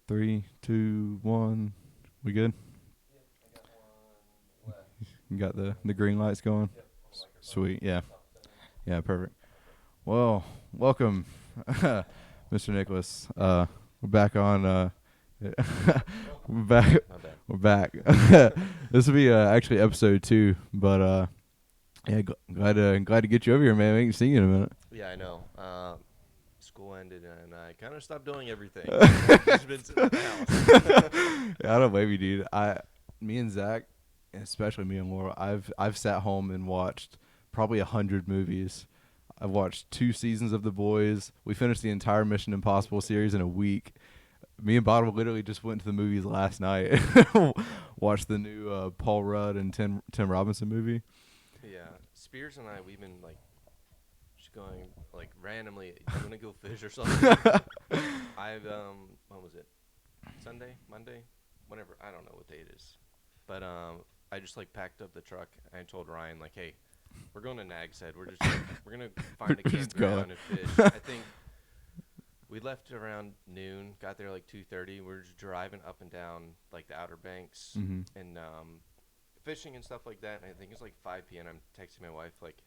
3, 2, 1. We good? Yep, I got one left. You got the green lights going? Yep, Sweet, yeah. Yeah, perfect. Well, welcome, Mr. Nicholas. We're back on. We're back. We're back. This will be actually episode 2, but yeah, glad to get you over here, man. I ain't seen you in a minute. Yeah, I know. School ended and I kind of stopped doing everything. Just been sitting in the house. Yeah, I don't blame you, dude. Me and Zach, and especially me and Laura, I've sat home and watched probably 100 movies. I've watched 2 seasons of The Boys. We finished the entire Mission Impossible series in a week. Me and Bottom literally just went to the movies last night. Watched the new Paul Rudd and Tim Robinson movie. Yeah, Spears and I, we've been like just going like randomly. I'm gonna go fish or something. I've when was it? Sunday, Monday, whenever. I don't know what day it is, but I just like packed up the truck and I told Ryan like, hey, we're going to Nag's Head. We're gonna find a campground and fish. I think we left around noon. Got there like 2:30. We're just driving up and down like the Outer Banks and fishing and stuff like that. And I think it's like 5 p.m. I'm texting my wife like,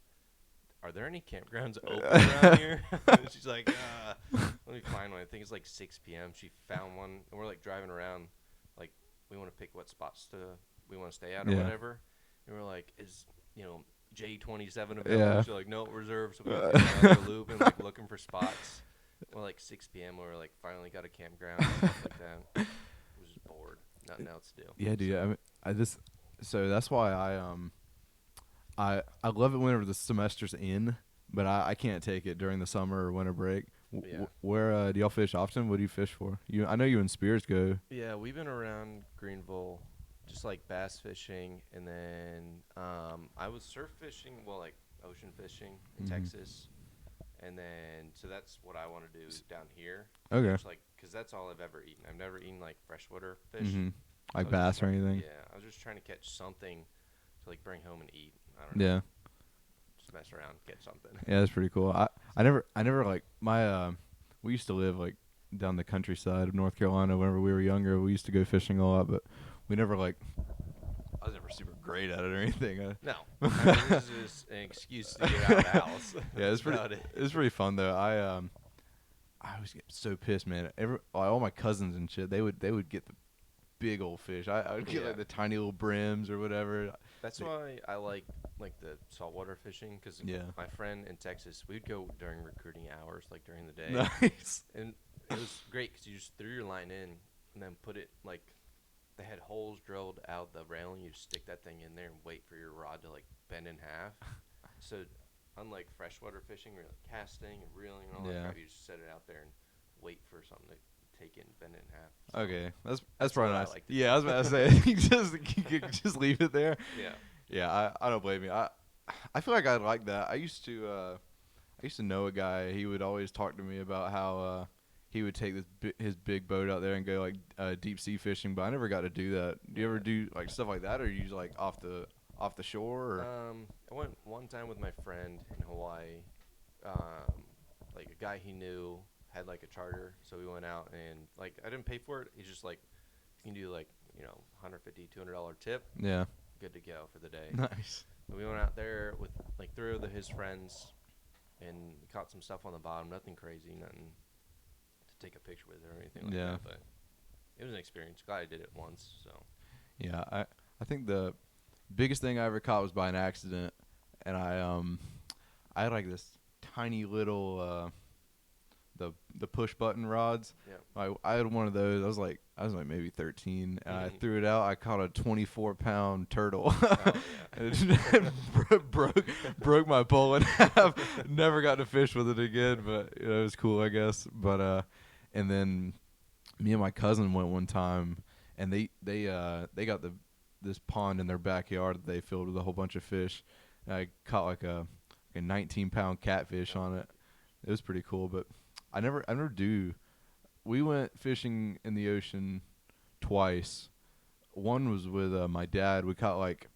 are there any campgrounds open around here? And she's like, let me find one. I think it's like 6 p.m. She found one, and we're like driving around, like we want to pick what spots we want to stay at or whatever. And we're like, is J27 available? Yeah. She's like, no, reserved. So we went down the loop and like looking for spots. Well, like 6 p.m. we were like finally got a campground and stuff like that. I was just bored, nothing else to do. Yeah, dude. So that's why I love it whenever the semester's in, but I can't take it during the summer or winter break. Where do y'all fish often? What do you fish for? I know you and Spears go. Yeah, we've been around Greenville, just like bass fishing, and then I was surf fishing, like ocean fishing in Texas, and then so that's what I want to do down here. Okay. Just because that's all I've ever eaten. I've never eaten like freshwater fish, like bass or anything. Yeah, I was just trying to catch something to like bring home and eat. I don't know. Yeah. Just mess around, catch something. Yeah, that's pretty cool. I never like my we used to live like down the countryside of North Carolina whenever we were younger. We used to go fishing a lot, but we never I was never super great at it or anything. No. I mean, this is just an excuse to get out of the house. Yeah, it's pretty fun though. I always get so pissed, man. All my cousins and shit, they would get the big old fish. I would get like the tiny little brims or whatever. That's why I like the saltwater fishing, because my friend in Texas, we'd go during recruiting hours, like during the day. Nice. And it was great because you just threw your line in and then put it like they had holes drilled out the railing. You just stick that thing in there and wait for your rod to like bend in half. So unlike freshwater fishing, where you're like casting and reeling and all that crap, you just set it out there and wait for something to take it and bend it in half. So okay, that's probably nice. I was about to say, you just leave it there. Yeah. I don't blame you. I feel like I like that. I used to know a guy. He would always talk to me about how he would take his big boat out there and go like deep sea fishing, but I never got to do that. Do you ever do like stuff like that, or are you like off the shore? Or? I went one time with my friend in Hawaii. Like a guy he knew had like a charter, so we went out and like I didn't pay for it. He's just like, you can do like $150, $200 tip. Yeah. Good to go for the day. Nice. So we went out there with like 3 of his friends and caught some stuff on the bottom. Nothing crazy, nothing to take a picture with or anything like that. But it was an experience. Glad I did it once. So. Yeah, I think the biggest thing I ever caught was by an accident, and I had like this tiny little the push button rods. Yeah. I had one of those. I was like maybe 13, and I threw it out. I caught a 24-pound turtle. Oh, yeah. It broke my pole in half. Never got to fish with it again, but it was cool, I guess. But and then me and my cousin went one time, and they got this pond in their backyard that they filled with a whole bunch of fish. And I caught like a 19-pound catfish on it. It was pretty cool, but I never do. We went fishing in the ocean twice. One was with my dad. We caught like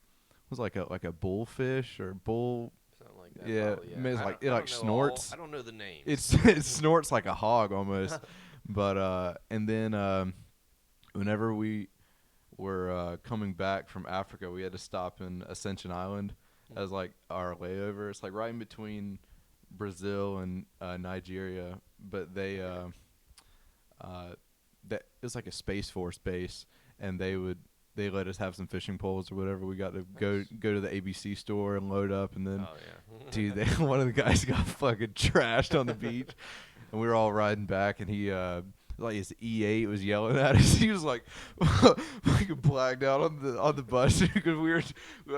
a bullfish or bull. Something like that. Yeah, Probably, yeah. It snorts. I don't know the name. It snorts like a hog almost. But and then whenever we were coming back from Africa, we had to stop in Ascension Island as like our layover. It's like right in between Brazil and Nigeria, but that it's like a Space Force base, and they let us have some fishing poles or whatever. We got to Nice. go to the ABC store and load up, and then Oh yeah. dude, one of the guys got fucking trashed on the beach, and we were all riding back, and he like his E8 was yelling at us. He was like fucking blacked out on the bus because we were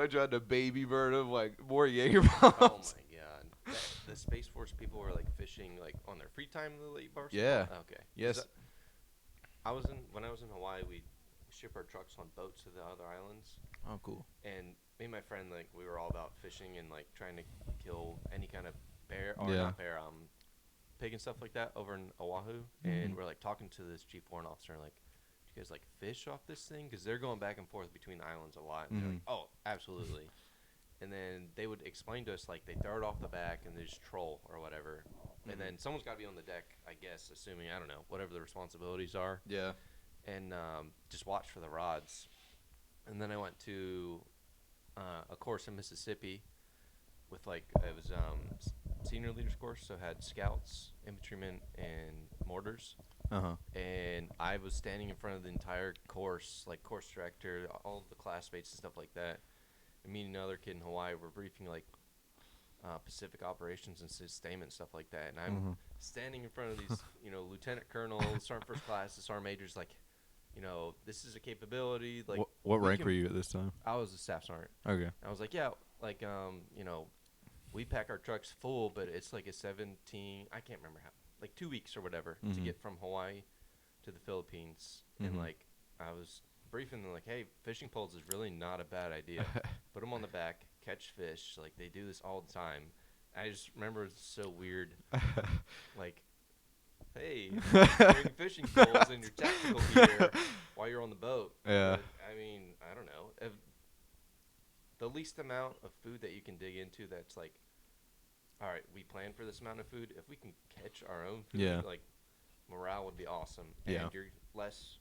trying to baby bird him like more Jaeger bombs. Oh my god. The Space Force people were like fishing like on their free time in the lake bar. Yeah. Okay. Yes. When I was in Hawaii, we ship our trucks on boats to the other islands, Oh, cool. and me and my friend, like, we were all about fishing and like trying to kill any kind of bear or Yeah. not bear, pig and stuff like that over in Oahu. And we're like talking to this chief warrant officer, like, do you guys like fish off this thing? Because they're going back and forth between the islands a lot. And they're like, oh, absolutely. And then they would explain to us, like, they throw it off the back and they just troll or whatever. And then someone's got to be on the deck, I guess, assuming, I don't know, whatever the responsibilities are. Yeah. And just watch for the rods. And then I went to a course in Mississippi with, like, it was senior leaders course, so it had scouts, infantrymen, and mortars. And I was standing in front of the entire course, like course director, all of the classmates and stuff like that. And me and another kid in Hawaii were briefing, like, Pacific operations and sustainment stuff like that. And I'm standing in front of these, lieutenant colonel, sergeant first class, sergeant majors, like, this is a capability. Like, what rank were you at this time? I was a staff sergeant. Okay. I was like, yeah, like, we pack our trucks full, but it's like a 17, I can't remember how, like 2 weeks or whatever to get from Hawaii to the Philippines. And like, I was briefing them like, hey, fishing poles is really not a bad idea. Put them on the back, catch fish. Like, they do this all the time. I just remember it's so weird. Like, hey, bring fishing poles in your tactical gear while you're on the boat. Yeah. But, I mean, I don't know. If the least amount of food that you can dig into that's like, all right, we plan for this amount of food. If we can catch our own food, like, morale would be awesome. And you're less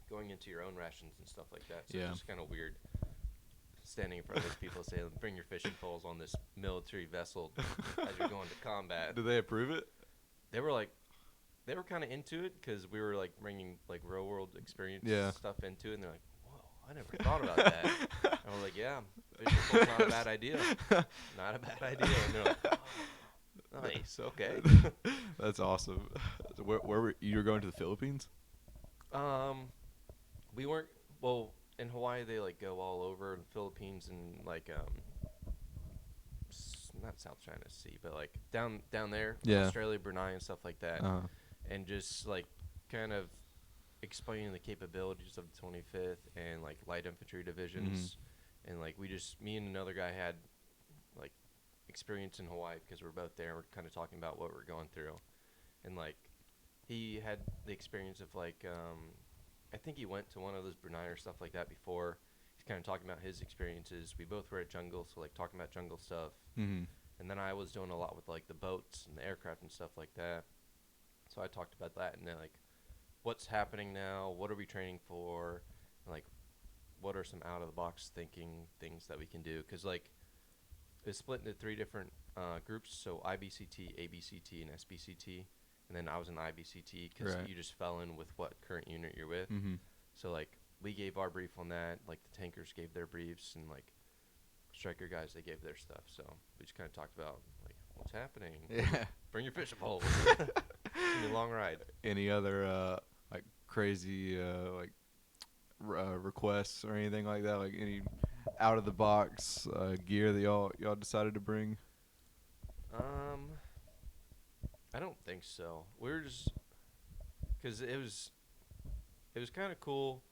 going into your own rations and stuff like that. So it's just kind of weird standing in front of those people saying, bring your fishing poles on this military vessel as you're going to combat. Did they approve it? They were kind of into it because we were like bringing like real world experience stuff into it. And they're like, whoa, I never thought about that. And we're like, yeah, fishing poles not a bad idea. Not a bad idea. And they're like, oh, nice, okay. That's awesome. So where were you were going to the Philippines? We weren't, well, in Hawaii they like go all over, in the Philippines and like not South China Sea, but like down there, Australia, Brunei and stuff like that. And just like kind of explaining the capabilities of the 25th and like light infantry divisions. And like me and another guy had like experience in Hawaii because we're both there and we're kind of talking about what we're going through. And like he had the experience of like I think he went to one of those Brunei or stuff like that before. He's kind of talking about his experiences. We both were at jungle, so like talking about jungle stuff. And then I was doing a lot with like the boats and the aircraft and stuff like that. So I talked about that and then like what's happening now, what are we training for, and like what are some out of the box thinking things that we can do, because like it's split into 3 different groups, so IBCT, ABCT, and SBCT. And then I was in IBCT because you just fell in with what current unit you're with. So like we gave our brief on that, like the tankers gave their briefs, and like striker guys, they gave their stuff. So we just kind of talked about like what's happening. Bring your fishing poles. It's gonna be a long ride. Any other like crazy requests or anything like that? Like any out of the box gear that y'all decided to bring? I don't think so. We were just because it was kind of cool.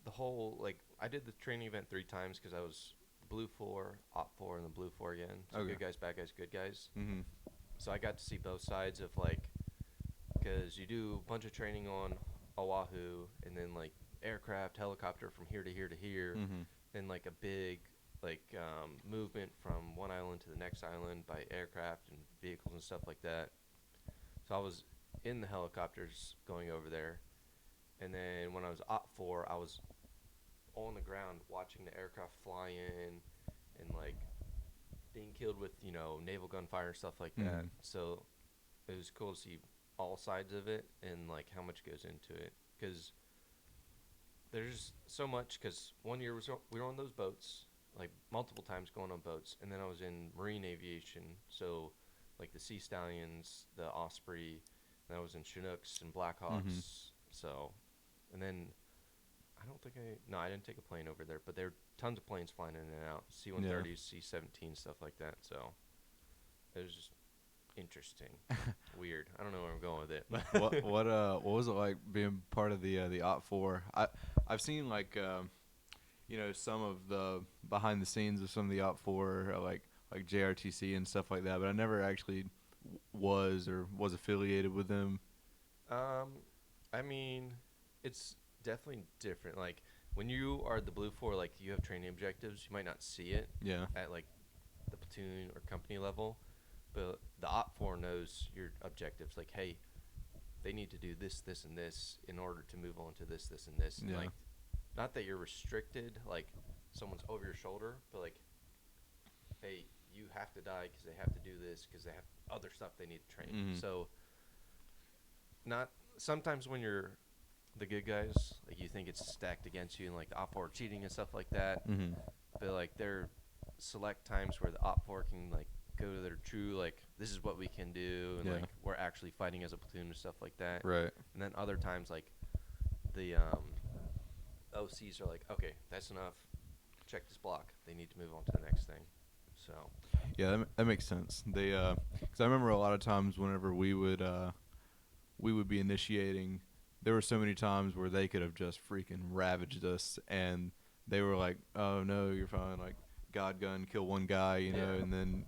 The whole like I did the training event 3 times because I was Blue 4, Op 4, and the Blue 4 again. So good guys, bad guys, good guys. So I got to see both sides of like, because you do a bunch of training on Oahu and then like aircraft, helicopter from here to here to here, then like a big like movement from one island to the next island by aircraft and vehicles and stuff like that. So I was in the helicopters going over there, And then when I was op 4, I was on the ground watching the aircraft fly in and like being killed with naval gunfire and stuff like that. So it was cool to see all sides of it and like how much goes into it, because there's so much. Because one year we were on those boats like multiple times, going on boats, and then I was in marine aviation, so like the Sea Stallions, the Osprey, and I was in Chinooks and Blackhawks. So, and then I didn't take a plane over there, but there were tons of planes flying in and out, C-130s, C-17, stuff like that. So it was just interesting, weird. I don't know where I'm going with it. What was it like being part of the Op 4? I've seen like some of the behind the scenes of some of the Op 4 like JRTC and stuff like that, but I never actually was affiliated with them. I mean, it's definitely different. Like when you are the Blue 4, like you have training objectives, you might not see it Yeah. at like the platoon or company level, but the Op 4 knows your objectives. Like, hey, they need to do this, this, and this in order to move on to this, this, and this. And Yeah. like, not that you're restricted, like someone's over your shoulder, but like, hey, you have to die because they have to do this because they have other stuff they need to train. So, not sometimes when you're the good guys, like you think it's stacked against you, and like the Op 4 are cheating and stuff like that. But like there are select times where the Op 4 can like go to their true, like, this is what we can do, and like we're actually fighting as a platoon and stuff like that. Right. And then other times like the OCs are like, okay, that's enough. Check this block. They need to move on to the next thing. So. Yeah, that makes sense. They, because I remember a lot of times whenever we would be initiating, there were so many times where they could have just freaking ravaged us, and they were like, "Oh no, you're fine." Like, God gun, kill one guy, and then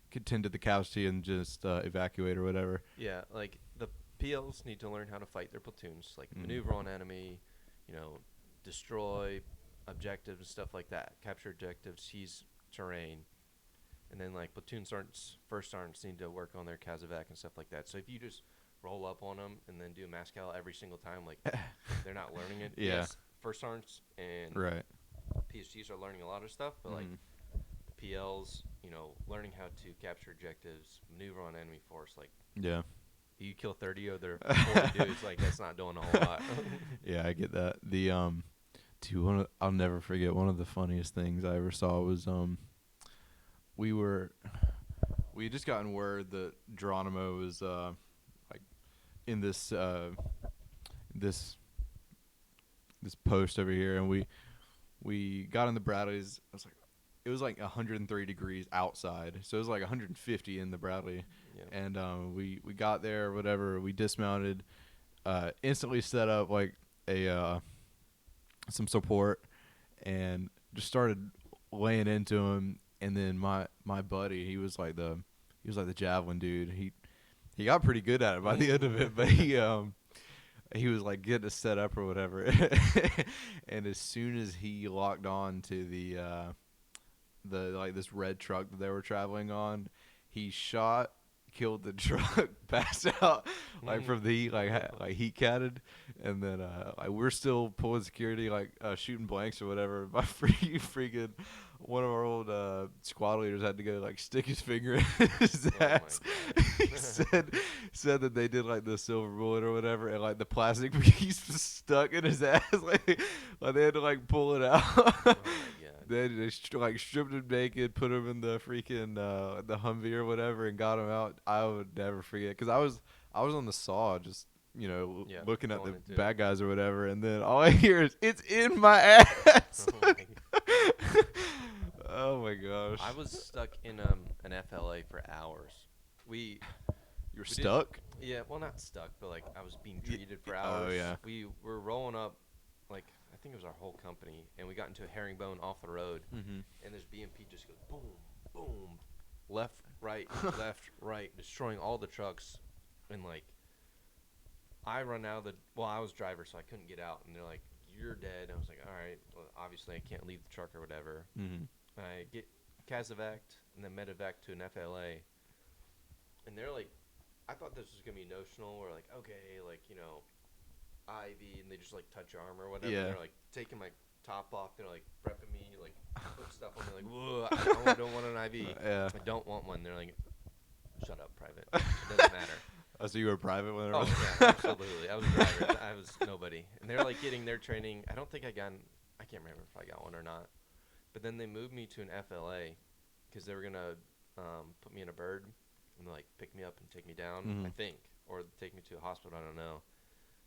contend to the casualty and just evacuate or whatever. Yeah, like the PLs need to learn how to fight their platoons, like maneuver on enemy, destroy objectives and stuff like that, capture objectives, seize terrain, and then like platoon first sergeants need to work on their CASEVAC and stuff like that. So if you just roll up on them and then do a mass cal every single time, like they're not learning it. Yeah. Yes, first sergeants and PSGs are learning a lot of stuff, but like the PLs, learning how to capture objectives, maneuver on enemy force, like you kill 30 of their 40 dudes, like that's not doing a whole lot. Yeah, I get that. I'll never forget, one of the funniest things I ever saw was we had just gotten word that Geronimo was like in this post over here, and we got in the Bradleys. It was like 103 degrees outside, so it was like 150 in the Bradley. And we got there or whatever. We dismounted, instantly set up like some support, and just started laying into him. And then my buddy, he was like the javelin dude. He got pretty good at it by the end of it, but he was like getting it set up or whatever. And as soon as he locked on to the like this red truck that they were traveling on, he shot, killed the truck, passed out like from the heat, like heat catted, and then like we're still pulling security, like shooting blanks or whatever. My freaking one of our old squad leaders had to go like stick his finger in his ass. He said that they did like the silver bullet or whatever, and like the plastic piece was stuck in his ass, like they had to like pull it out. Oh my God. They like stripped him naked, put him in the freaking the Humvee or whatever, and got him out. I would never forget, because I was on the saw, just looking at the bad guys or whatever, and then all I hear is, "It's in my ass." Oh my gosh! I was stuck in an FLA for hours. You were stuck? Yeah, well, not stuck, but like I was being treated for hours. Oh yeah. We were rolling up, like I think it was our whole company, and we got into a herringbone off the road, and this BMP just goes boom, boom, left, right, left, right, destroying all the trucks, and like I run out of I was driver, so I couldn't get out, and they're like, "You're dead." And I was like, "All right, well, obviously I can't leave the truck or whatever." I get CASEVAC'd and then medevac'd to an FLA, and they're like, I thought this was gonna be notional, or like, okay, like IV, and they just like touch your arm or whatever. Yeah. And they're like taking my top off. They're like prepping me, like put stuff on me. Like, whoa, I don't want an IV. Yeah. I don't want one. They're like, shut up, private. It doesn't matter. Oh, so you were private when? Oh yeah, absolutely. I was a driver. I was nobody, and they're like getting their training. I don't think I can't remember if I got one or not. But then they moved me to an FLA because they were gonna put me in a bird and like pick me up and take me down. I think, or take me to a hospital. I don't know.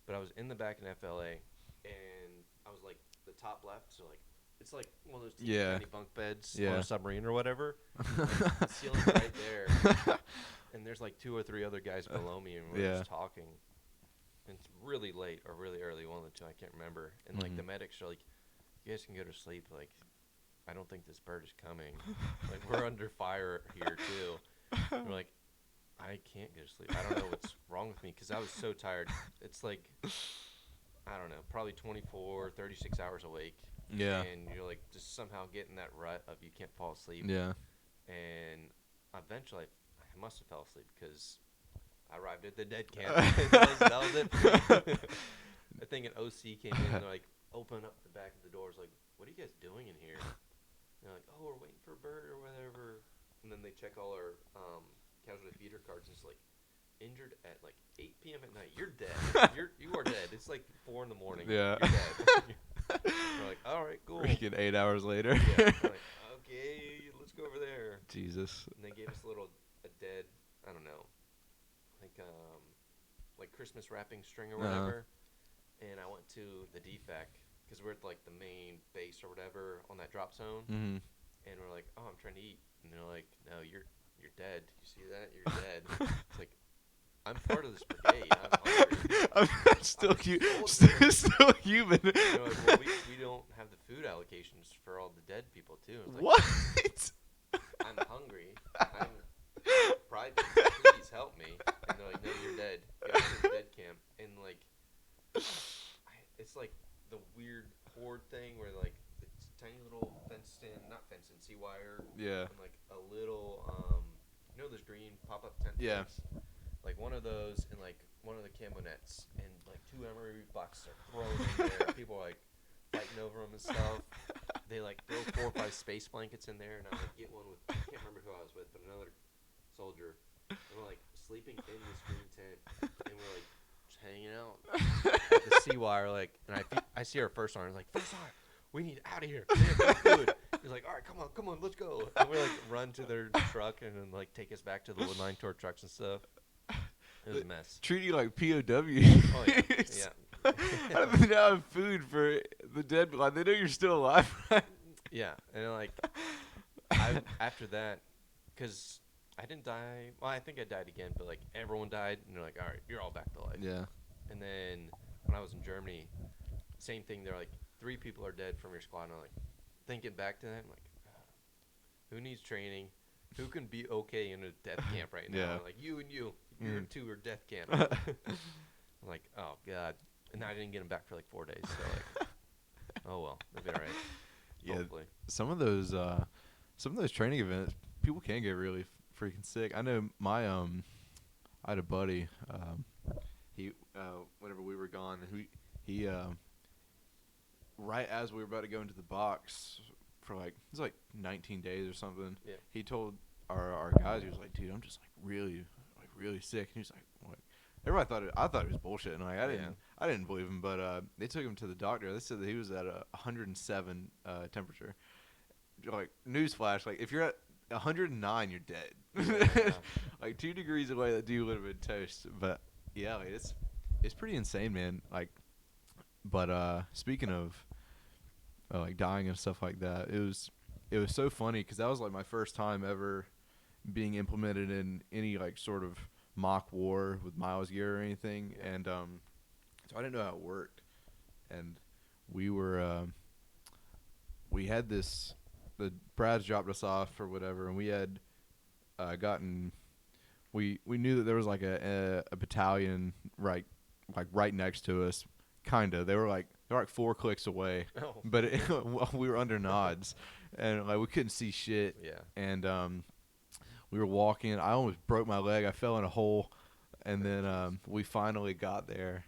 But I was in the back in FLA, and I was like the top left. So like it's like one of those tiny bunk beds on a submarine or whatever. The ceiling's right there. And there's like 2 or 3 other guys below me, and we're just talking. And it's really late or really early, one of the two, I can't remember. And like the medics are like, "You guys can go to sleep. Like, I don't think this bird is coming. Like, we're under fire here too." And we're like, "I can't go to sleep. I don't know what's wrong with me," because I was so tired. It's like, I don't know, probably 24, 36 hours awake. Yeah. And you're like just somehow getting that rut of you can't fall asleep. Yeah. And eventually, I must have fell asleep because I arrived at the dead camp. that was it. I think an OC came in and they're like, open up the back of the doors, like, "What are you guys doing in here?" And they're like, "Oh, we're waiting for a bird or whatever." And then they check all our casualty feeder cards, and it's like, injured at like 8 p.m. at night. You're dead. You are dead. It's like 4 in the morning. Yeah. You're dead. We're like, all right, cool. Freaking 8 hours later. Yeah. We're like, okay, let's go over there. Jesus. And they gave us a dead, I don't know, like Christmas wrapping string or whatever. And I went to the DFAC because we're at like the main base or whatever on that drop zone. Mm-hmm. And we're like, "Oh, I'm trying to eat," and they're like, "No, you're dead. You see that? You're dead." It's like, I'm part of this brigade. I'm hungry. I'm still human. They're like, "Well, we don't have the food allocations for all the dead people too." It's like, What? I'm hungry. I'm private. Please help me. And they're like, "No, you're dead. Go to the dead camp." And like, it's like the weird horde thing where like it's tiny little not fenced in, C-wire. Yeah. And like a little, those green pop-up tent Yeah. things? Like one of those and like one of the camo nets and like 2 emery boxes are thrown in there. People are like fighting over them and stuff. They like throw 4 or 5 space blankets in there, and I like get one with, I can't remember who I was with, but another soldier. And we're like sleeping in this green tent, and we're like just hanging out. The C-wire, like, and I see our first sergeant, like, "First sergeant, we need out of here. We have no food." He's like, "All right, come on, let's go." And we like run to their truck and then like take us back to the wood line to our trucks and stuff. It was a mess. Treat you like POW. Oh yeah, yeah. I don't now have food for the dead, but like, they know you're still alive, right? Yeah, and like after that, because I didn't die. Well, I think I died again, but like everyone died, and they're like, "All right, you're all back to life." Yeah. And then when I was in Germany, same thing. They're like, 3 people are dead from your squad. And I'm like, thinking back to that, I'm like, who needs training? Who can be okay in a death camp right now? Yeah. Like you and you 2 are death camp. I'm like, oh god. And I didn't get them back for like 4 days. So like, oh well, they'll be all right. Yeah. Hopefully. Some of those training events, people can get really freaking sick. I know I had a buddy. He whenever we were gone, he right as we were about to go into the box for like, it was like 19 days or something. Yeah. He told our guys, he was like, "Dude, I'm just like really sick." And he was like, "What?" Everybody I thought it was bullshit, and like I didn't believe him. But they took him to the doctor. They said that he was at a 107 temperature. Like, newsflash, like if you're at 109, you're dead. Yeah. Like 2 degrees away, that dude would have been toast. But yeah, like, it's pretty insane, man. Like, but speaking of like dying and stuff like that, it was so funny because that was like my first time ever being implemented in any like sort of mock war with miles gear or anything, and so I didn't know how it worked, and we had the Brad's dropped us off or whatever, and we had we knew that there was like a battalion right next to us, kinda. They were like 4 clicks away, but we were under nods, and like we couldn't see shit. Yeah. And we were walking. I almost broke my leg. I fell in a hole, and then we finally got there,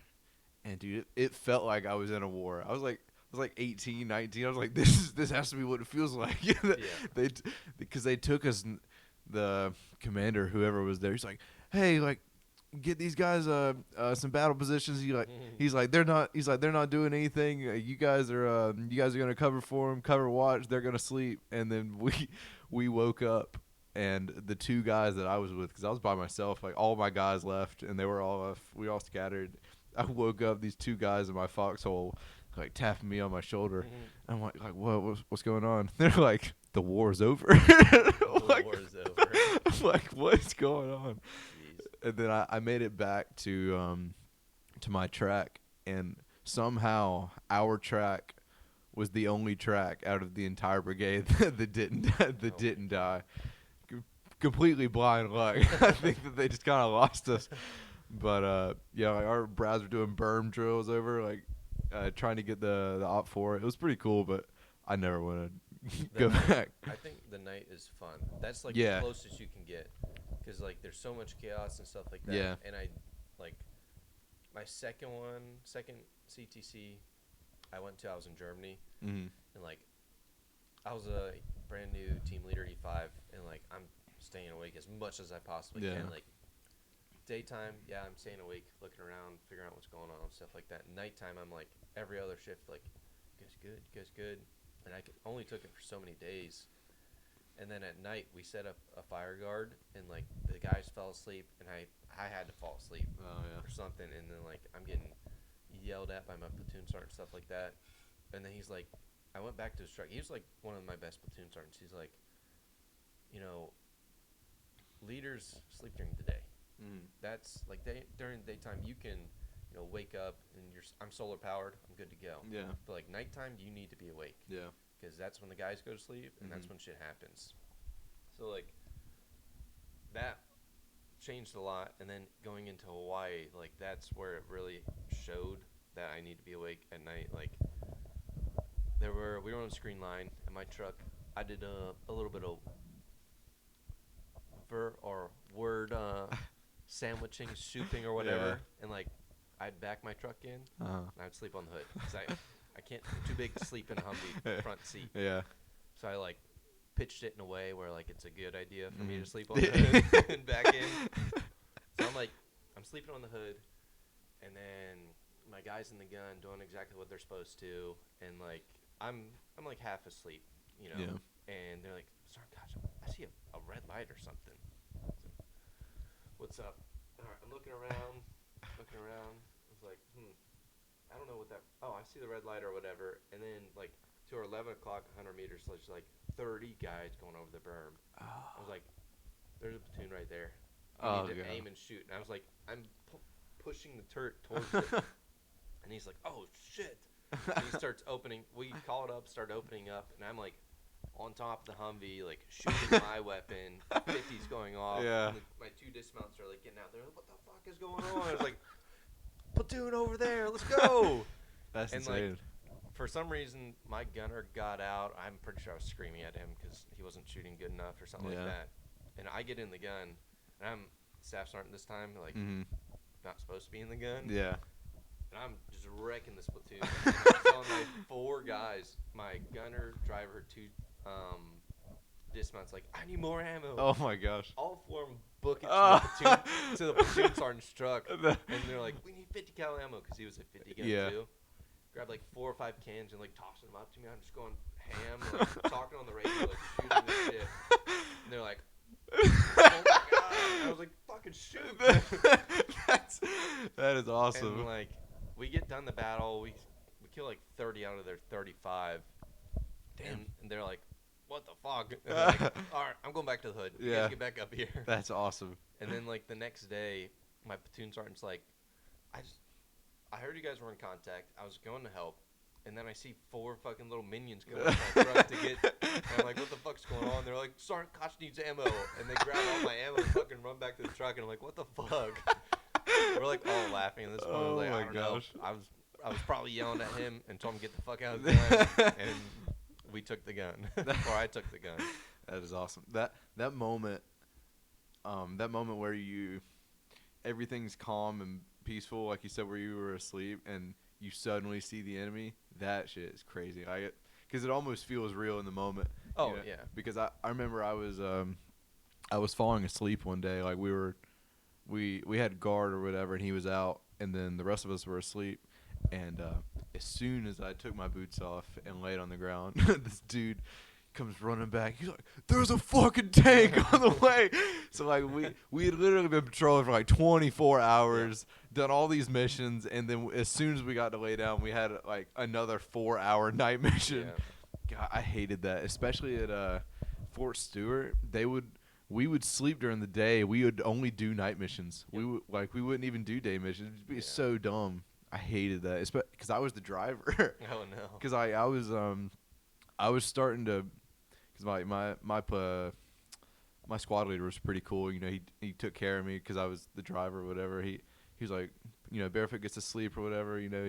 And dude, it felt like I was in a war. I was like 18, 19. I was like, this has to be what it feels like. Because they took us. The commander, whoever was there, he's like, hey, like, get these guys some battle positions. He's like they're not doing anything. You guys are gonna cover for them, cover watch. They're gonna sleep. And then we woke up, and the two guys that I was with, because I was by myself, like all my guys left, and we all scattered. I woke up, these two guys in my foxhole, like tapping me on my shoulder. I'm like what's going on? They're like, the war's over. The war's over. I'm like, what's going on? Jeez. And then I made it back to my track, and somehow our track was the only track out of the entire brigade that didn't die. Completely blind luck. I think that they just kind of lost us. But yeah, like our brass were doing berm drills over, like trying to get the op 4. It was pretty cool, but I never want to go back. I think the night is fun. That's like Yeah. the closest you can get, because like there's so much chaos and stuff like that. Yeah. And I like my second CTC I went to. I was in Germany, Mm-hmm. and like I was a brand new team leader E5, and like I'm staying awake as much as I possibly can. Like daytime, yeah, I'm staying awake, looking around, figuring out what's going on, stuff like that. Nighttime, I'm like every other shift, like, you guys good, and I only took it for so many days. And then at night, we set up a fire guard, and like the guys fell asleep, and I had to fall asleep or something, and then like I'm getting yelled at by my platoon sergeant, stuff like that. And then he's like, I went back to his truck. He was like one of my best platoon sergeants. He's like, you know, leaders sleep during the day. That's like during the daytime you can, you know, wake up and I'm solar powered, I'm good to go. Yeah. But like nighttime you need to be awake. Yeah. Because that's when the guys go to sleep, and that's when shit happens. So like that changed a lot, and then going into Hawaii, like that's where it really showed that I need to be awake at night. Like we were on a screen line in my truck. I did a little bit of word sandwiching, souping or whatever, and like I'd back my truck in, and I'd sleep on the hood because I can't. I'm too big to sleep in a Humvee front seat. Yeah. So I like pitched it in a way where like it's a good idea for me to sleep on the hood and back in. So I'm sleeping on the hood, and then my guys in the gun doing exactly what they're supposed to, and like I'm like half asleep, you know. Yeah. And they're like, "Sergeant Koch, I see a red light or something." So, what's up? All right, I'm looking around. I was like, I don't know what that. Oh, I see the red light or whatever. And then like to our 11 o'clock, 100 meters, so there's like 30 guys going over the berm. I was like, there's a platoon right there. You need to aim and shoot. And I was like, I'm pushing the turret towards it. And he's like, oh shit. And he starts opening. We call it up, start opening up, and I'm like on top of the Humvee, like shooting my weapon. 50's going off. Yeah. And my two dismounts are like getting out there. Like, what the fuck is going on? I was like, platoon over there, let's go. That's and insane. Like, for some reason, my gunner got out. I'm pretty sure I was screaming at him because he wasn't shooting good enough or something like that. And I get in the gun, and I'm staff sergeant this time, like not supposed to be in the gun. Yeah. And I'm just wrecking this platoon. And I'm telling my 4 guys, my gunner, driver, 2 dismounts, like, I need more ammo. Oh my gosh. All 4 of them book it to the platoon sergeant's truck, and they're like, we need 50 cal ammo because he was a 50 gun too. Grab like 4 or 5 cans and like tossing them up to me. I'm just going ham, like talking on the radio, like shooting this shit. And they're like, oh my god. And I was like, fucking shoot. That is awesome. And like we get done the battle, we kill like 30 out of their 35. Damn. And they're like, what the fuck? And they're like, all right, I'm going back to the hood. You guys get back up here. That's awesome. And then like the next day, my platoon sergeant's like, I heard you guys were in contact. I was going to help, and then I see 4 fucking little minions going to my truck to get. And I'm like, what the fuck's going on? They're like, Sergeant Koch needs ammo, and they grab all my ammo and fucking run back to the truck. And I'm like, what the fuck? We're like all laughing at this point. Oh like, my I don't gosh. know. I was probably yelling at him and told him to get the fuck out of the gun, and we took the gun, or I took the gun. That is awesome. That moment where everything's calm and peaceful, like you said, where you were asleep and you suddenly see the enemy, that shit is crazy. Like because it almost feels real in the moment. Oh, you know? yeah. Because I remember I was falling asleep one day, like we had guard or whatever, and he was out, and then the rest of us were asleep. And as soon as I took my boots off and laid on the ground, this dude comes running back. He's like, "There's a fucking tank on the way." So like we had literally been patrolling for like 24 hours, done all these missions, and then as soon as we got to lay down, we had like another 4-hour night mission. Yeah. God, I hated that, especially at Fort Stewart. We would sleep during the day. We would only do night missions. Yep. We wouldn't even do day missions. It'd be so dumb. I hated that, because I was the driver. Oh no. Because I was starting to, because my squad leader was pretty cool. You know, he took care of me because I was the driver or whatever. He was like, you know, Barefoot gets to sleep or whatever. You know,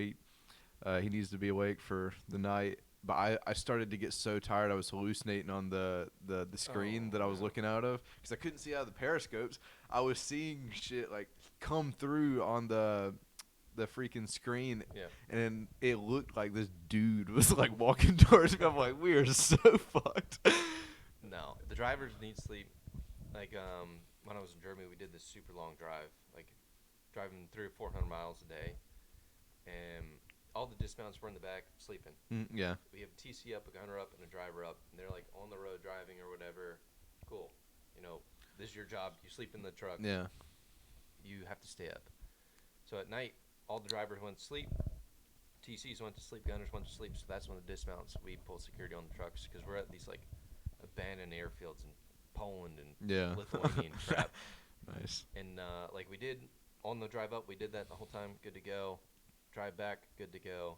he needs to be awake for the night. But I started to get so tired I was hallucinating on the screen that I was looking out of, because I couldn't see out of the periscopes. I was seeing shit like come through on the freaking screen, and it looked like this dude was like walking towards me. I'm like, we are so fucked. No, the drivers need sleep. Like when I was in Germany, we did this super long drive, like driving 300 or 400 miles a day, and all the dismounts were in the back sleeping. Yeah. We have TC up, a gunner up, and a driver up, and they're like on the road driving or whatever. Cool. You know, this is your job. You sleep in the truck. Yeah. You have to stay up. So at night, all the drivers went to sleep. TCs went to sleep. Gunners went to sleep. So that's when the dismounts, we pull security on the trucks, because we're at these like abandoned airfields in Poland and Lithuania and crap. Nice. And like we did on the drive up, we did that the whole time. Good to go. Drive back, good to go.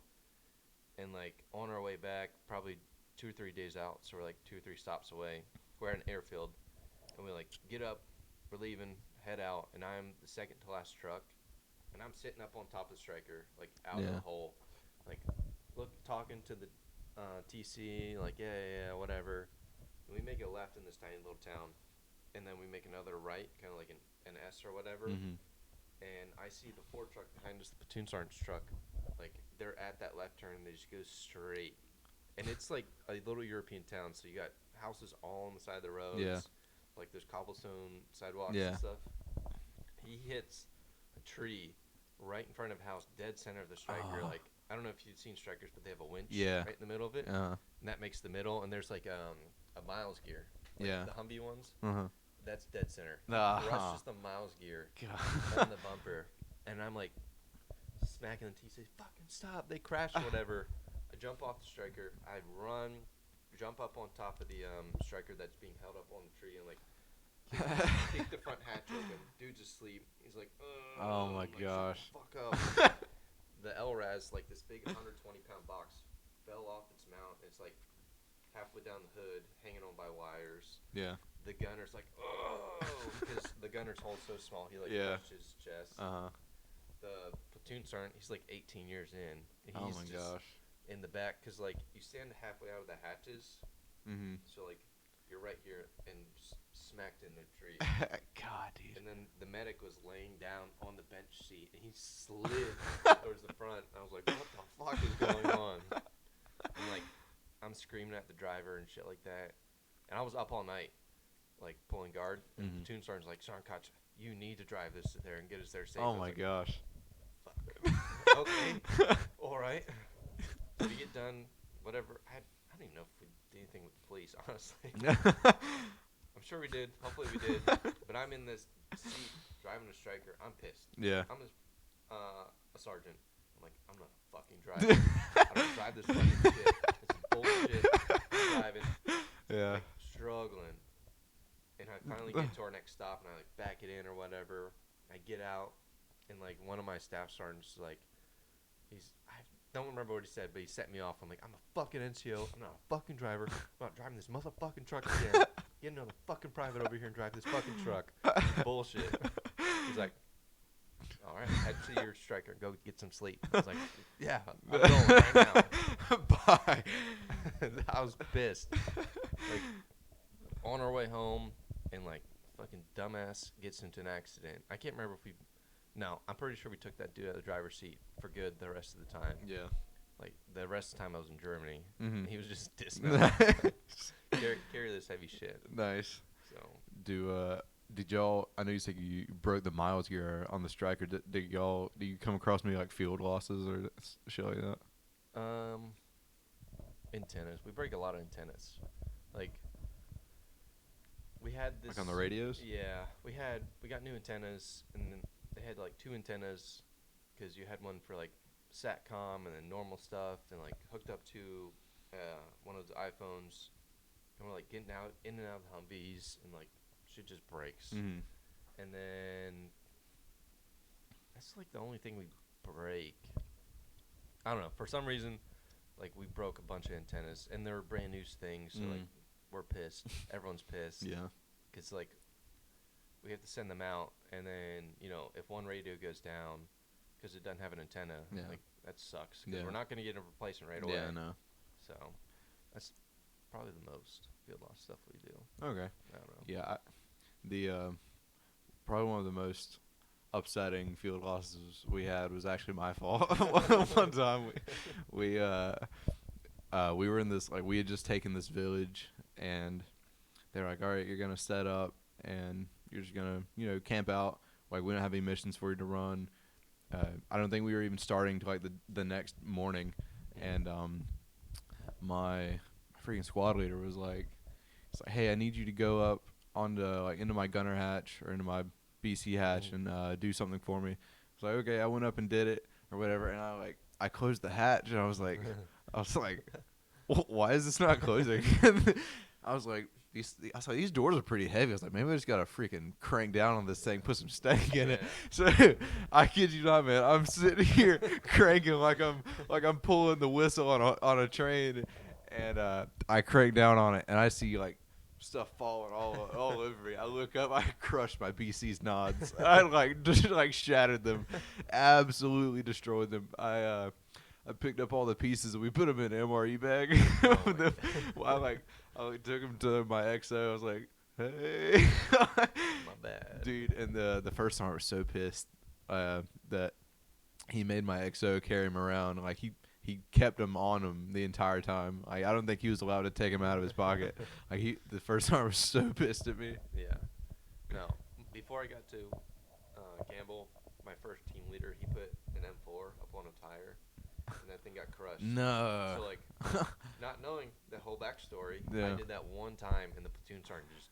And like on our way back, probably 2 or 3 days out, so we're like 2 or 3 stops away. We're at an airfield, and we like get up, we're leaving, head out, and I'm the second to last truck, and I'm sitting up on top of the striker, like out in the hole, like talking to the TC, like yeah, whatever. And we make a left in this tiny little town, and then we make another right, kind of like an S or whatever. Mm-hmm. And I see the Ford truck behind us, the platoon sergeant's truck. Like, they're at that left turn, and they just go straight. And it's like a little European town, so you got houses all on the side of the roads. Yeah. Like, there's cobblestone sidewalks Yeah. and stuff. He hits a tree right in front of the house, dead center of the striker. Like, I don't know if you've seen strikers, but they have a winch right in the middle of it. And that makes the middle. And there's like a miles gear. Like the Humvee ones. That's dead center. Rush just the miles gear on the bumper, and I'm like smacking the TC. Fucking stop! They crash or whatever. I jump off the striker. I run, jump up on top of the striker that's being held up on the tree, and like kick the front hatch open. Dude's asleep. He's like, oh my gosh. Fuck up. The LRAS, like this big 120-pound box, fell off its mount. It's like halfway down the hood, hanging on by wires. Yeah. The gunner's like, oh, because the gunner's hole's so small, he like crushed his chest. The platoon sergeant, he's like 18 years in. He's oh my gosh. In the back, because like you stand halfway out of the hatches, so like you're right here and smacked in the tree. God, dude. And then the medic was laying down on the bench seat, and he slid towards the front. I was like, what the fuck is going on? And like I'm screaming at the driver and shit like that, and I was up all night, like pulling guard. And the platoon sergeant's like, Sergeant Koch, you need to drive this there and get us there safe. Oh my gosh. Fuck. Okay. All right. We get done. Whatever. I don't even know if we did anything with the police, honestly. I'm sure we did. Hopefully we did. But I'm in this seat driving a striker. I'm pissed. Yeah. I'm a sergeant. I'm like, I'm not fucking driving. I don't drive this fucking shit. This is bullshit. Driving. Yeah. Like, struggling. And I finally get to our next stop, and I like back it in or whatever. I get out, and like one of my staff sergeants like, I don't remember what he said, but he set me off. I'm like, I'm a fucking NCO. I'm not a fucking driver. I'm not driving this motherfucking truck again. Get another fucking private over here and drive this fucking truck. Bullshit. He's like, all right, head to your striker. Go get some sleep. I was like, yeah, I'm going right now. Bye. I was pissed. Like, on our way home, and like fucking dumbass gets into an accident. I can't remember if we No, I'm pretty sure we took that dude out of the driver's seat for good the rest of the time. Yeah. Like, the rest of the time I was in Germany, Mm-hmm. he was just dismounted. carry this heavy shit. Nice. So, Did y'all? I know you said you broke the miles gear on the Striker. Do you come across any like field losses or shit like that? antennas. We break a lot of antennas. Like, we had this. Like on the radios? Yeah, we got new antennas, and then they had like 2 antennas, because you had one for like SATCOM and then normal stuff, and like hooked up to one of the iPhones, and we're like getting out in and out of the Humvees, and like shit just breaks. Mm-hmm. And then that's like the only thing we break. I don't know. For some reason, like we broke a bunch of antennas, and they were brand new things. So like we're pissed. Everyone's pissed. Yeah. Cause like we have to send them out, and then if one radio goes down, because it doesn't have an antenna, like that sucks. Because we're not gonna get a replacement right away. Yeah, no. So that's probably the most field loss stuff we do. Okay. I don't know. Yeah. The probably one of the most upsetting field losses we had was actually my fault. One time we were in this, like, we had just taken this village, and they were like, all right, you're gonna set up and you're just gonna camp out. Like, we don't have any missions for you to run. I don't think we were even starting to like the next morning, and my freaking squad leader was like, it's like, hey, I need you to go up onto like into my gunner hatch or into my BC hatch and do something for me. I was like, okay. I went up and did it or whatever, and I closed the hatch, and I was like, why is this not closing? I was like, these doors are pretty heavy. I was like, maybe I just gotta freaking crank down on this thing, put some stank in it. So I kid you not, man. I'm sitting here cranking like I'm pulling the whistle on a train, and I crank down on it, and I see like stuff falling all over me. I look up, I crushed my BC's nods. I just shattered them, absolutely destroyed them. I picked up all the pieces and we put them in an MRE bag. I took them to my XO. I was like, hey. My bad. Dude, and the first time I was so pissed that he made my XO carry him around. Like, he kept him on him the entire time. Like, I don't think he was allowed to take him out of his pocket. Like, the first time I was so pissed at me. Yeah. No. Before I got to Campbell, my first team leader, he put an M4 up on a tire, and that thing got crushed. No. So, like, not knowing the whole backstory, Yeah. I did that one time, and the platoon sergeant just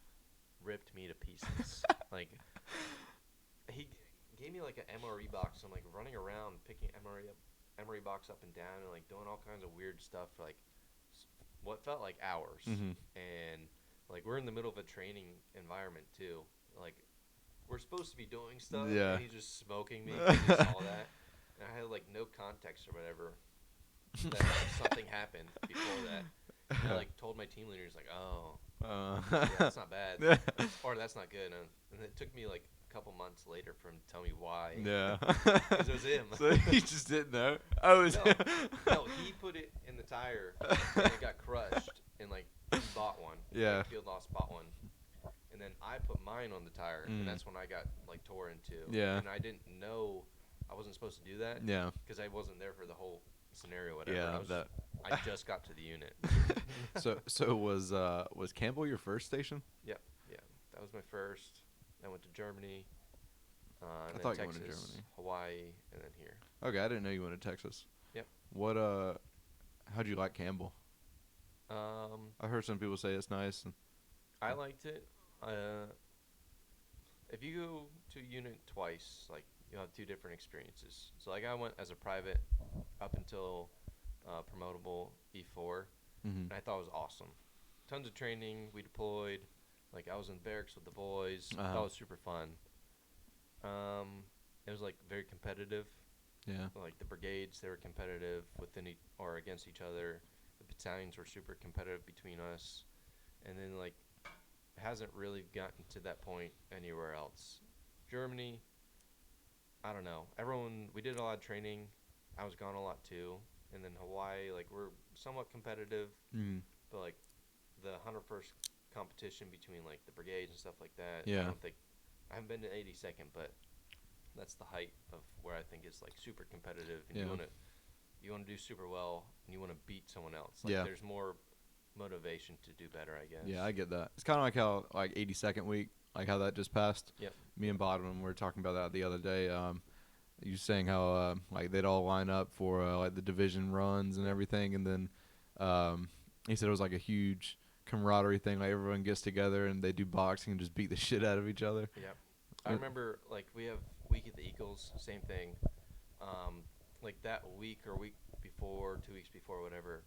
ripped me to pieces. Like, he gave me, like, an MRE box. I'm, like, running around picking MRE box up and down and, like, doing all kinds of weird stuff for, like, what felt like hours. Mm-hmm. And, like, we're in the middle of a training environment, too. Like, we're supposed to be doing stuff, Yeah. and he's just smoking me because he saw that. And I had, like, no context or whatever that something happened before that. And I, like, told my team leader, he's like, oh, yeah, that's not bad. Or that's not good. And it took me, like, a couple months later for him to tell me why. Yeah. Because it was him. So he just didn't know? Oh, it was him? No, he put it in the tire, and it got crushed, and, like, he bought one. Yeah. Like, Field Loss bought one. And then I put mine on the tire, and that's when I got, like, tore into. Yeah. And I didn't know I wasn't supposed to do that. Yeah. Because I wasn't there for the whole scenario, whatever. Yeah. I just got to the unit. So was Campbell your first station? Yep. Yeah. That was my first. I went to Germany. I And thought then you went to Texas, Germany. Hawaii, and then here. Okay, I didn't know you went to Texas. Yep. What how'd you like Campbell? I heard some people say it's nice. And I liked it. If you go to a unit twice, like, you'll have 2 different experiences. So, like, I went as a private up until promotable E4, and I thought it was awesome. Tons of training. We deployed. Like, I was in barracks with the boys. I thought it was super fun. It was, like, very competitive. Yeah. Like, the brigades, they were competitive within or against each other. The battalions were super competitive between us. And then, like, it hasn't really gotten to that point anywhere else. Germany, I don't know. We did a lot of training. I was gone a lot, too. And then Hawaii, like, we're somewhat competitive. But, like, the 101st competition between, like, the brigades and stuff like that. Yeah. I haven't been to 82nd, but that's the height of where I think it's like super competitive, and Yeah. you want to do super well, and you want to beat someone else. Like Yeah. there's more motivation to do better, I guess. Yeah, I get that. It's kind of like how like 82nd week, like how that just passed. Yep. Me and Bodman were talking about that the other day. You were saying how like they'd all line up for like the division runs and everything, and then he said it was like a huge camaraderie thing. Like everyone gets together and they do boxing and just beat the shit out of each other. Yep. I remember like we have week at the Eagles, same thing. Like that week or week before, 2 weeks before, whatever,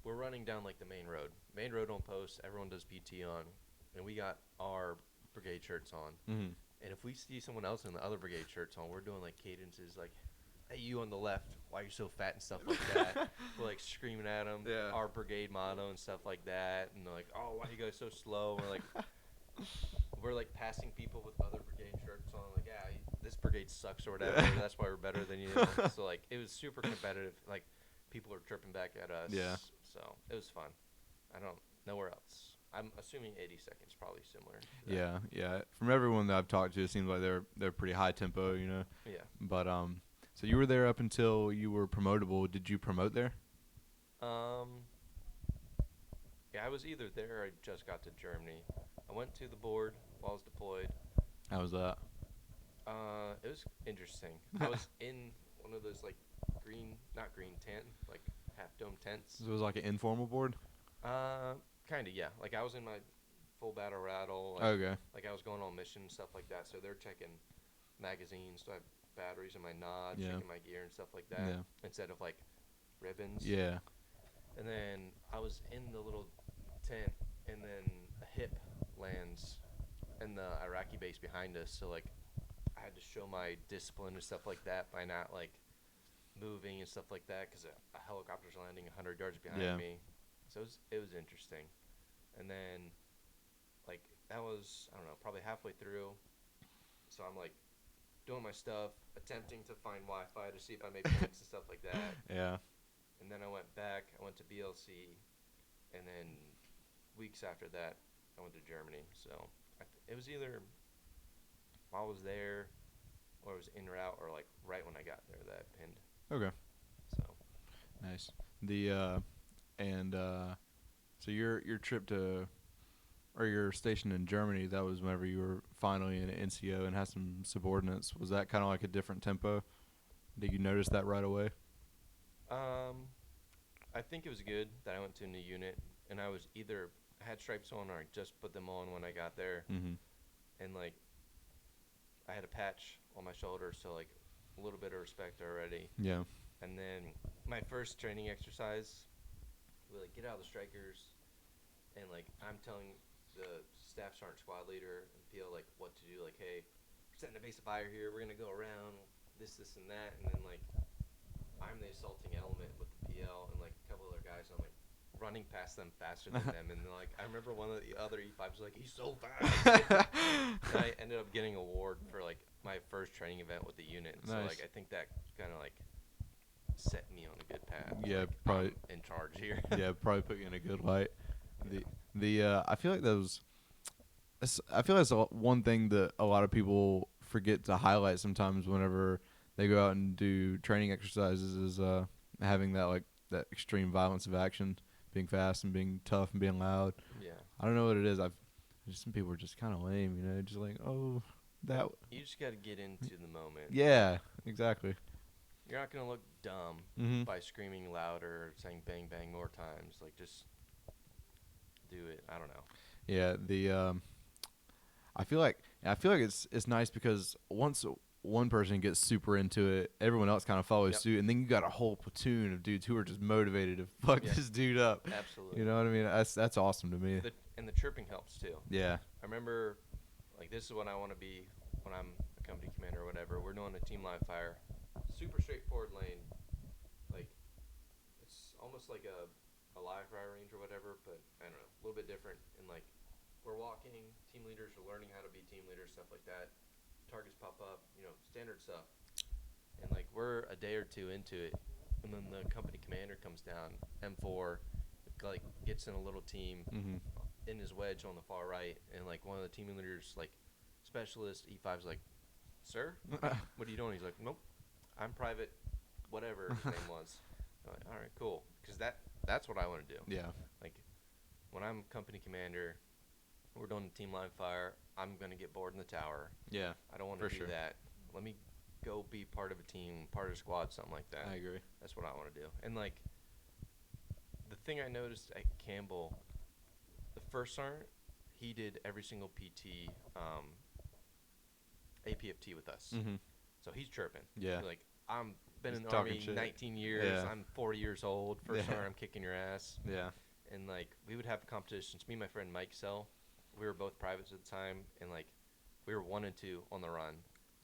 we're running down like the main road on post. Everyone does PT on, and we got our brigade shirts on. Mm-hmm. And if we see someone else in the other brigade shirts on, we're doing like cadences like, "Hey, you on the left, why you're so fat," and stuff like that. We're like screaming at them, Yeah. our brigade motto and stuff like that. And they're like, "Oh, why you guys so slow?" And we're like passing people with other brigade shirts on, like, "Yeah, this brigade sucks" or whatever. That's why we're better than you. So like it was super competitive. Like people are tripping back at us. Yeah. So it was fun. I don't nowhere else. I'm assuming 82nd is probably similar. to Yeah, yeah. From everyone that I've talked to, it seems like they're pretty high tempo, you know. that. Yeah. But so you were there up until you were promotable. Did you promote there? Yeah, I was either there or I just got to Germany. I went to the board while I was deployed. How was that? It was interesting. I was in one of those like not green tent, like half dome tents. So it was like an informal board. Kinda, yeah. Like I was in my full battle rattle. Like, Okay. Like I was going on missions, stuff like that. So they're checking magazines, so I have batteries in my nod, Yeah. checking my gear and stuff like that, Yeah. instead of like ribbons. Yeah. And then I was in the little tent, and then a hip lands in the Iraqi base behind us. So like I had to show my discipline and stuff like that by not like moving and stuff like that, because a helicopter's landing 100 yards behind Yeah. me. So it was interesting. And then like that was, I don't know, probably halfway through. So I'm like doing my stuff, attempting to find Wi-Fi to see if I made points and stuff like that. Yeah. And then I went back. I went to BLC, and then weeks after that, I went to Germany. So it was either while I was there, or it was en route, or like right when I got there that I pinned. Okay. So Nice. So your trip to, or your station in Germany, that was whenever you were finally in NCO and had some subordinates. Was that kind of like a different tempo? Did you notice that right away? I think it was good that I went to a new unit, and I was either had stripes on or I just put them on when I got there. Mm-hmm. And like I had a patch on my shoulder, so like a little bit of respect already. Yeah. And then my first training exercise, we like get out of the strikers, and like I'm telling the staff sergeant squad leader and PO like what to do. Like, hey, we're setting a base of fire here. We're gonna go around this, and that. And then like I'm the assaulting element with the PL and like a couple other guys. And I'm like running past them faster than them. And like I remember one of the other E5s was like, he's so fast. And I ended up getting an award for like my first training event with the unit. So Nice. like I think that kind of like set me on a good path. Yeah, like, probably. I'm in charge here. Yeah, probably put you in a good light. I feel like I feel that's one thing that a lot of people forget to highlight sometimes whenever they go out and do training exercises is having that extreme violence of action, being fast and being tough and being loud. Yeah. I don't know what it is. Some people are just kind of lame, you know, just like, oh, that. You just got to get into the moment. Yeah, exactly. You're not going to look dumb Mm-hmm. by screaming louder or saying bang bang more times. Like just do it. I don't know. Yeah, I feel like it's nice because once one person gets super into it, everyone else kind of follows Yep. suit, and then you got a whole platoon of dudes who are just motivated to fuck Yeah. this dude up. Absolutely. You know what I mean? That's awesome to me. And the chirping helps too. Yeah. I remember, like, this is what I want to be when I'm a company commander or whatever. We're doing a team live fire. Super straightforward lane. Like, it's almost like a live fire range or whatever, but I don't know, a little bit different. And, like, we're walking, team leaders are learning how to be team leaders, stuff like that. Targets pop up, you know, standard stuff. And, like, we're a day or two into it, and then the company commander comes down, M4, like, gets in a little team. Mm-hmm. In his wedge on the far right, and like one of the team leaders, like specialist E5's like, sir, what are you doing? He's like, nope, I'm private, whatever his name was. I'm like, all right, cool, because that's what I want to do. Yeah. Like, when I'm company commander, we're doing a team live fire. I'm gonna get bored in the tower. Yeah. I don't want For to do sure. that. Let me go be part of a team, part of a squad, something like that. I agree. That's what I want to do. And like, the thing I noticed at Campbell, the first sergeant, he did every single PT, APFT with us. Mm-hmm. So he's chirping. Yeah. Like, I'm been He's in the talking Army shit. 19 years. Yeah. I'm 40 years old. First Yeah. sergeant, I'm kicking your ass. Yeah. And like, we would have competitions. Me and my friend Mike Sell, we were both privates at the time, and like, we were 1 and 2 on the run.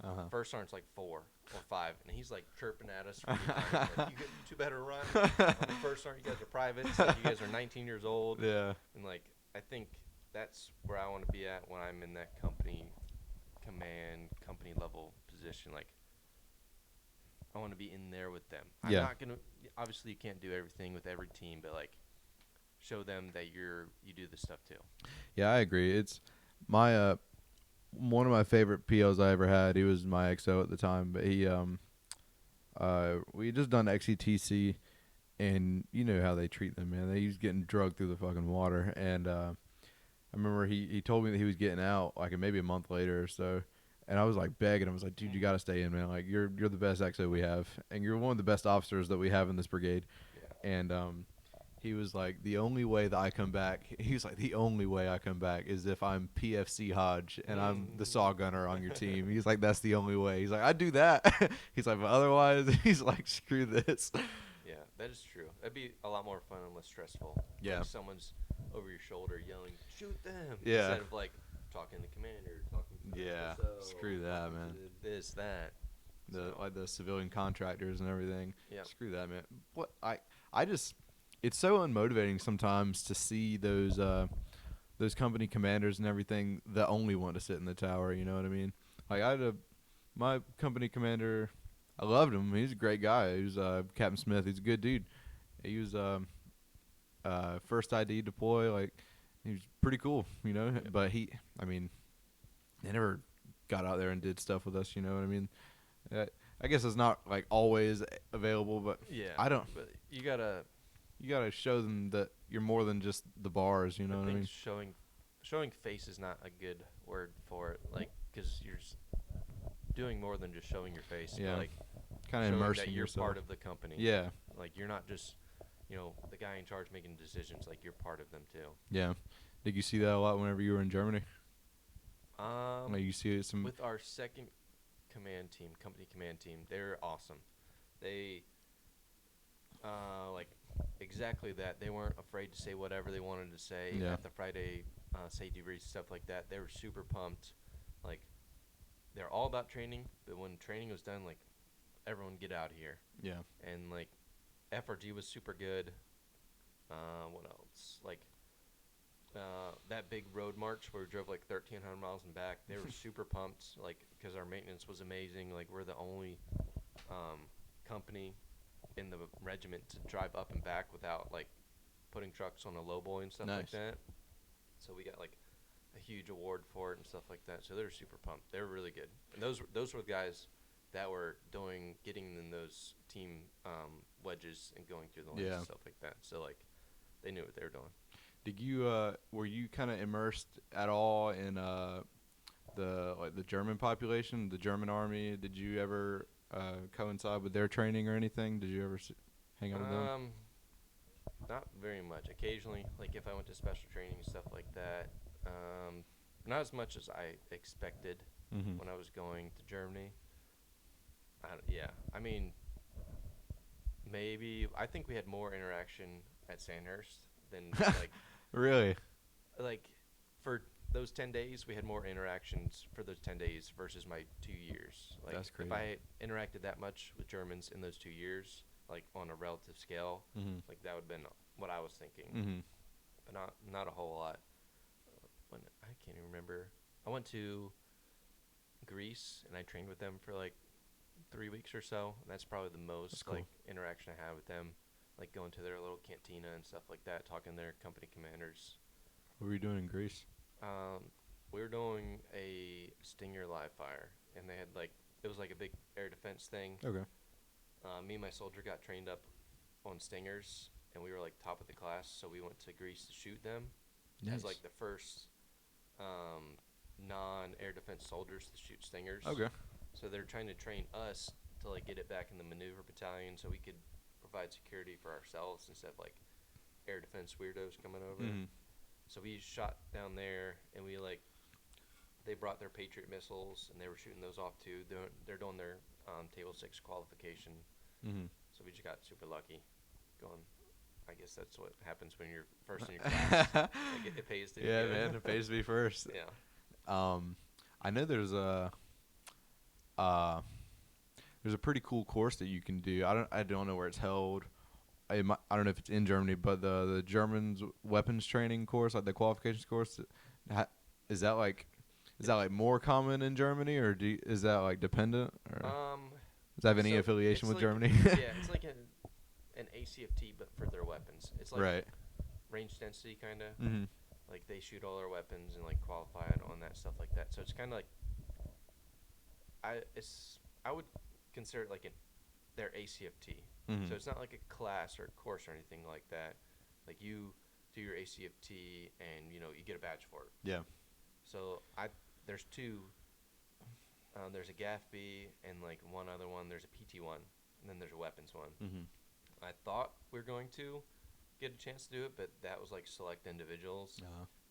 Uh-huh. First sergeant's like 4 or 5, and he's like chirping at us. From behind. Like, you two better run. I'm the first sergeant. You guys are privates. Like, you guys are 19 years old. Yeah. And like, I think that's where I want to be at when I'm in that company command, company level position. Like, I want to be in there with them. I'm Yeah. not gonna. Obviously, you can't do everything with every team, but like, show them that you do this stuff too. Yeah, I agree. It's my one of my favorite POs I ever had. He was my XO at the time, but he we had just done XETC, and you know how they treat them, man. He was getting drugged through the fucking water, and I remember he told me that he was getting out like maybe a month later or so, and I was like begging. I was like, dude, you got to stay in, man. Like you're the best XO we have, and you're one of the best officers that we have in this brigade. Yeah. And he was like, the only way that I come back, he was like, the only way I come back is if I'm PFC Hodge and I'm the saw gunner on your team. He's like, that's the only way. He's like, I'd do that. He's like, but otherwise, he's like, screw this. Yeah, that is true. That'd be a lot more fun and less stressful. Yeah. Like someone's over your shoulder yelling, shoot them. Yeah. Instead of like talking to the commander, talking to Yeah, the screw that, man. This, that. Like the civilian contractors and everything. Yeah. Screw that, man. What I just, it's so unmotivating sometimes to see those company commanders and everything that only want to sit in the tower. You know what I mean? Like my company commander, I loved him. He's a great guy. He was Captain Smith. He's a good dude. He was first ID deploy. Like he was pretty cool, you know. Yep. But they never got out there and did stuff with us. You know what I mean? I guess it's not like always available, but Yeah. I don't. But you gotta show them that you're more than just the bars. You know what I mean? showing face is not a good word for it. Like, because you're doing more than just showing your face. Yeah. But like, Kind of showing immersing that you're yourself. part of the company. Yeah, Like, you're not just, the guy in charge making decisions. Like, you're part of them too. yeah. Did you see that a lot whenever you were in Germany? Like you see some. With our second company command team, they're awesome. They, like, exactly that. They weren't afraid to say whatever they wanted to say Yeah. at the Friday safety briefs, stuff like that. They were super pumped. Like, they're all about training, but when training was done, like, everyone get out of here. Yeah. And, like, FRG was super good. What else? Like, that big road march where we drove like 1,300 miles and back, they were super pumped, like, because our maintenance was amazing. Like, we're the only company in the regiment to drive up and back without, like, putting trucks on a lowboy and stuff like Nice. that. So we got, like, a huge award for it and stuff like that. So they were super pumped. They were really good. And those were the guys that were getting in those team wedges and going through the lanes Yeah. and stuff like that. So, like, they knew what they were doing. Did you were you kind of immersed at all in the German population, the German army? Did you ever coincide with their training or anything? Did you ever hang out with them? Not very much. Occasionally, like if I went to special training and stuff like that. Not as much as I expected Mm-hmm. when I was going to Germany. I mean, maybe I think we had more interaction at Sandhurst than Really? like for those 10 days we had more interactions for those 10 days versus my 2 years. Like, That's crazy. if I interacted that much with Germans in those 2 years, like on a relative scale, Mm-hmm. like that would have been what I was thinking, Mm-hmm. but not a whole lot. When I can't even remember, I went to Greece and I trained with them for like 3 weeks or so, and that's probably the most That's cool. like interaction I had with them, like going to their little cantina and stuff like that, talking to their company commanders. What were you doing in Greece? We were doing a Stinger live fire. and they had like it was like a big air defense thing. Okay. Me and my soldier got trained up on stingers, and we were like top of the class, so we went to Greece to shoot them as like the first non-air defense soldiers to shoot stingers. Okay. So they're trying to train us to like get it back in the maneuver battalion, so we could provide security for ourselves instead of like air defense weirdos coming over. Mhm. So we shot down there, and we like they brought their Patriot missiles, and they were shooting those off too. They're doing their Table 6 qualification. Mhm. So we just got super lucky. Going, I guess that's what happens when you're first in your class. Like it pays to be Yeah, good. man, it pays to be first. Yeah. I know there's a pretty cool course that you can do. I don't know where it's held. I don't know if it's in Germany, but the Germans weapons training course, like the qualifications course, is that like more common in Germany, or is that like dependent, or does that have any So affiliation with it's like- Germany? Yeah, it's like an ACFT, but for their weapons. It's like Right. range density, kind of. Mhm. Like they shoot all their weapons and like qualify it on that stuff like that. So it's kind of like I would consider it like their ACFT. Mhm. So it's not like a class or a course or anything like that. Like you do your ACFT and you get a badge for it. Yeah. So there's two. There's a GAFB and like one other one. There's a PT one, and then there's a weapons one. Mhm. I thought we were going to get a chance to do it, but that was like select individuals,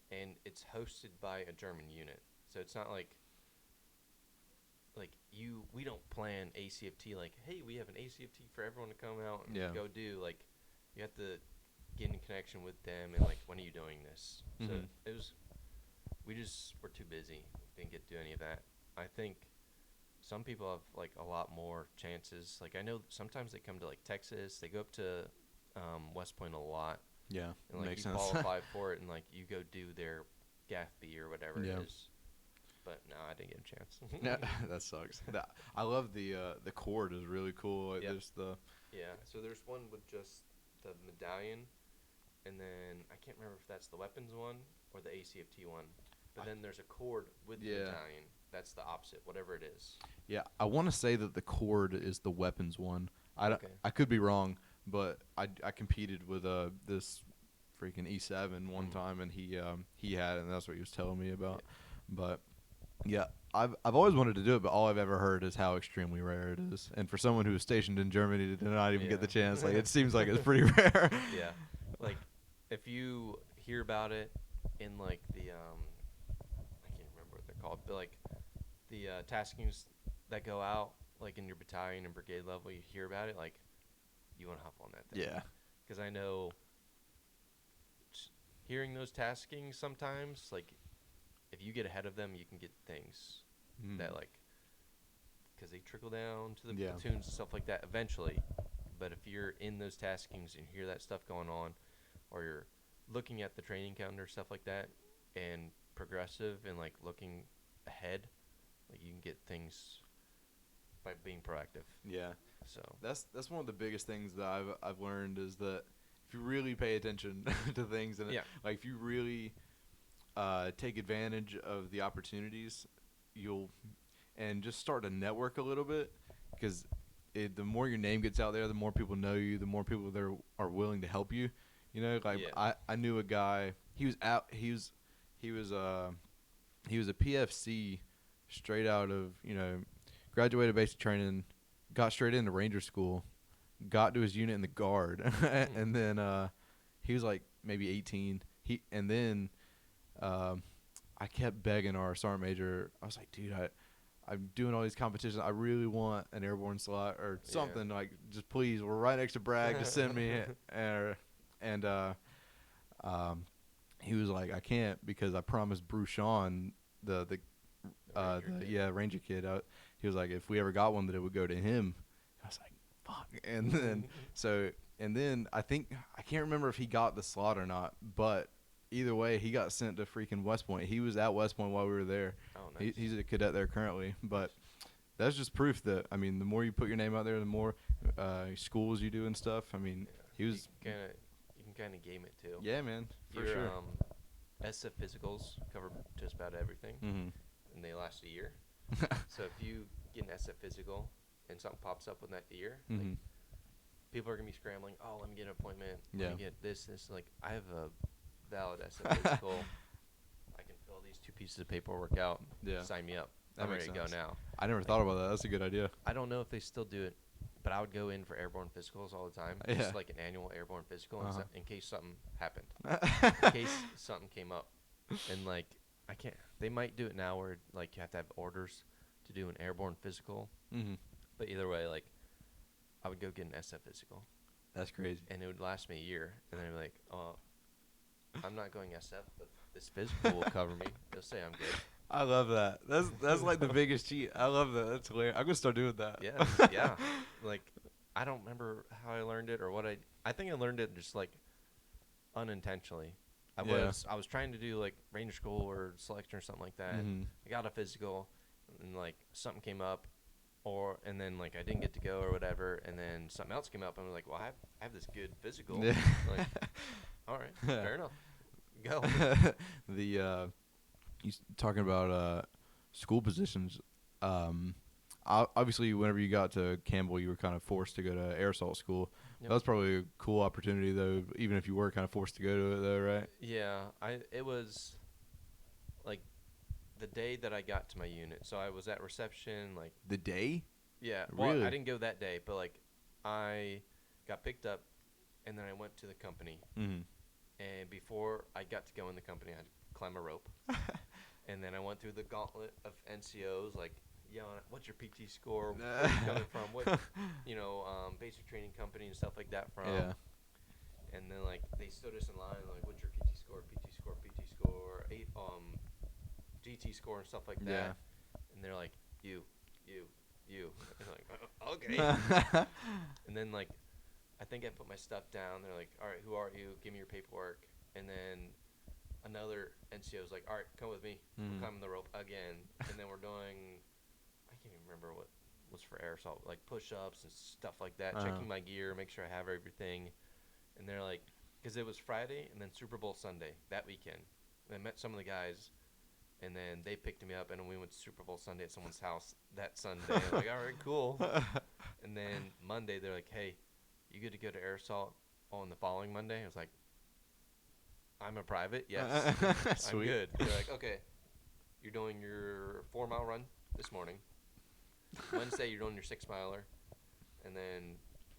and it's hosted by a German unit. So it's not like we don't plan ACFT like, hey, we have an ACFT for everyone to come out and go do. Like, you have to get in connection with them and like, when are you doing this? So we just were too busy, didn't get to do any of that. I think some people have like a lot more chances. Like I know sometimes they come to like Texas, they go up to West Point a lot. Yeah, and like makes you sense. qualify for it, and like you go do their GAFB or whatever Yeah. it is. But no, I didn't get a chance. Yeah, that sucks. I love the cord is really cool. Like, Yep. there's the Yeah, so there's one with just the medallion, and then I can't remember if that's the weapons one or the ACFT one. But then there's a cord with the medallion. That's the opposite, whatever it is. Yeah, I want to say that the cord is the weapons one. Okay. I could be wrong, but I competed with this freaking E7 one time, and he had it, and that's what he was telling me about. Yeah. But yeah, I've always wanted to do it, but all I've ever heard is how extremely rare it is. And for someone who was stationed in Germany to not even get the chance, like it seems like it's pretty rare. Yeah, like if you hear about it in like the I can't remember what they're called, but like the taskings that go out like in your battalion and brigade level, you hear about it, like you want to hop on that thing. Yeah. Because I know hearing those taskings sometimes, like if you get ahead of them, you can get things that like, because they trickle down to the platoons and stuff like that eventually. But if you're in those taskings and hear that stuff going on, or you're looking at the training calendar, stuff like that, and progressive and like looking ahead, like you can get things by being proactive. Yeah. So That's one of the biggest things that I've learned is that if you really pay attention to things and like if you really take advantage of the opportunities, and just start to network a little bit, because the more your name gets out there, the more people know you, the more people there are willing to help you. I knew a guy. He was a PFC straight out of graduated basic training, got straight into Ranger School, got to his unit in the Guard, and then he was like maybe 18. I kept begging our sergeant major. I was like, dude, I'm doing all these competitions. I really want an airborne slot or something. Like, just please, we're right next to Bragg. Just send me. And he was like, I can't, because I promised Bruchon, the Ranger kid. He was like, if we ever got one, that it would go to him. I was like, fuck. And then I can't remember if he got the slot or not, but either way, he got sent to freaking West Point. He was at West Point while we were there. Oh, nice. He's a cadet there currently. But that's just proof that, I mean, the more you put your name out there, the more schools you do and stuff. I mean, he was. You can kind of game it too. Yeah, man, for Your, sure. SF physicals cover just about everything, Mm-hmm. and they last a year. So if you get an SF physical and something pops up in that year, like Mhm. people are gonna be scrambling. Oh, let me get an appointment. Yeah. Let me get this. Like I have a valid SF physical. I can fill these 2 pieces of paperwork out. Yeah. Sign me up. That I'm makes ready to go sense. now. I never Like, thought about that. That's a good idea. I don't know if they still do it, but I would go in for airborne physicals all the time. Yeah. Just like an annual airborne physical Uh-huh. in case something happened. In case something came up. And like I can't. They might do it now where like you have to have orders to do an airborne physical. Mhm. But either way, like I would go get an SF physical, That's crazy. and it would last me a year, and then I'd be like, oh, I'm not going SF, but this physical will cover me. They'll say I'm good. I love that. That's like the biggest cheat. I love that. That's hilarious. I'm gonna start doing that. Yeah, yeah. Like I don't remember how I learned it or what I think I learned it just like unintentionally. Yeah. I was trying to do like ranger school or selection or something like that. Mhm. I got a physical, and like something came up, and then like I didn't get to go or whatever, and then something else came up. And I was like, well, I have this good physical. Yeah. Like, all right, fair enough. Go. You talking about school positions. Obviously, whenever you got to Campbell, you were kind of forced to go to air assault school. Yep. That was probably a cool opportunity, though. Even if you were kind of forced to go to it, though, right? Yeah, it was like the day that I got to my unit. So I was at reception, like The day? yeah. Well, Really? I didn't go that day, but like I got picked up, and then I went to the company. Mm-hmm. And before I got to go in the company, I had to climb a rope. And then I went through the gauntlet of NCOs, like yelling, "What's your PT score? Where are you coming from? What, basic training company and stuff like that from?" Yeah. And then like they stood us in line, like, "What's your PT score? PT score? PT score? GT score and stuff like that." Yeah. And they're like, "You." And I'm like, "Okay." And then like, I think I put my stuff down. They're like, "All right, who are you? Give me your paperwork." And then another NCO was like, "All right, come with me. Mhm. We're climbing the rope again." And then we're doing, I can't even remember what was for air assault, like push-ups and stuff like that, checking my gear, make sure I have everything. And they're like, because it was Friday and then Super Bowl Sunday that weekend. And I met some of the guys, and then they picked me up, and then we went to Super Bowl Sunday at someone's house that Sunday. I'm like, all right, cool. And then Monday, they're like, hey, you good to go to air assault on the following Monday? I was like, I'm a private, yes. I'm Sweet. good. They're like, okay, you're doing your 4-mile run this morning. Wednesday, you're doing your 6-miler. And then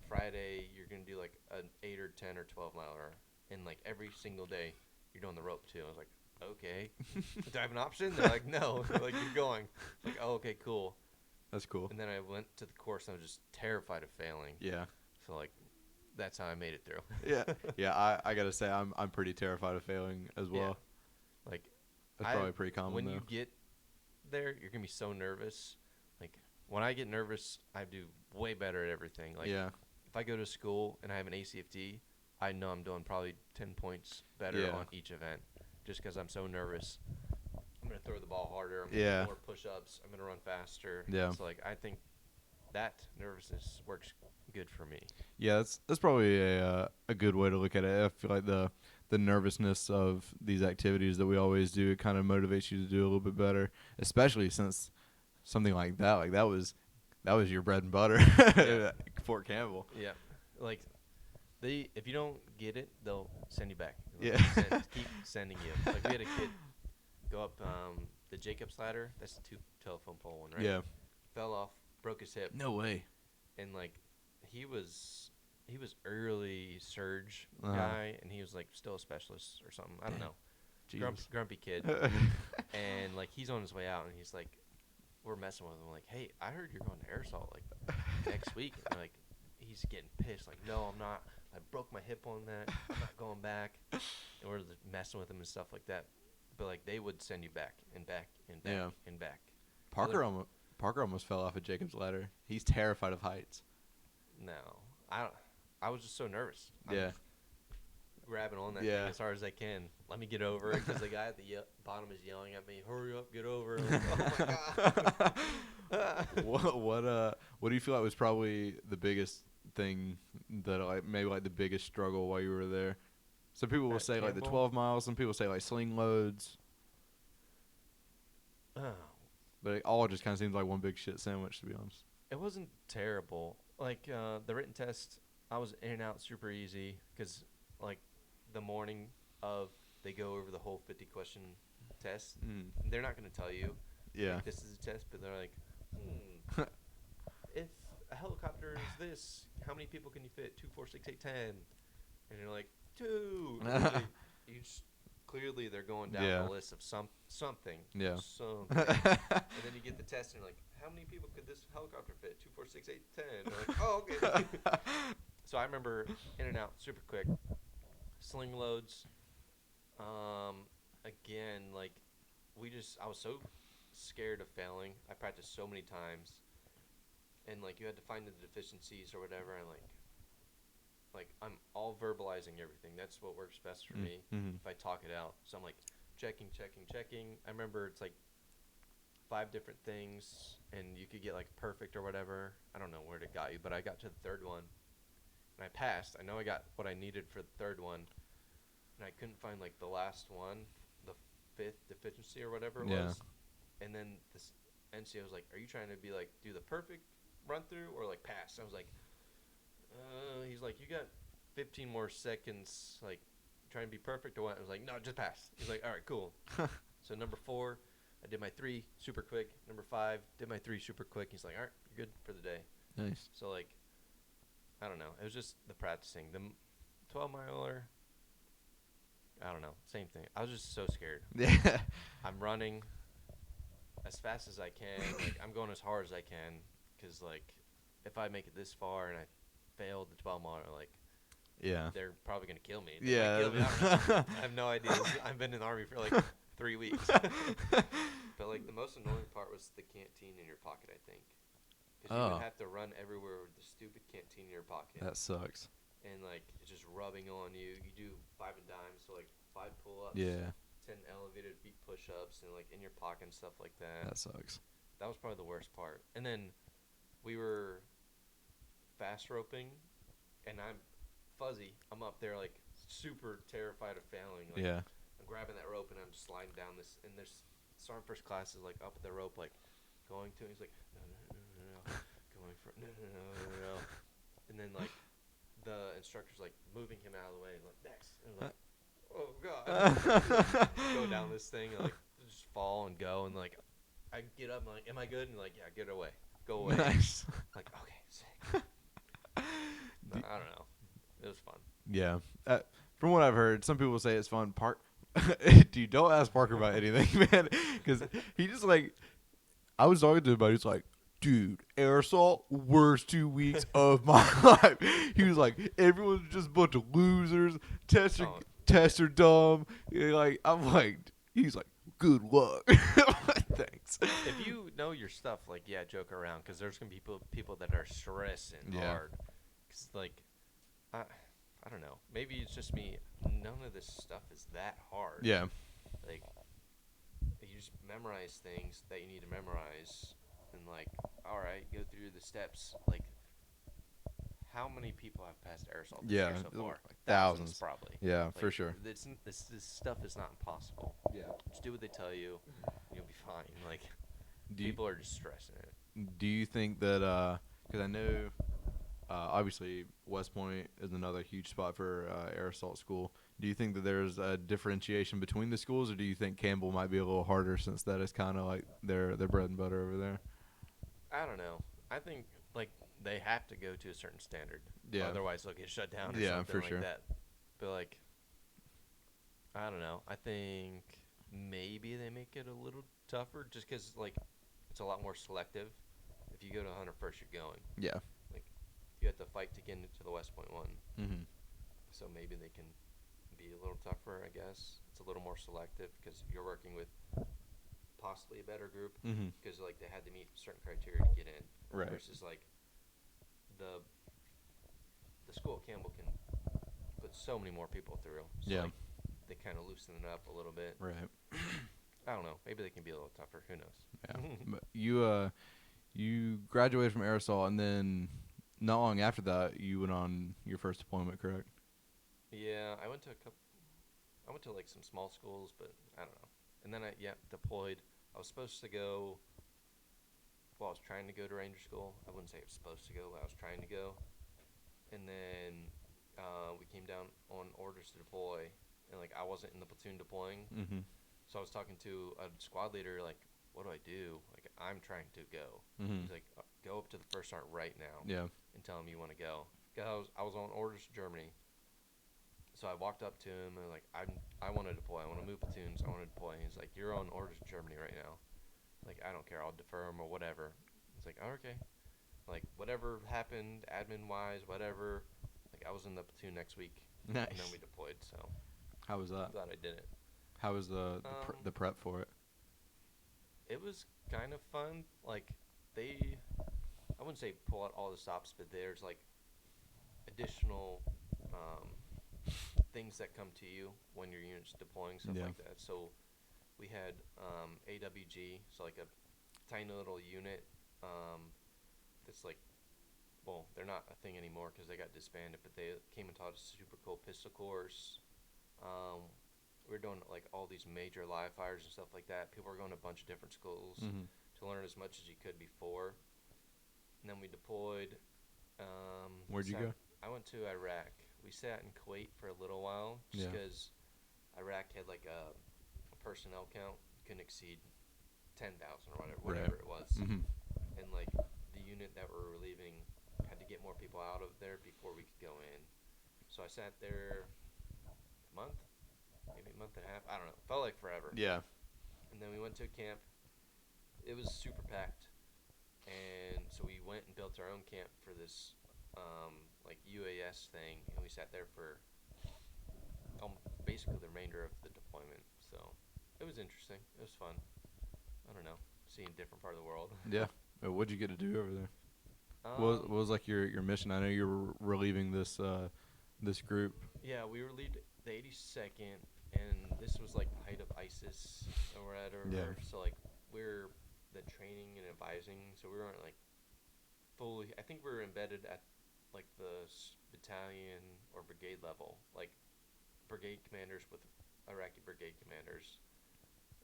Friday, you're going to do like an 8 or 10 or 12-miler. And like every single day, you're doing the rope too. I was like, okay. Do I have an option? They're like, no. They're like, you're going. Like, oh, okay, cool. That's cool. And then I went to the course, and I was just terrified of failing. Yeah. So like, that's how I made it through. Yeah. I gotta say, I'm pretty terrified of failing as well. Yeah. Like, That's probably pretty common. when though. you get there, you're gonna be so nervous. Like when I get nervous, I do way better at everything. Like yeah. if I go to school and I have an ACFD, I know I'm doing probably 10 points better Yeah. on each event, just because I'm so nervous. I'm gonna throw the ball harder. I'm gonna Yeah. do more push-ups. I'm gonna run faster. Yeah. So like I think that nervousness works good for me. Yeah, that's probably a good way to look at it. I feel like the nervousness of these activities that we always do, it kind of motivates you to do a little bit better, especially since something like that was your bread and butter at Fort Campbell. Yeah. Like if you don't get it, they'll send you back. Yeah. Keep sending you. Like we had a kid go up the Jacobs ladder. That's the 2 telephone pole one, right? Yeah. Fell off, broke his hip, No way. and like he was early surge Uh-huh. guy, and he was like still a specialist or something. I don't know. Jesus. Grumpy kid, and like he's on his way out, and he's like, we're messing with him. Like, hey, I heard you're going to air assault like next week. And like he's getting pissed. Like, no, I'm not. I broke my hip on that. I'm not going back. And we're just messing with him and stuff like that. But like they would send you back and back and back Yeah. and back. Parker almost fell off a Jacob's ladder. He's terrified of heights. No, I was just so nervous. Yeah. I'm grabbing on that Yeah. thing as hard as I can. Let me get over it because the guy at the bottom is yelling at me, "Hurry up, get over!" I'm like, oh my god. What do you feel like was probably the biggest thing that like maybe like the biggest struggle while you were there? Some people will At say like the Campbell? 12 miles. Some people say like sling loads. Oh, But it all just kind of seems like one big shit sandwich, to be honest. It wasn't terrible. Like the written test, I was in and out super easy because like the morning of they go over the whole 50 question test. They're not going to tell you Yeah. like, this is a test, but they're like, if a helicopter is this, how many people can you fit? 2, 4, 6, 8, 10. And you're like 2. You just, clearly they're going down Yeah. the list of something. Yeah. Something. And then you get the test and you're like, how many people could this helicopter fit? 2, 4, 6, 8, 10. And you're like, oh, okay. So I remember in and out super quick. Sling loads. Again, like I was so scared of failing. I practiced so many times. And like you had to find the deficiencies or whatever, and like I'm all verbalizing everything. That's what works best for me if I talk it out. So I'm like checking. I remember it's like 5 different things, and you could get like perfect or whatever. I don't know where it got you, but I got to the 3rd one, and I passed. I know I got what I needed for the 3rd one, and I couldn't find like the last one, the 5th deficiency or whatever it was. And then this NCO was like, "Are you trying to be like do the perfect run through or like pass?" I was like, he's like, "You got 15 more seconds, like trying to be perfect or what?" I was like, "No, just pass." He's like, "All right, cool." So number 4, I did my 3 super quick. Number 5, did my 3 super quick. He's like, "All right, you're good for the day." Nice. So like, I don't know. It was just the practicing. The 12-miler, I don't know, same thing. I was just so scared. Yeah. I'm running as fast as I can. Like I'm going as hard as I can. Because, like, if I make it this far and I fail the 12-miler, like, Yeah. they're probably going to kill me. Yeah. Kill me. I don't know. I have no idea. I've been in the Army for, like, 3 weeks. But, like, the most annoying part was the canteen in your pocket, I think. Because you would have to run everywhere with the stupid canteen in your pocket. That sucks. And, like, it's just rubbing on you. You do 5 and dimes, so, like, 5 pull-ups. Yeah. 10 elevated feet push-ups and, like, in your pocket and stuff like that. That sucks. That was probably the worst part. And then we were fast roping, and I'm fuzzy. I'm up there, like, super terrified of failing. Like, Yeah. I'm grabbing that rope, and I'm just sliding down this. And there's Sergeant First Class is, like, up at the rope, like, going to it. He's like, no. Going for it. No. And then, like, the instructor's, like, moving him out of the way. Like, next. And I'm like, oh, God. Go down this thing, and, like, just fall and go. And, like, I get up, and I'm like, am I good? And, like, yeah, get away. Go away. Nice. Like, okay, sick. No, I don't know. It was fun. Yeah. From what I've heard, some people say it's fun. Dude, don't ask Parker about anything, man. Because he just, like, I was talking to him about it. He's like, dude, air assault, worst 2 weeks of my life. He was like, everyone's just a bunch of losers. Tests are dumb. Like, I'm like, he's like, good luck. Thanks. If you know your stuff, like, yeah, joke around, because there's gonna be people that are stressing hard. Cause like, I don't know. Maybe it's just me. None of this stuff is that hard. Yeah. Like, you just memorize things that you need to memorize, and like, all right, go through the steps. Like, how many people have passed air assault this year so far? Like thousands probably. Yeah, like, for sure. This stuff is not impossible. Yeah. Just do what they tell you. You'll be fine. Like, people are just stressing it. Do you think that, because I know, obviously, West Point is another huge spot for air assault school. Do you think that there's a differentiation between the schools, or do you think Campbell might be a little harder since that is kind of like their bread and butter over there? I don't know. I think, like, they have to go to a certain standard. Yeah. Otherwise, they'll get shut down or Yeah, something for like sure. that. But, like, I don't know. I think maybe they make it a little tougher just because, like, it's a lot more selective. If you go to 101st, you're going. Yeah. Like, you have to fight to get into the West Point one. Mm-hmm. So maybe they can be a little tougher, I guess. It's a little more selective because you're working with possibly a better group because, like, they had to meet certain criteria to get in. Right. Versus, like, the school at Campbell can put so many more people through. So, like, they kind of loosen it up a little bit. Right. I don't know. Maybe they can be a little tougher. Who knows? Yeah. But you graduated from air assault, and then not long after that, you went on your first deployment, correct? Yeah, I went to like some small schools, but I don't know. And then I deployed. I was supposed to go well, I was trying to go to Ranger School. I wouldn't say I was supposed to go, but I was trying to go. And then we came down on orders to deploy, and like I wasn't in the platoon deploying. Mm-hmm. So I was talking to a squad leader, like, what do I do? Like, I'm trying to go. Mm-hmm. He's like, go up to the first sergeant right now Yeah. and tell him you want to go. Because I was on orders to Germany. So I walked up to him and like, I want to deploy. I want to move platoons. I want to deploy. He's like, you're on orders to Germany right now. Like, I don't care. I'll defer him or whatever. It's like, oh, okay. Like, whatever happened, admin-wise, whatever. Like, I was in the platoon next week. Nice. And then we deployed, so. How was that? I'm glad I did it. How was the prep for it? It was kind of fun. Like, I wouldn't say pull out all the stops, but there's, like, additional things that come to you when your unit's deploying, stuff like that. So we had AWG, so, like, a tiny little unit that's, like, well, they're not a thing anymore because they got disbanded, but they came and taught us a super cool pistol course. We were doing like all these major live fires and stuff like that. People were going to a bunch of different schools to learn as much as you could before. And then we deployed. Where'd you go? I went to Iraq. We sat in Kuwait for a little while just because Iraq had like a personnel count couldn't exceed 10,000 or whatever it was. Mm-hmm. And like the unit that we were relieving had to get more people out of there before we could go in. So I sat there a month, maybe a month and a half. I don't know. Felt like forever. Yeah. And then we went to a camp. It was super packed. And so we went and built our own camp for this like UAS thing. And we sat there for basically the remainder of the deployment. So it was interesting. It was fun. I don't know. Seeing a different part of the world. Yeah. What'd you get to do over there? What was like your mission? I know you were relieving this this group. Yeah, we relieved the 82nd, and this was like the height of ISIS or whatever. Yeah. So like we're the training and advising, so we weren't like fully. I think we were embedded at like the battalion or brigade level, like brigade commanders with Iraqi brigade commanders,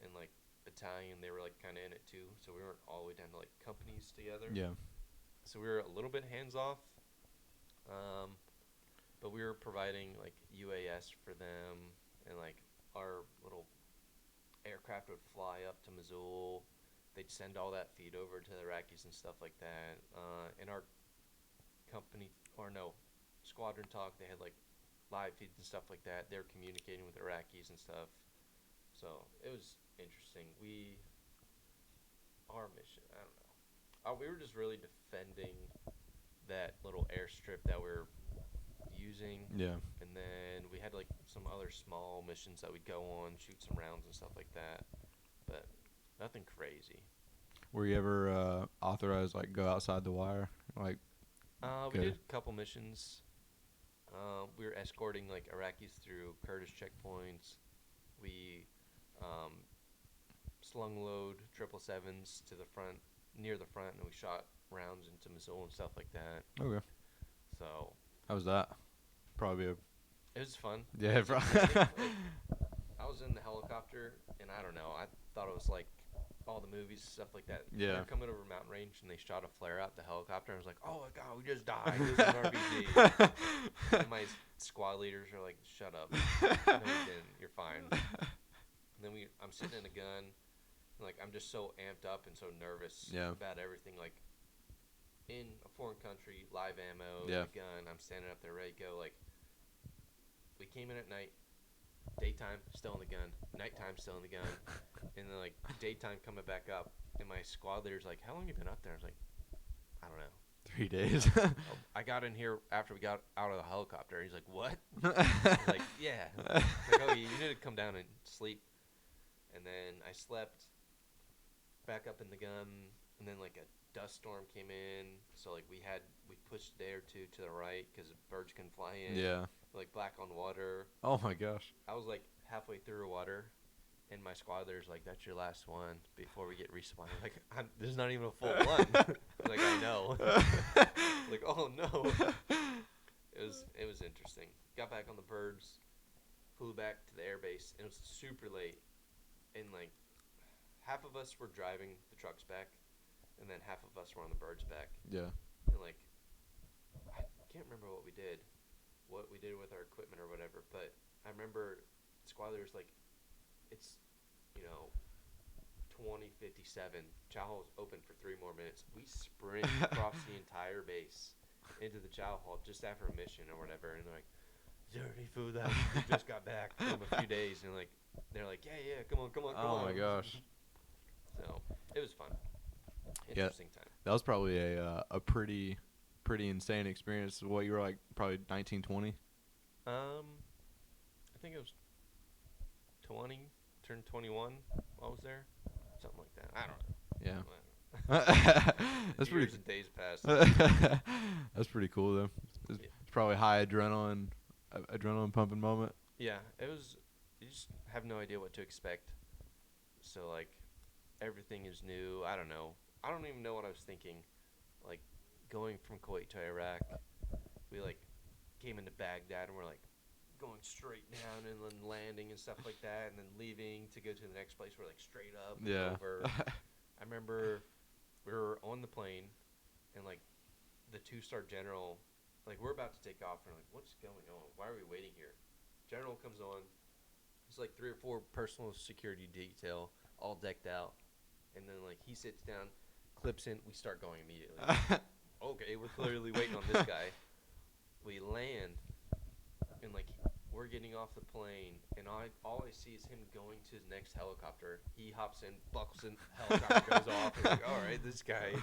and like battalion they were like kind of in it too. So we weren't all the way down to like companies together. Yeah. So we were a little bit hands off, but we were providing like UAS for them, and like our little aircraft would fly up to Mosul. They'd send all that feed over to the Iraqis and stuff like that. In our company, or no, squadron talk, they had like live feeds and stuff like that. They were communicating with Iraqis and stuff. So it was interesting. Our mission, I don't know. We were just really defending that little airstrip that we were using. Yeah. And then we had like some other small missions that we'd go on, shoot some rounds and stuff like that. But nothing crazy. Were you ever authorized like go outside the wire? Like we did a couple missions. We were escorting like Iraqis through Kurdish checkpoints. We slung load 777s to the front, near the front, and we shot rounds into Mosul and stuff like that. Okay. So How was that? Probably it was fun. Yeah, It was I was in the helicopter, and I don't know. I thought it was like all the movies, stuff like that. Yeah. They're coming over mountain range, and they shot a flare out the helicopter. And I was like, oh my god, we just died. This is an RPG. And my squad leaders are like, shut up. No, we didn't. You're fine. And then I'm sitting in a gun. And like I'm just so amped up and so nervous about everything. Like in a foreign country, live ammo, a gun. I'm standing up there ready to go. Like we came in at night. Daytime, still in the gun. Nighttime, still in the gun. And then, like, daytime coming back up. And my squad leader's like, how long you been up there? I was like, I don't know. 3 days. I got in here after we got out of the helicopter. He's like, what? I was like, yeah. Like, oh, you need to come down and sleep. And then I slept back up in the gun. And then, like, a dust storm came in. So, like, we pushed a day or two to the right because birds can fly in. Yeah. Like black on water. Oh my gosh. I was like halfway through water, and my squad leader's like, "That's your last one before we get respawned." Like, this is not even a full one. Like I know. Like oh no. It was interesting. Got back on the birds, flew back to the airbase, and it was super late, and like half of us were driving the trucks back, and then half of us were on the bird's back. Yeah. And like, I can't remember what we did with our equipment or whatever, but I remember squad leader's like, it's, you know, 20:57. Chow hall's open for 3 more minutes. We sprint across the entire base into the chow hall just after a mission or whatever, and they're like, "Is there any food left? We just got back from a few days," and like, they're like, "Yeah, come on, come on." Oh my gosh. So it was fun. Yeah. Interesting time. That was probably a pretty insane experience. What, you were like probably 19, 20? I think it was 20, turned 21 while I was there, something like that. I don't know. Yeah. That's Years pretty. and days passed. That's pretty cool though. It's Yeah. probably high adrenaline pumping moment. Yeah, it was. You just have no idea what to expect. So like, everything is new. I don't know. I don't even know what I was thinking. Like, going from Kuwait to Iraq, we like came into Baghdad and we're like going straight down and then landing and stuff like that, and then leaving to go to the next place. We're like straight up. And Yeah. over. I remember we were on the plane, and like the 2-star general, like we're about to take off, and we're like, what's going on? Why are we waiting here? General comes on. It's like 3 or 4 personal security detail, all decked out, and then like he sits down, clips in. We start going immediately. Okay, we're clearly waiting on this guy. We land, and like we're getting off the plane, and all I see is him going to his next helicopter. He hops in, buckles in, helicopter goes off. And like, all right, this guy,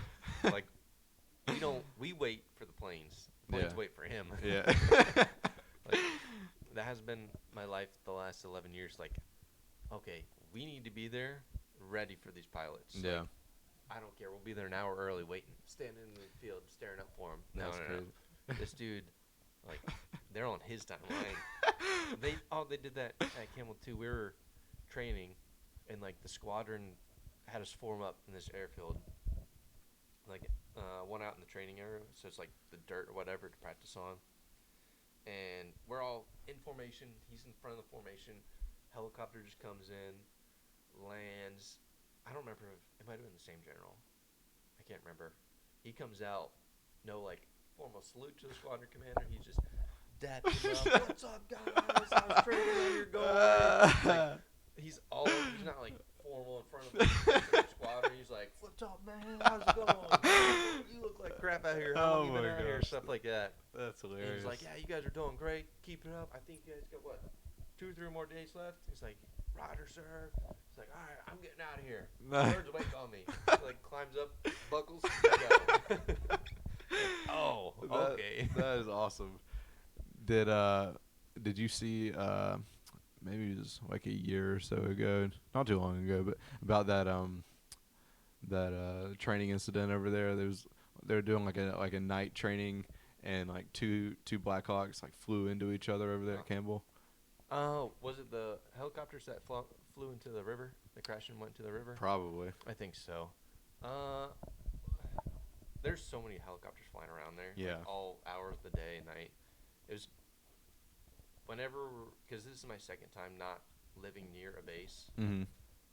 like, we wait for the planes. Planes Yeah. wait for him. Yeah. Like, that has been my life the last 11 years. Like, okay, we need to be there, ready for these pilots. Yeah. Like, I don't care. We'll be there an hour early, waiting, standing in the field, staring up for him. No. This dude, like, they're on his timeline. They did that at Camel too. We were training, and like the squadron had us form up in this airfield, like one out in the training area, so it's like the dirt or whatever to practice on. And we're all in formation. He's in front of the formation. Helicopter just comes in, lands. I don't remember if it might have been the same general. I can't remember. He comes out, no like formal salute to the squadron commander. He's just dapping up. What's up, guys? How's training? How you're going? Like, he's not like formal in front of the squadron. He's like, what's up, man? How's it going? You look like crap out here. How long you been out here? Stuff like that. That's hilarious. And he's like, yeah, you guys are doing great. Keep it up. I think you guys got, 2 or 3 more days left? He's like, Roger, sir. He's like, all right, I'm getting out of here. Birds waiting on me. He like climbs up, buckles, go. Oh, okay. That is awesome. Did you see maybe it was like a year or so ago, not too long ago, but about that training incident over there? They were doing like a night training, and like two Black Hawks like flew into each other over there at Campbell. Oh, was it the helicopters that flew into the river? They crashed and went to the river? Probably. I think so. There's so many helicopters flying around there. Yeah. Like, all hours of the day and night. It was because this is my second time not living near a base. Mm-hmm.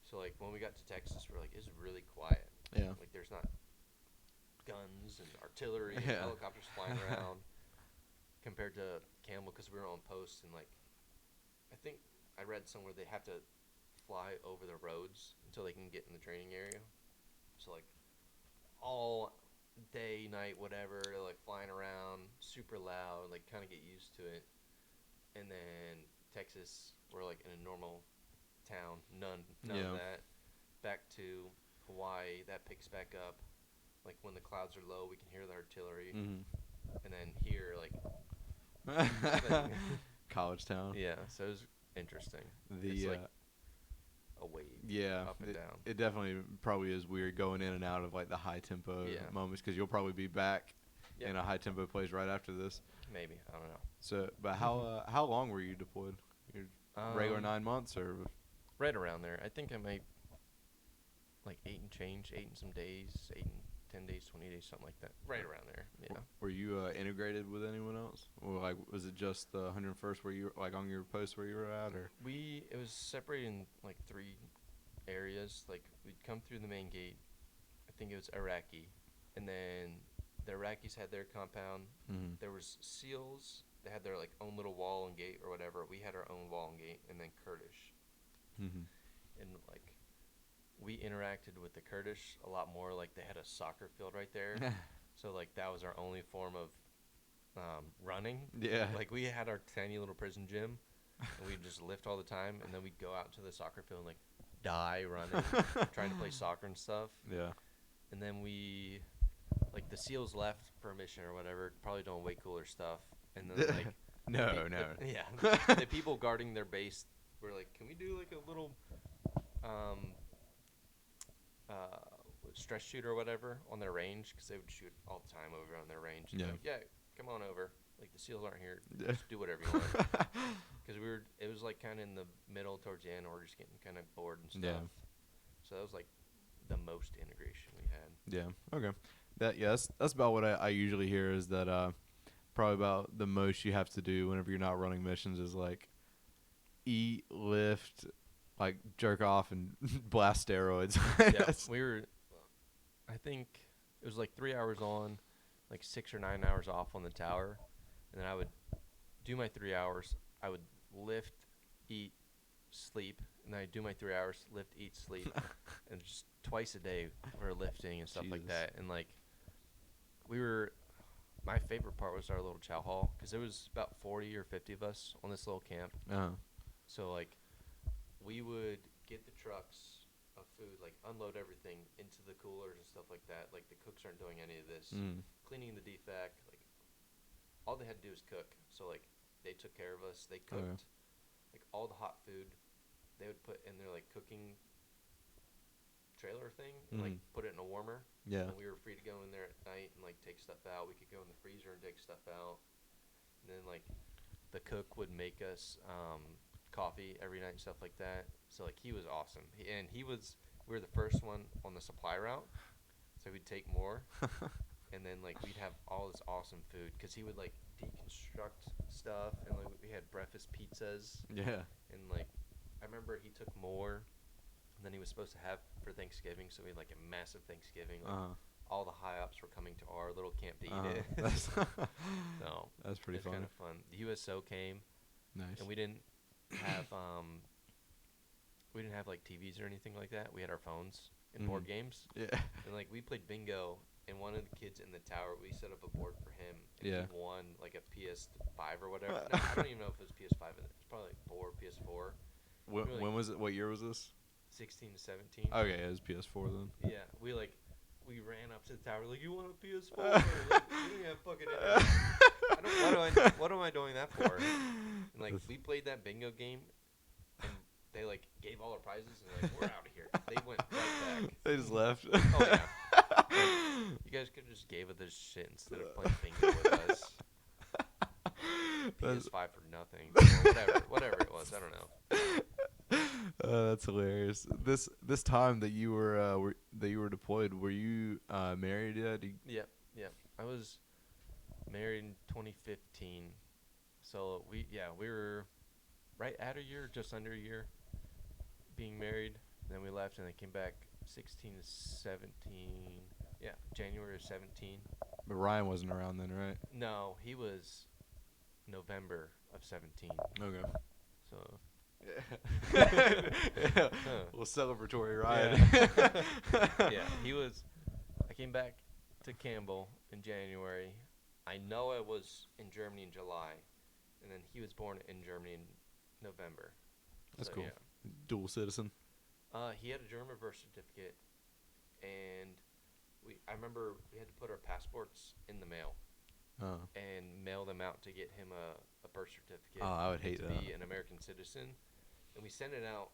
So like when we got to Texas, we're like, it's really quiet. Yeah. Like there's not guns and artillery and Yeah. helicopters flying around compared to Campbell, because we were on post, and like I think I read somewhere they have to fly over the roads until they can get in the training area. So like all day, night, whatever, they're like flying around, super loud, like kind of get used to it. And then Texas, we're like in a normal town, none Yeah. of that. Back to Hawaii, that picks back up. Like when the clouds are low, we can hear the artillery. Mm-hmm. And then here, like, College town. yeah, so it was interesting. The It's like a wave, yeah, up and down. it definitely probably is weird going in and out of like the high tempo Yeah. moments, because you'll probably be back Yep. in a high tempo place right after this. Maybe, I don't know. So, but how long were you deployed? Your regular 9 months, or Right around there. I think I might, like 8 and change, 8 and some days, 8 and 10 days, 20 days, something like that. Right around there, yeah. were you integrated with anyone else, or like was it just the 101st where you were, like on your post where you were at, or? It was separated in like 3 areas. Like we'd come through the main gate. I think it was Iraqi, and then the Iraqis had their compound. Mm-hmm. There was SEALs. They had their like own little wall and gate or whatever. We had our own wall and gate, and then Kurdish. Mm-hmm. And like we interacted with the Kurdish a lot more. Like they had a soccer field right there, so like that was our only form of running. Yeah. Like we had our tiny little prison gym, and we'd just lift all the time, and then we'd go out to the soccer field and like die running, trying to play soccer and stuff. Yeah. And then we, like the SEALs left for a mission or whatever, probably doing way cooler stuff. And then like No. yeah, the people guarding their base were like, can we do like a little stress shoot or whatever on their range, because they would shoot all the time over on their range. And Yeah. like, yeah, come on over. Like the SEALs aren't here. Yeah. Just do whatever you want. Because it was like kind of in the middle towards the end, or we're just getting kind of bored and stuff. Yeah. So that was like the most integration we had. Yeah. Okay. That's about what I usually hear, is that probably about the most you have to do whenever you're not running missions is like eat, lift, like jerk off, and blast steroids. Yeah, I think it was like 3 hours on, like 6 or 9 hours off on the tower, and then I would do my 3 hours. I would lift, eat, sleep, and then I'd do my 3 hours, lift, eat, sleep, and just twice a day we were lifting and stuff like Jesus. that. And like my favorite part was our little chow hall, because there was about 40 or 50 of us on this little camp. So like we would get the trucks of food, like unload everything into the coolers and stuff like that. Like the cooks aren't doing any of this. Cleaning the defac, like all they had to do was cook. So like they took care of us. They cooked like all the hot food. They would put in their like cooking trailer thing and like put it in a warmer. Yeah. And we were free to go in there at night and like take stuff out. We could go in the freezer and take stuff out. And then like the cook would make us coffee every night and stuff like that. So like he was awesome. We were the first one on the supply route, so we'd take more. And then like we'd have all this awesome food, because he would like deconstruct stuff, and like we had breakfast pizzas. Yeah. And like I remember he took more than he was supposed to have for Thanksgiving, so we had like a massive Thanksgiving. Like, all the high ups were coming to our little camp to eat it. So that's pretty it's fun. kind of fun. The USO came, Nice. and we didn't have like TVs or anything like that. We had our phones and board games. Yeah. And like we played bingo, and one of the kids in the tower, we set up a board for him, and Yeah. he won like a PS5 or whatever. No, I don't even know if it was PS5. It's probably like 4 or PS4. When was it? What year was this? 16 to 17. Okay, it was PS4 then. Yeah, we ran up to the tower like, you want a PS4? Like, we didn't have fucking internet. What am I doing that for? And like we played that bingo game, and they like gave all our prizes, and like, we're out of here. They went right back. They just left. Oh yeah. Like, you guys could have just gave us this shit instead of playing bingo with us. PS5 for nothing. Or whatever it was. I don't know. That's hilarious. This time that you were deployed, were you married yet? Yep. I was married in 2015. So we were right at a year, just under a year being married. And then we left, and I came back 16 to 17. Yeah, January of 17. But Ryan wasn't around then, right? No, he was November of 17. Okay. So Yeah. Little celebratory ride. Yeah, I came back to Campbell in January. I know I was in Germany in July, and then he was born in Germany in November. That's So, cool. Yeah. Dual citizen. He had a German birth certificate, and I remember we had to put our passports in the mail and mail them out to get him a birth certificate. Oh, I would hate to that. be an American citizen. And we sent it out.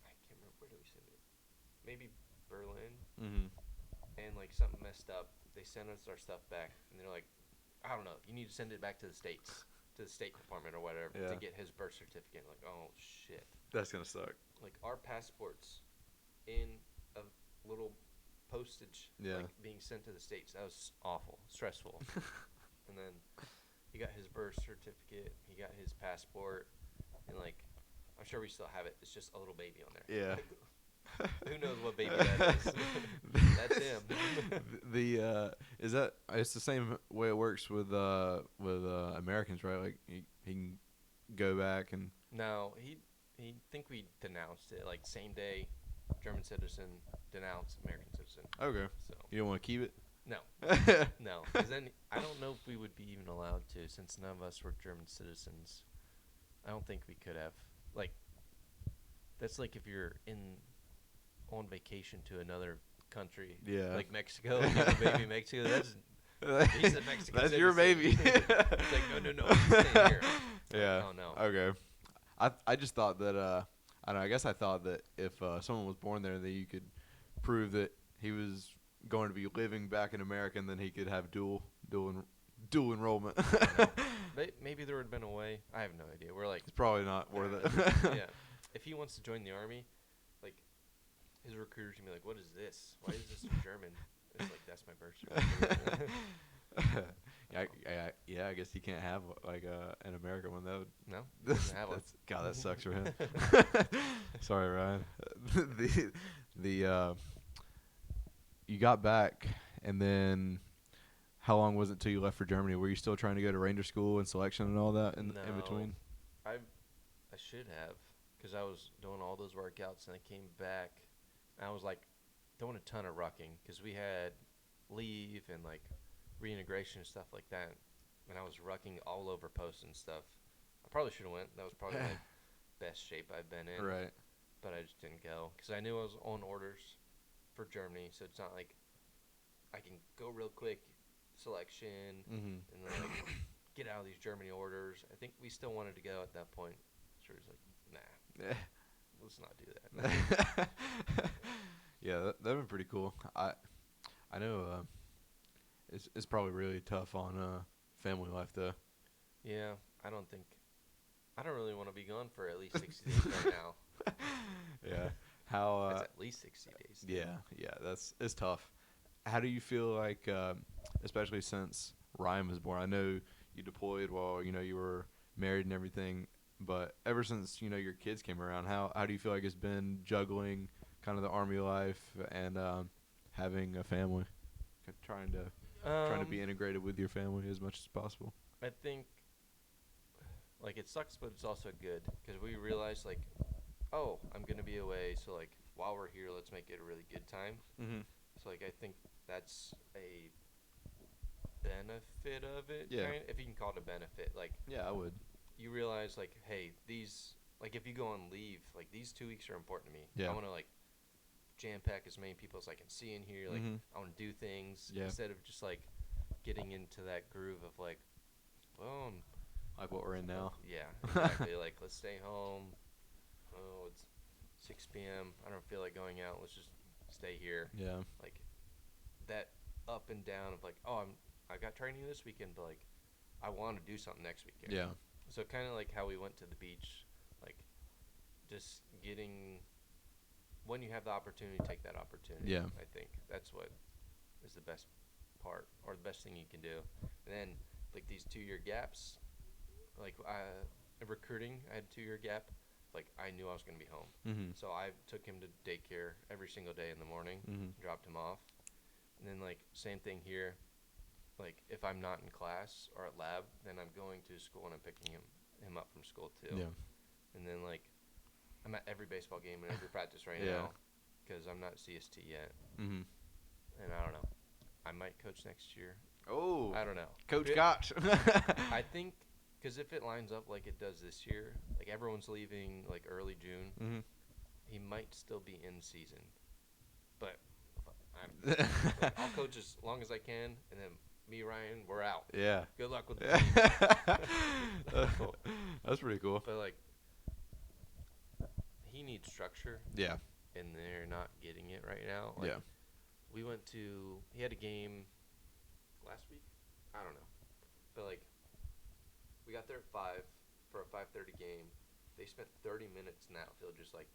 I can't remember, where did we send it? Maybe Berlin. Mm-hmm. And like something messed up. They sent us our stuff back, and they're like, I don't know, you need to send it back to the States, to the State Department or whatever, to get his birth certificate. Like, oh shit. That's gonna suck. Like our passports in a little postage, like being sent to the States. That was awful, stressful. And then he got his birth certificate, he got his passport, and like I'm sure we still have it. It's just a little baby on there. Yeah. Who knows what baby that is? That's him. Is that it's the same way it works with Americans, right? Like he can go back and No, he think we denounced it like same day. German citizen denounce American citizen. okay. So You don't want to keep it? no, no, because then I don't know if we would be even allowed to, since none of us were German citizens. I don't think we could have. Like, that's like if you're on vacation to another country, Yeah. like Mexico, and you have a baby in Mexico. He's a Mexican That's citizen. your baby. It's like no, he's staying here. Yeah. Oh no. Okay. I just thought that I don't know. I guess I thought that if someone was born there, that you could prove that he was going to be living back in America, and then he could have dual enrollment. Maybe there would have been a way. I have no idea. We're like, It's probably not worth it. yeah. If he wants to join the army, like, his recruiter's gonna be like, "What is this? Why is this in German?" It's like, that's my birth certificate. Yeah. I guess he can't have like an American one. That would No, doesn't have one. God, that sucks for him. Sorry, Ryan. the you got back, and then how long was it till you left for Germany? Were you still trying to go to Ranger School and selection and all that in between? I should have, because I was doing all those workouts, and I came back, and I was like doing a ton of rucking, because we had leave and like reintegration and stuff like that, and I was rucking all over posts and stuff. I probably should have went. That was probably my best shape I've been in. Right. But I just didn't go, because I knew I was on orders for Germany, so it's not like I can go real quick, selection, and then like get out of these Germany orders. I think we still wanted to go at that point. So he was like, nah, let's not do that. Yeah, that'd been pretty cool. I know it's probably really tough on family life though. Yeah, I don't really want to be gone for at least 60 days right now. Yeah. How That's at least 60 days. Yeah, it's tough. How do you feel like especially since Ryan was born? I know you deployed while you were married and everything, but ever since your kids came around, how do you feel like it's been juggling kind of the army life and having a family, trying to be integrated with your family as much as possible? I think like it sucks, but it's also good, because we realized like, oh, I'm gonna be away, so like while we're here, let's make it a really good time. Mm-hmm. So like I think that's a benefit of it. Yeah. Kind of, if you can call it a benefit. Like, Yeah, I would. you realize like, hey, these, like if you go on leave, like these 2 weeks are important to me. Yeah. I want to like jam pack as many people as I can see in here. Like I want to do things instead of just like getting into that groove of like, well, Like what we're in now. yeah, exactly. Like, let's stay home. Oh, it's 6 p.m. I don't feel like going out. Let's just stay here. Yeah. Like that up and down of like, oh, I got training this weekend, but like I want to do something next weekend. Yeah. So kind of like how we went to the beach, like just getting, when you have the opportunity, take that opportunity. Yeah. I think that's what is the best part, or the best thing you can do. And then like these 2-year gaps, like recruiting, I had a 2-year gap. Like I knew I was going to be home. Mm-hmm. So I took him to daycare every single day in the morning, dropped him off. And then like same thing here. Like if I'm not in class or at lab, then I'm going to school and I'm picking him up from school too. Yeah. And then like I'm at every baseball game and every practice right Yeah. now, because I'm not CST yet. Mm-hmm. And I don't know. I might coach next year. Oh. I don't know. Coach Koch. I think because if it lines up like it does this year, like everyone's leaving like early June, he might still be in season. But like, I'll coach as long as I can, and then me, Ryan, we're out. Yeah. Good luck with the team. That's pretty cool. But like, he needs structure. Yeah. And they're not getting it right now. Like, Yeah. He had a game last week? I don't know. But like, we got there at 5 for a 5:30 game. They spent 30 minutes in the outfield just like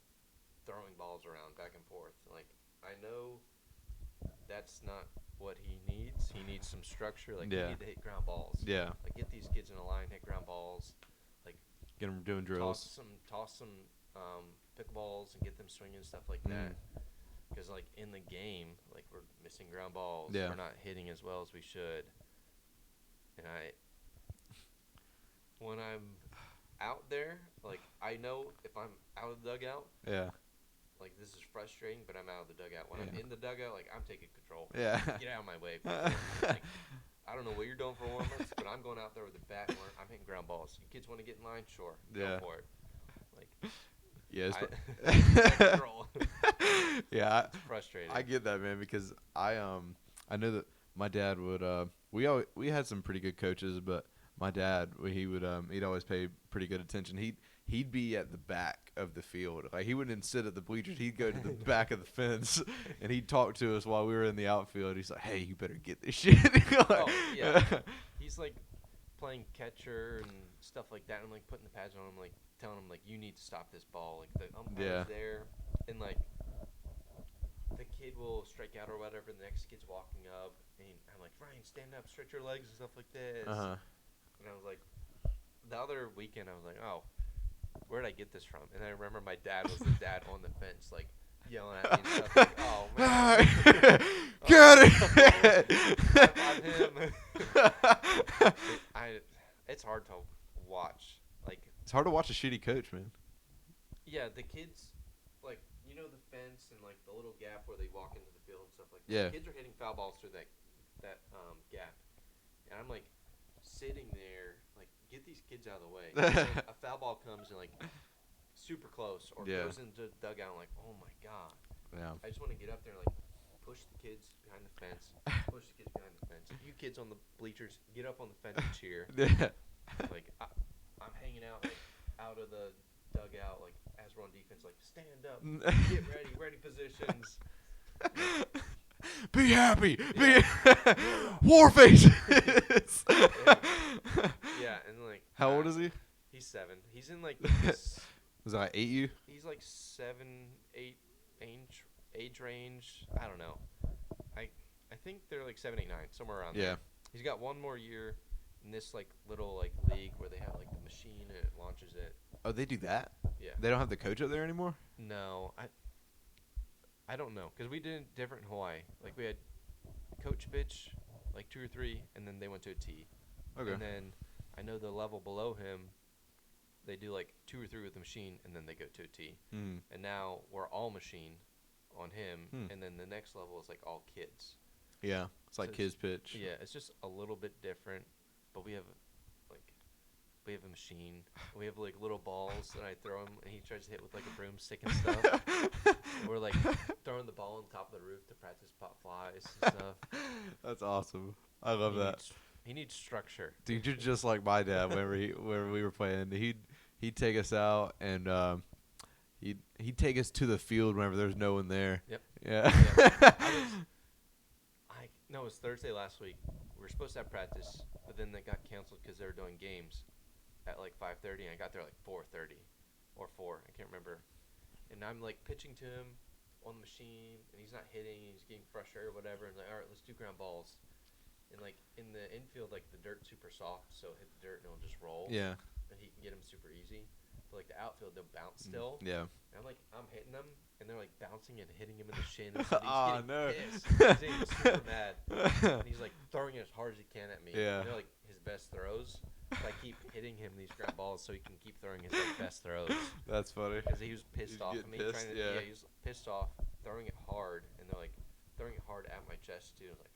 throwing balls around back and forth. Like, I know that's not what he needs. He needs some structure. Like, you need to hit ground balls. Yeah. Like, get these kids in a line, hit ground balls. Like, Get them doing drills. toss some pickleballs and get them swinging and stuff like that. Because like in the game, like we're missing ground balls. Yeah. We're not hitting as well as we should. And when I'm out there, like I know if I'm out of the dugout, Yeah. like this is frustrating, but I'm out of the dugout. When I'm Yeah. in the dugout, like I'm taking control. Yeah. Get out of my way. Like, I don't know what you're doing for warm-ups, but I'm going out there with a bat. I'm hitting ground balls. You kids want to get in line? Sure. Yeah. Go for it. Like, Yeah. control. Yeah. It's frustrating. I get that, man, because I know that my dad would we had some pretty good coaches, but my dad he'd always pay pretty good attention. He'd be at the back of the field. Like he wouldn't sit at the bleachers. He'd go to the back of the fence and he'd talk to us while we were in the outfield. He's like, "Hey, you better get this shit." Oh, yeah. He's like playing catcher and stuff like that, and like putting the pads on him, like telling him like you need to stop this ball. Like the umpire's there, and like the kid will strike out or whatever. The next kid's walking up, and I'm like, Ryan, stand up, stretch your legs and stuff like this. And I was like, the other weekend, I was like, oh, where'd I get this from? And I remember my dad was the dad on the fence, like yelling at me and stuff. Like, oh man, get it! I'm him. It's hard to watch. Like It's hard to watch a shitty coach, man. yeah, the kids, like you know the fence and like the little gap where they walk into the field and stuff like that. Yeah. The kids are hitting foul balls through that gap, and I'm like sitting there, like get these kids out of the way. And then a foul ball comes and like super close or goes into the dugout. I'm like, oh my god. Yeah. I just want to get up there and like push the kids behind the fence, push the kids behind the fence. You kids on the bleachers, get up on the fence and cheer. Yeah. Like I'm hanging out like out of the dugout, like as we're on defense, like stand up, get ready positions. Be happy. Be war faces. Yeah, and like How old is he? He's 7. He's in like Was I 8 you? he's like 7, 8 age range. I don't know. I think they're like 7, 8, 9, somewhere around there. He's got one more year in this like little like league where they have like the machine and it launches it. Oh, they do that? Yeah. They don't have the coach up there anymore? No, I don't know because we did it different in Hawaii. Like we had Coach Bitch, like 2 or 3, and then they went to a T. Okay. And then I know the level below him, they do like 2 or 3 with the machine, and then they go to a T. And now we're all machine on him, and then the next level is like all kids. Yeah, it's like So kids pitch. Yeah, it's just a little bit different, but we have a machine. We have like little balls that I throw him, and he tries to hit with like a broomstick and stuff. And we're like throwing the ball on top of the roof to practice pop flies and stuff. That's awesome. I love that. He needs structure. Dude, you're just like my dad whenever we were playing. He'd take us out and he'd take us to the field whenever there's no one there. Yep. Yeah. No, it was Thursday last week. We were supposed to have practice, but then they got canceled because they were doing games at like 5:30, and I got there like 4:30 or 4. I can't remember. And I'm like pitching to him on the machine, and he's not hitting. He's getting frustrated or whatever. And like, all right, let's do ground balls. And like in the infield, like the dirt's super soft, so hit the dirt and it'll just roll. Yeah. And he can get them super easy. But like the outfield, they'll bounce still. Yeah. And I'm hitting them, and they're like bouncing and hitting him in the shin. And so he's Oh, getting no. pissed. He's getting super mad. And he's like throwing it as hard as he can at me. Yeah. And they're like his best throws. But I keep hitting him these ground balls so he can keep throwing his like best throws. That's funny. Because he was pissed He's off at getting me. pissed, Yeah, he was pissed off, throwing it hard, and they're like throwing it hard at my chest too. Like,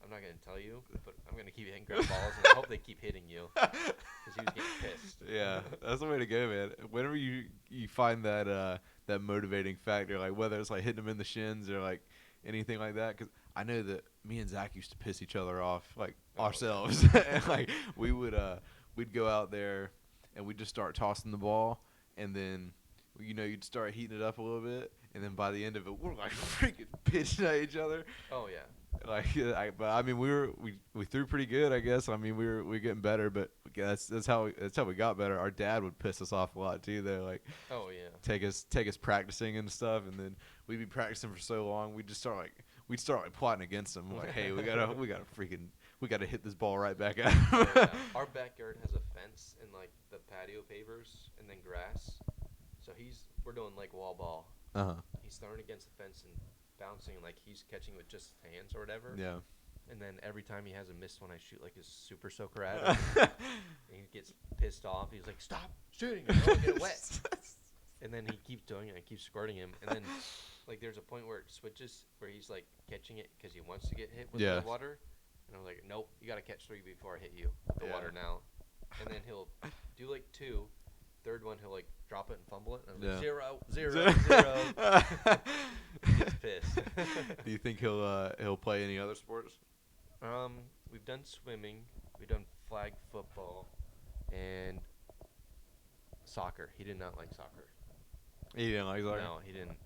I'm not gonna tell you, but I'm gonna keep hitting ground balls, and I hope they keep hitting you. Because he was getting pissed. Yeah, that's the way to go, man. Whenever you find that that motivating factor, like whether it's like hitting them in the shins or like anything like that, because I know that me and Zach used to piss each other off, like ourselves, and like we'd go out there and we'd just start tossing the ball, and then you'd start heating it up a little bit, and then by the end of it, we're like freaking pitching at each other. Oh yeah. Like, but I mean, we threw pretty good, I guess. I mean, we're getting better, but that's how we got better. Our dad would piss us off a lot too. Though, like, oh yeah, take us practicing and stuff, and then we'd be practicing for so long, we'd start plotting against him. Like, hey, we gotta hit this ball right back at him. Yeah. Our backyard has a fence and like the patio pavers and then grass. So we're doing like wall ball. He's throwing against the fence and bouncing like he's catching with just his hands or whatever. Yeah. And then every time he has a miss when I shoot like his super soaker at him, and he gets pissed off. He's like, "Stop shooting! I don't want to get wet." And then he keeps doing it. I keep squirting him. And then like there's a point where it switches where he's like catching it because he wants to get hit with the water. And I'm like, "Nope, you got to catch 3 before I hit you with the water now." And then he'll do like 2. Third one, he'll like drop it and fumble it. And I'm like, 0, 0, 0. He's pissed. Do you think he'll play any other sports? We've done swimming, we've done flag football, and soccer. He did not like soccer. He didn't like soccer? No, he didn't.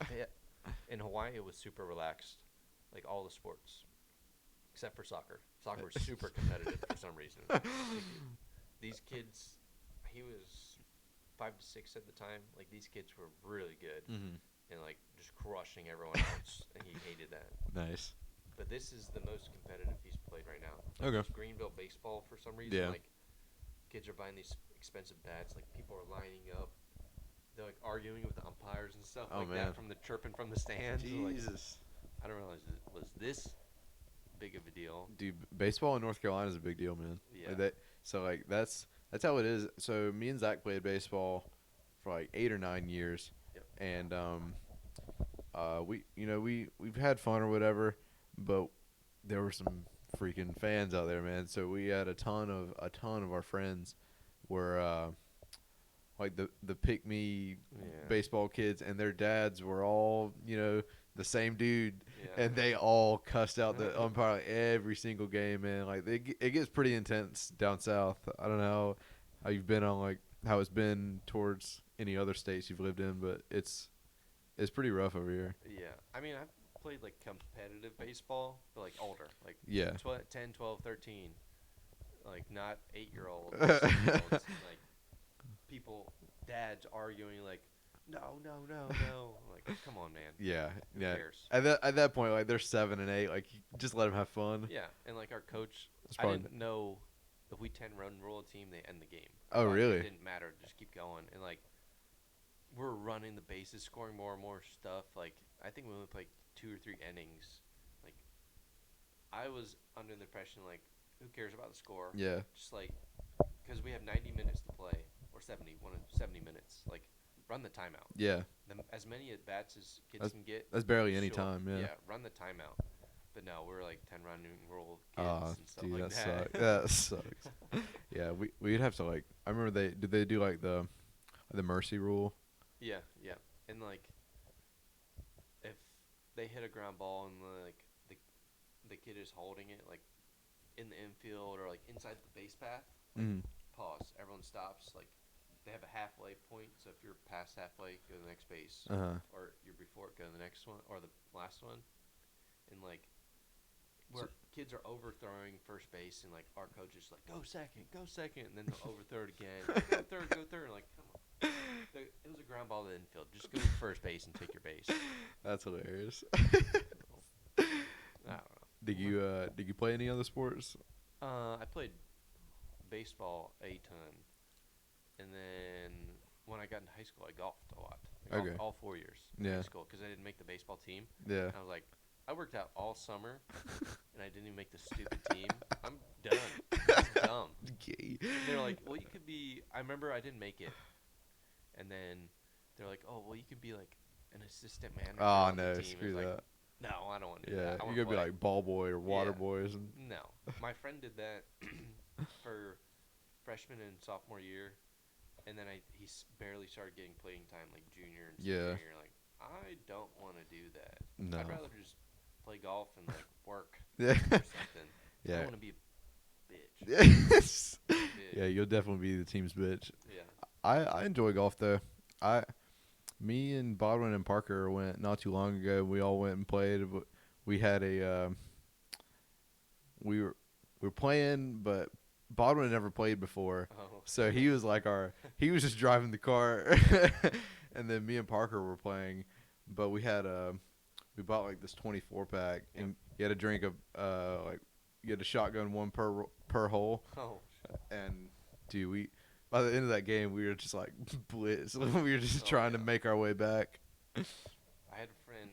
In Hawaii, it was super relaxed, like all the sports, except for soccer. Soccer was super competitive for some reason. These kids, he was 5 to 6 at the time. Like these kids were really good and like just crushing everyone else, and he hated that. Nice. But this is the most competitive he's played right now. Okay. It's Greenville baseball for some reason. Yeah. Like kids are buying these expensive bats. Like people are lining up. They're like arguing with the umpires and stuff that from the chirping from the stands. Jesus. Like, I don't realize it was this big of a deal. Dude, baseball in North Carolina is a big deal, man. Yeah. Like, that's how it is. So me and Zach played baseball for like 8 or 9 years. Yep. And we've had fun or whatever, but there were some freaking fans out there, man. So we had a ton of our friends were like the pick me baseball kids, and their dads were all the same dude, and they all cussed out the umpire like, every single game, man. Like it gets pretty intense down south. I don't know how you've been on like how it's been towards any other states you've lived in, but it's pretty rough over here. Yeah, I mean I've played like competitive baseball, but like older, like 10, 12, 13, like not 8-year-olds, 7-year-olds, like people, dads arguing like, no. Like, come on, man. Yeah, Who cares? At that point, like they're 7 and 8, like just let them have fun. Yeah, and like our coach, I didn't know if we 10-run rule a team, they end the game. Oh, really? It didn't matter, just keep going, and like we're running the bases, scoring more and more stuff. Like I think we only played 2 or 3 innings. Like I was under the impression like, who cares about the score? Yeah. Just like, because we have 90 minutes to play, or 70 minutes. Like, run the timeout. Yeah. As many at bats as kids can get. That's barely any time. Yeah. Yeah, run the timeout. But no, we're like 10-run rule kids and stuff dude, like that. That sucks. Yeah, we'd have to like. I remember they do like the mercy rule. Yeah, and like if they hit a ground ball and like the kid is holding it like in the infield or like inside the base path, like, pause. Everyone stops. Like they have a halfway point, so if you're past halfway, go to the next base, or you're before it, go to the next one or the last one, and like. Where kids are overthrowing first base, and like our coach is like, go second, and then they'll overthrow it again. Go third. Like, come on. It was a ground ball to the infield. Just go to first base and take your base. That's hilarious. I don't know. Did you play any other sports? I played baseball a ton, and then when I got into high school, I golfed a lot. I golfed all 4 years in high school because I didn't make the baseball team. Yeah. And I was like, I worked out all summer, and I didn't even make the stupid team. I'm done. That's dumb. And they're like, well, you could be – I remember I didn't make it. And then they're like, oh, well, you could be like an assistant manager on the team. Screw that. Like, no, I don't want to do that. Yeah, you got to be like ball boy or water boy or something. No. My friend did that for freshman and sophomore year, and then he barely started getting playing time like junior and senior year. Like, I don't want to do that. No. I'd rather just – play golf and like work or something. Yeah. I don't want to be a bitch. Yeah, you'll definitely be the team's bitch. Yeah. I enjoy golf though. Me and Bodwin and Parker went not too long ago. We all went and played. We had we were playing, but Bodwin had never played before. Oh. So he was like he was just driving the car, and then me and Parker were playing. But we had we bought like this 24-pack, and you had to drink you had to shotgun one per hole. Oh. And dude, by the end of that game, we were just like blitz. We were just Oh, trying to yeah. make our way back. I had a friend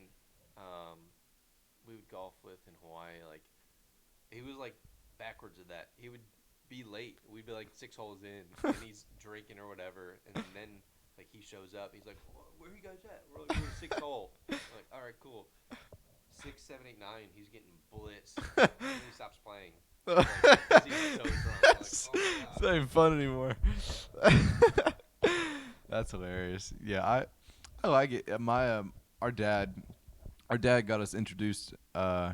we would golf with in Hawaii. Like, he was like backwards of that. He would be late. We'd be like 6 holes in, and he's drinking or whatever, and then like he shows up. He's like, "Where are you guys at?" We're like, "We're at 6th hole." I'm like, all right, cool. 6, 7, 8, 9. He's getting blitzed. And then he stops playing. Like, 'cause he's so drunk. I'm like, oh my It's god. not even fun anymore. That's hilarious. Yeah, I like it. Our dad got us introduced.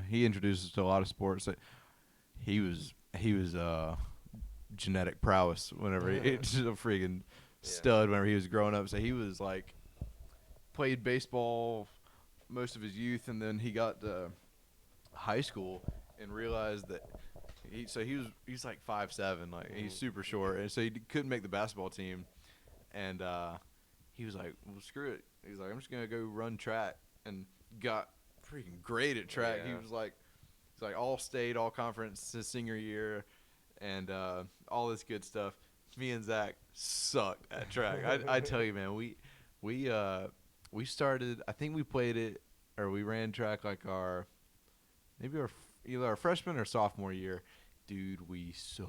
He introduced us to a lot of sports. He was genetic prowess whenever he just a freaking Yeah. stud whenever he was growing up. So he was like played baseball most of his youth, and then he got to high school and realized that he's like 5'7", like he's super short, and so he couldn't make the basketball team, and he was like, well, screw it. He's like, I'm just gonna go run track, and got freaking great at track. Yeah. He's like all state, all conference his senior year, and all this good stuff. Me and Zach sucked at track. I tell you, man, we started. I think we played it, or we ran track like either our freshman or sophomore year. Dude, we sucked.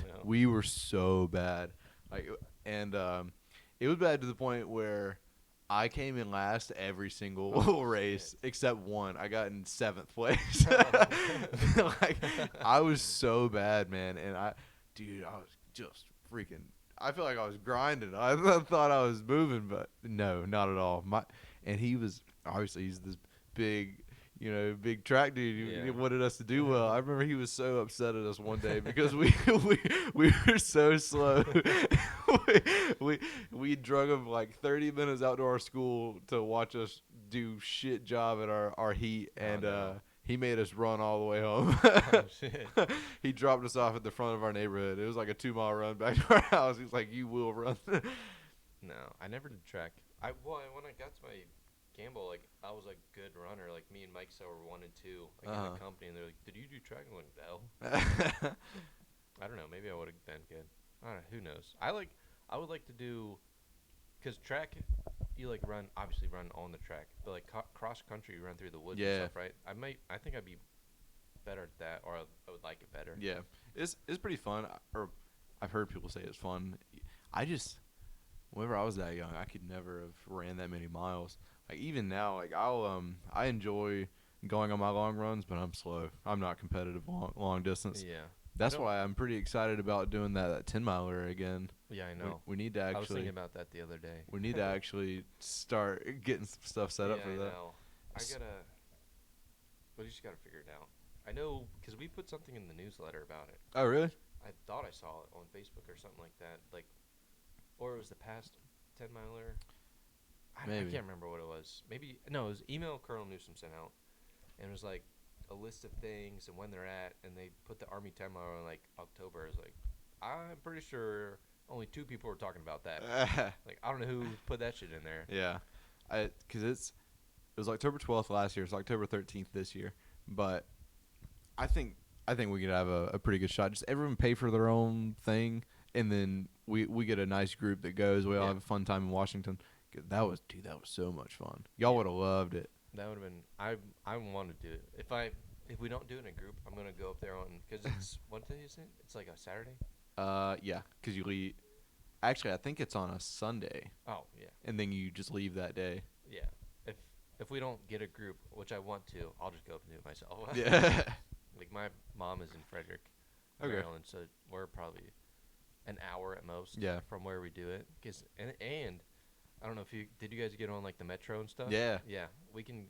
no. We were so bad. Like, and it was bad to the point where I came in last every single race except one. I got in 7th place. Like, I was so bad, man, and I was just freaking. I feel like I was grinding. I thought I was moving, but no, not at all. And he's this big, big track dude. He Yeah. wanted us to do well. I remember he was so upset at us one day because we were so slow. we drug him like 30 minutes out to our school to watch us do shit job at our heat, and no. he made us run all the way home. Oh, shit. He dropped us off at the front of our neighborhood. It was like a 2-mile run back to our house. He's like, "You will run." No, I never did track. When I got to my Campbell, like, I was a good runner. Like, me and Mike so were 1 and 2, like, in the company, and they're like, "Did you do track?" I'm like, "No." I don't know. Maybe I would have been good. I don't know. Who knows? I would like to do, because track, you like run on the track, but like cross country, you run through the woods and Yeah. stuff, right? I think I'd be better at that, or I would like it better. Yeah, it's pretty fun. Or I've heard people say it's fun. Whenever I was that young, I could never have ran that many miles. Like, even now, like, I enjoy going on my long runs, but I'm slow. I'm not competitive long distance. Yeah. That's why I'm pretty excited about doing that 10-miler again. Yeah, I know. We need to I was thinking actually about that the other day. we need to actually start getting some stuff set up for I that. know. We just gotta figure it out. I know, because we put something in the newsletter about it. Oh, really? I thought I saw it on Facebook or something like that. Like, or it was the past 10-miler. I Maybe. can't remember what it was. Maybe, no, it was email Colonel Newsom sent out. And it was like a list of things and when they're at. And they put the Army 10-miler in like October. I was like, I'm pretty sure only 2 people were talking about that. Like, I don't know who put that shit in there. Yeah, because it was October 12th last year. It's October 13th this year. But I think we could have a pretty good shot. Just everyone pay for their own thing, and then we get a nice group that goes. We all have a fun time in Washington. That was so much fun. Y'all would have loved it. That would have been. I want to do it. If we don't do it in a group, I'm gonna go up there on, because it's what day is it? It's like a Saturday. Yeah, because you leave. Actually, I think it's on a Sunday, Oh yeah, and then you just leave that day. yeah. If we don't get a group, which I want to, I'll just go up and do it myself. Yeah. Like, my mom is in Frederick, Okay. Maryland, so we're probably an hour at most. Yeah. From where we do it. And I don't know if did you guys get on like the metro and stuff? Yeah. Yeah, we can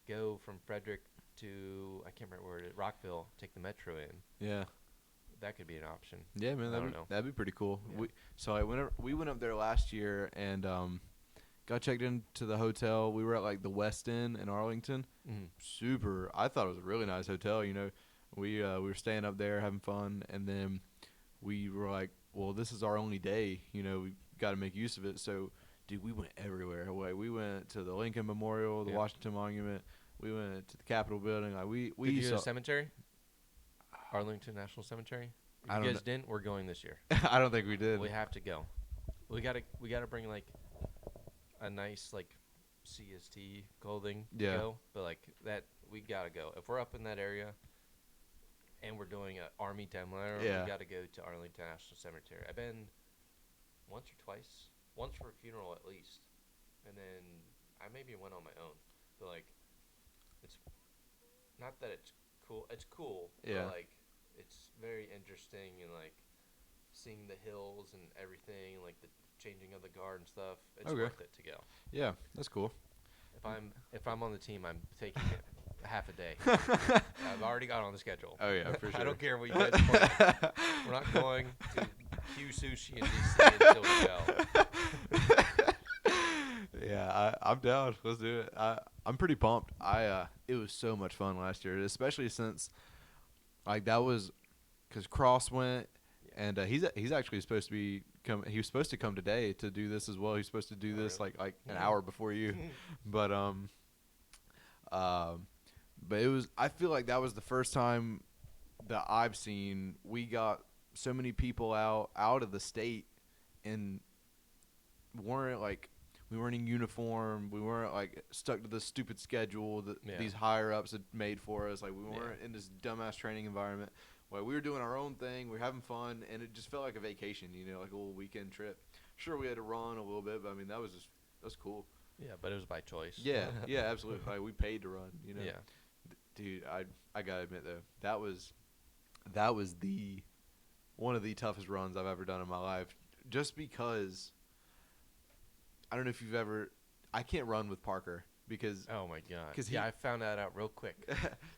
go from Frederick to, I can't remember where it is, Rockville. Take the metro in. Yeah. That could be an option. Yeah, man, I don't know. that'd be pretty cool. Yeah. We went up there last year and got checked into the hotel. We were at like the West End in Arlington. Mm-hmm. I thought it was a really nice hotel. We were staying up there having fun, and then we were like, well, this is our only day. We got to make use of it. So, dude, we went everywhere. We went to the Lincoln Memorial, the Washington Monument. We went to the Capitol building. Like, Did you go to the cemetery? Arlington National Cemetery? If I you don't guys didn't, we're going this year. I don't think we did. We have to go. We gotta bring like a nice like CST clothing to Yeah. go. But like that, we gotta go. If we're up in that area and we're doing an Army 10 mile, Yeah. we gotta go to Arlington National Cemetery. I've been once or twice. Once for a funeral at least, and then I maybe went on my own. But like, it's not that it's cool. It's cool. Yeah. But like, it's very interesting and like seeing the hills and everything, like the changing of the guard and stuff. It's Okay. worth it to go. Yeah, that's cool. If I'm on the team, I'm taking it half a day. I've already got on the schedule. Oh yeah, for sure. I don't care what you guys plan. We're not going to Q Sushi in DC until we go. Yeah, I'm down. Let's do it. I'm pretty pumped. It was so much fun last year, especially since like that was because Cross went, and he's actually supposed to be he was supposed to come today to do this as well. He's supposed to do this really? like an hour before you, but it was. I feel like that was the first time that I've seen we got so many people out of the state and we weren't in uniform. We weren't like stuck to the stupid schedule that these higher ups had made for us. Like we weren't in this dumbass training environment. Like we were doing our own thing. We were having fun, and it just felt like a vacation. Like a little weekend trip. Sure, we had to run a little bit, but I mean that was cool. Yeah, but it was by choice. Yeah, absolutely. Like we paid to run. Yeah. Dude, I gotta admit though, that was the one of the toughest runs I've ever done in my life. Just because I don't know if you've ever. I can't run with Parker because. Oh my god. 'Cause I found that out real quick.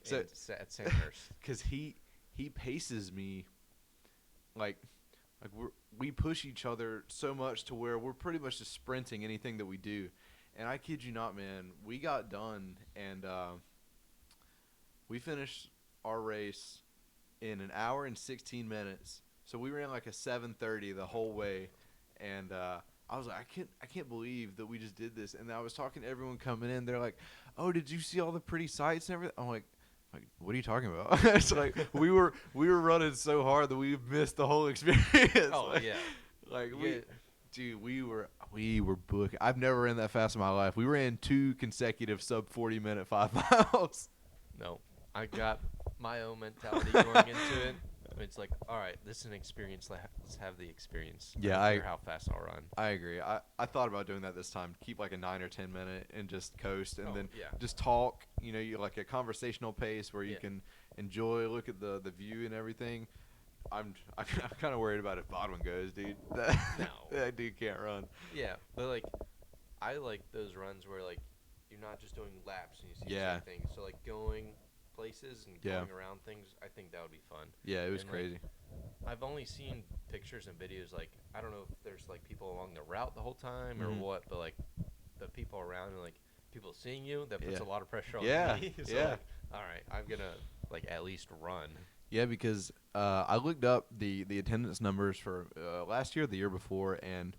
So At Sandhurst. because he paces me like we push each other so much to where we're pretty much just sprinting anything that we do, and I kid you not, man, we got done and we finished our race in an hour and 16 minutes. So we ran like a 7:30 the whole way, and I was like, I can't believe that we just did this. And I was talking to everyone coming in. They're like, "Oh, did you see all the pretty sights and everything?" I'm like, what are you talking about? It's like we were running so hard that we missed the whole experience. Oh yeah. We were booking. I've never ran that fast in my life. We ran 2 consecutive sub 40-minute 5 miles. No, I got my own mentality going into it. It's like, all right, this is an experience. Let's have the experience. Yeah, I don't care how fast I'll run. I agree. I thought about doing that this time. Keep like a 9 or 10 minute and just coast, and then just talk. You like a conversational pace where you can enjoy, look at the view and everything. I'm kind of worried about if Bodwin goes, dude. That dude can't run. Yeah, but like, I like those runs where like you're not just doing laps and you see the same thing. So like going places and going around things, I think that would be fun. Yeah, it was crazy. Like, I've only seen pictures and videos. Like, I don't know if there's like people along the route the whole time or what, but like the people around and like people seeing you, that puts a lot of pressure on me. So like, all right, I'm gonna like at least run. Yeah, because I looked up the attendance numbers for last year, the year before, and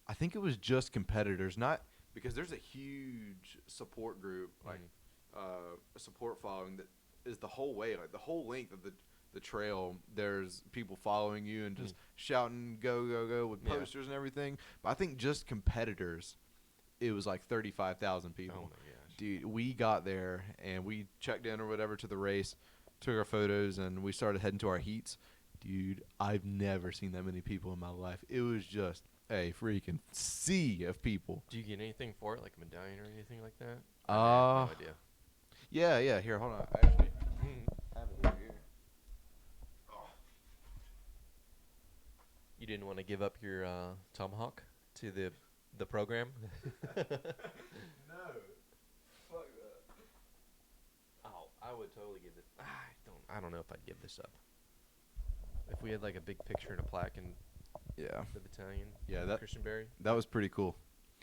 I think it was just competitors, not because there's a huge support group, like a support following that is the whole way, like the whole length of the trail. There's people following you and just shouting "Go, go, go" with posters and everything. But I think just competitors, it was like 35,000 people. Oh my gosh, dude! We got there and we checked in or whatever to the race. Took our photos, and we started heading to our heats. Dude, I've never seen that many people in my life. It was just a freaking sea of people. Do you get anything for it, like a medallion or anything like that? I have no idea. Yeah. Here, hold on. I actually have it here. Oh. You didn't want to give up your tomahawk to the program? No. Fuck that. Oh, I would totally give it. I don't know if I'd give this up. If we had like a big picture and a plaque in the battalion, that Christian Berry, that was pretty cool.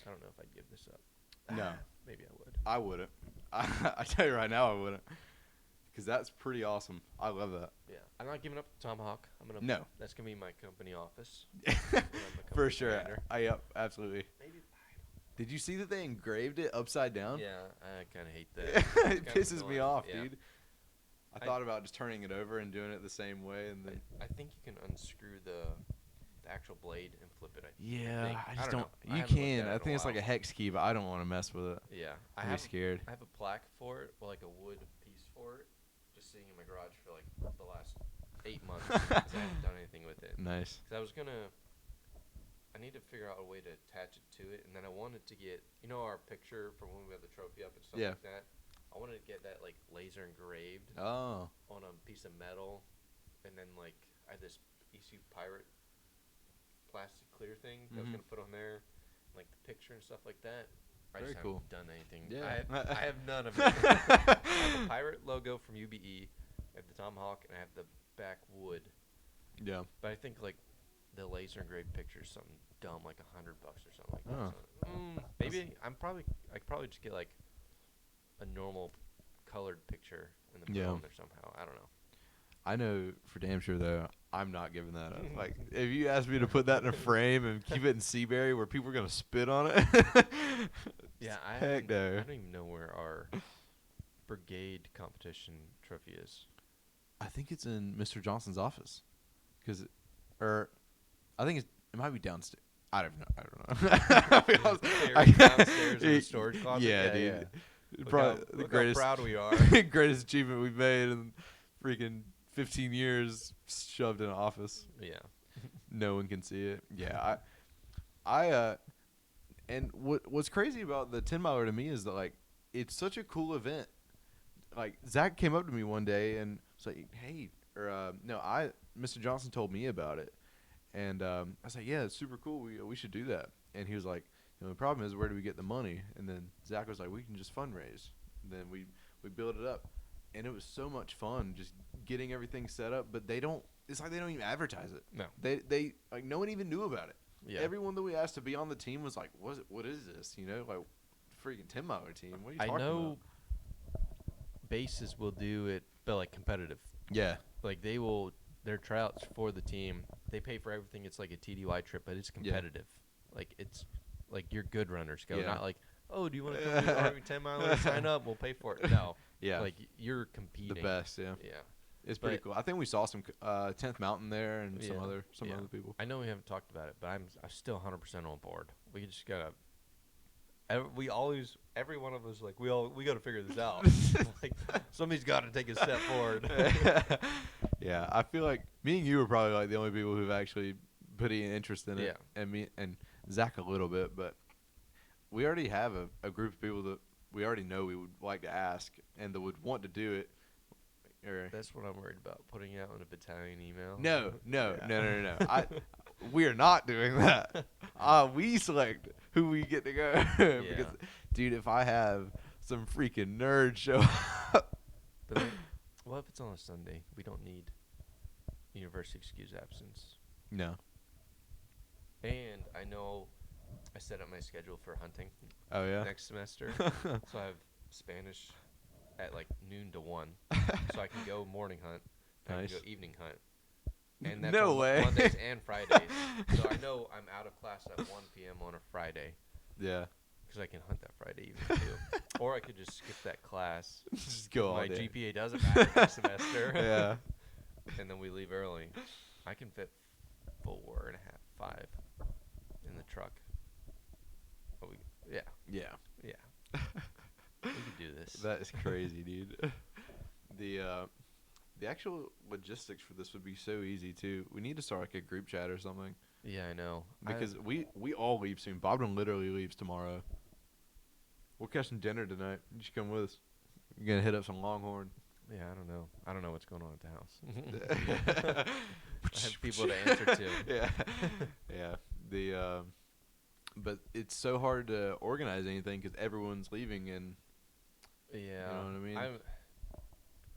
I don't know if I'd give this up. No, maybe I would. I wouldn't. I tell you right now, I wouldn't, because that's pretty awesome. I love that. Yeah, I'm not giving up the tomahawk. No. That's gonna be my company office. For sure. Commander. Yep, absolutely. Maybe. Did you see that they engraved it upside down? Yeah, I kind of hate that. It pisses me off, yeah. dude. I thought about just turning it over and doing it the same way, and then. I think you can unscrew the actual blade and flip it. Yeah, I just don't don't. know. I You haven't looked can. at it I in a think it's like a while. hex key, but I don't want to mess with it. Yeah, I'm scared. I have a plaque for it, or like a wood piece for it, just sitting in my garage for like the last 8 months because I haven't done anything with it. Nice. Because I need to figure out a way to attach it to it, and then I wanted to get, our picture from when we had the trophy up and stuff Yeah. like that. I wanted to get that like laser engraved Oh. on a piece of metal, and then like I had this ECU Pirate plastic clear thing that I was Mhm. gonna put on there, like the picture and stuff like that. I Very just cool. haven't done anything. Yeah. I have none of it. I have the pirate logo from UBE. I have the tomahawk, and I have the backwood. Yeah. But I think like the laser engraved picture is something dumb, like $100 or something like that. Oh. So, maybe I could probably just get like a normal colored picture and then put it on there somehow. I don't know. I know for damn sure though, I'm not giving that up. Like, if you asked me to put that in a frame and keep it in Seabury where people are gonna spit on it, Yeah, heck no. I don't even know where our brigade competition trophy is. I think it's in Mr. Johnson's office, I think it might be downstairs. I don't know. Downstairs in the storage closet. Yeah, dude. Look Probably how, the look greatest, how proud we are. greatest achievement we've made in freaking 15 years, shoved in an office. Yeah. No one can see it. Yeah, and what's crazy about the 10 miler to me is that like it's such a cool event. Like Zach came up to me one day and was like, "Hey," Mr. Johnson told me about it, and I was like, "Yeah, it's super cool. We should do that." And he was like, "The problem is, where do we get the money?" And then Zach was like, "We can just fundraise." And then we built it up, and it was so much fun just getting everything set up. But they don't. It's like they don't even advertise it. No. They like no one even knew about it. Yeah. Everyone that we asked to be on the team was like, "What is this?" Like freaking 10 miler team. What are you talking I know about? bases will do it, but like competitive. Yeah. Like their tryouts for the team, they pay for everything. It's like a TDY trip, but it's competitive. Like it's like your good runners go, Yeah. not like, oh, do you want to come to the Army 10 miler? Sign up, we'll pay for it. No. Yeah. Like you're competing. The best, yeah. Yeah. It's pretty But- cool. I think we saw some 10th Mountain there and some Yeah. other Yeah. people. I know we haven't talked about it, but I'm still 100% on board. We just gotta. Every one of us like we gotta figure this out. Like somebody's got to take a step forward. Yeah, I feel like me and you are probably like the only people who've actually put any interest in it. Yeah. And me and Zach a little bit, but we already have a group of people that we already know we would like to ask and that would want to do it. That's what I'm worried about. Putting out in a battalion email. No. Yeah. We are not doing that. We select who we get to go. Because, dude, if I have some freaking nerds show up. But then, what if it's on a Sunday? We don't need university excuse absence. No. And I know I set up my schedule for hunting Oh, yeah? next semester. So I have Spanish at like noon to 1. So I can go morning hunt. And I Nice. can go evening hunt. And that's No on way. Mondays and Fridays. So I know I'm out of class at 1 p.m. on a Friday. Yeah. Because I can hunt that Friday evening too. Or I could just skip that class. Just go all My day. GPA doesn't matter next semester. Yeah. And then we leave early. I can fit 4.5, 5 in the truck. Oh, yeah. Yeah. We could do this. That is crazy, dude. The actual logistics for this would be so easy too. We need to start like a group chat or something Yeah, I know. because we all leave soon. Bobden literally leaves tomorrow. We're catching dinner tonight. You should come with us. You're gonna hit up some Longhorn. Yeah, I don't know. I don't know what's going on at the house. I have people to answer to. Yeah, yeah. But it's so hard to organize anything because everyone's leaving and Yeah. you know what I mean.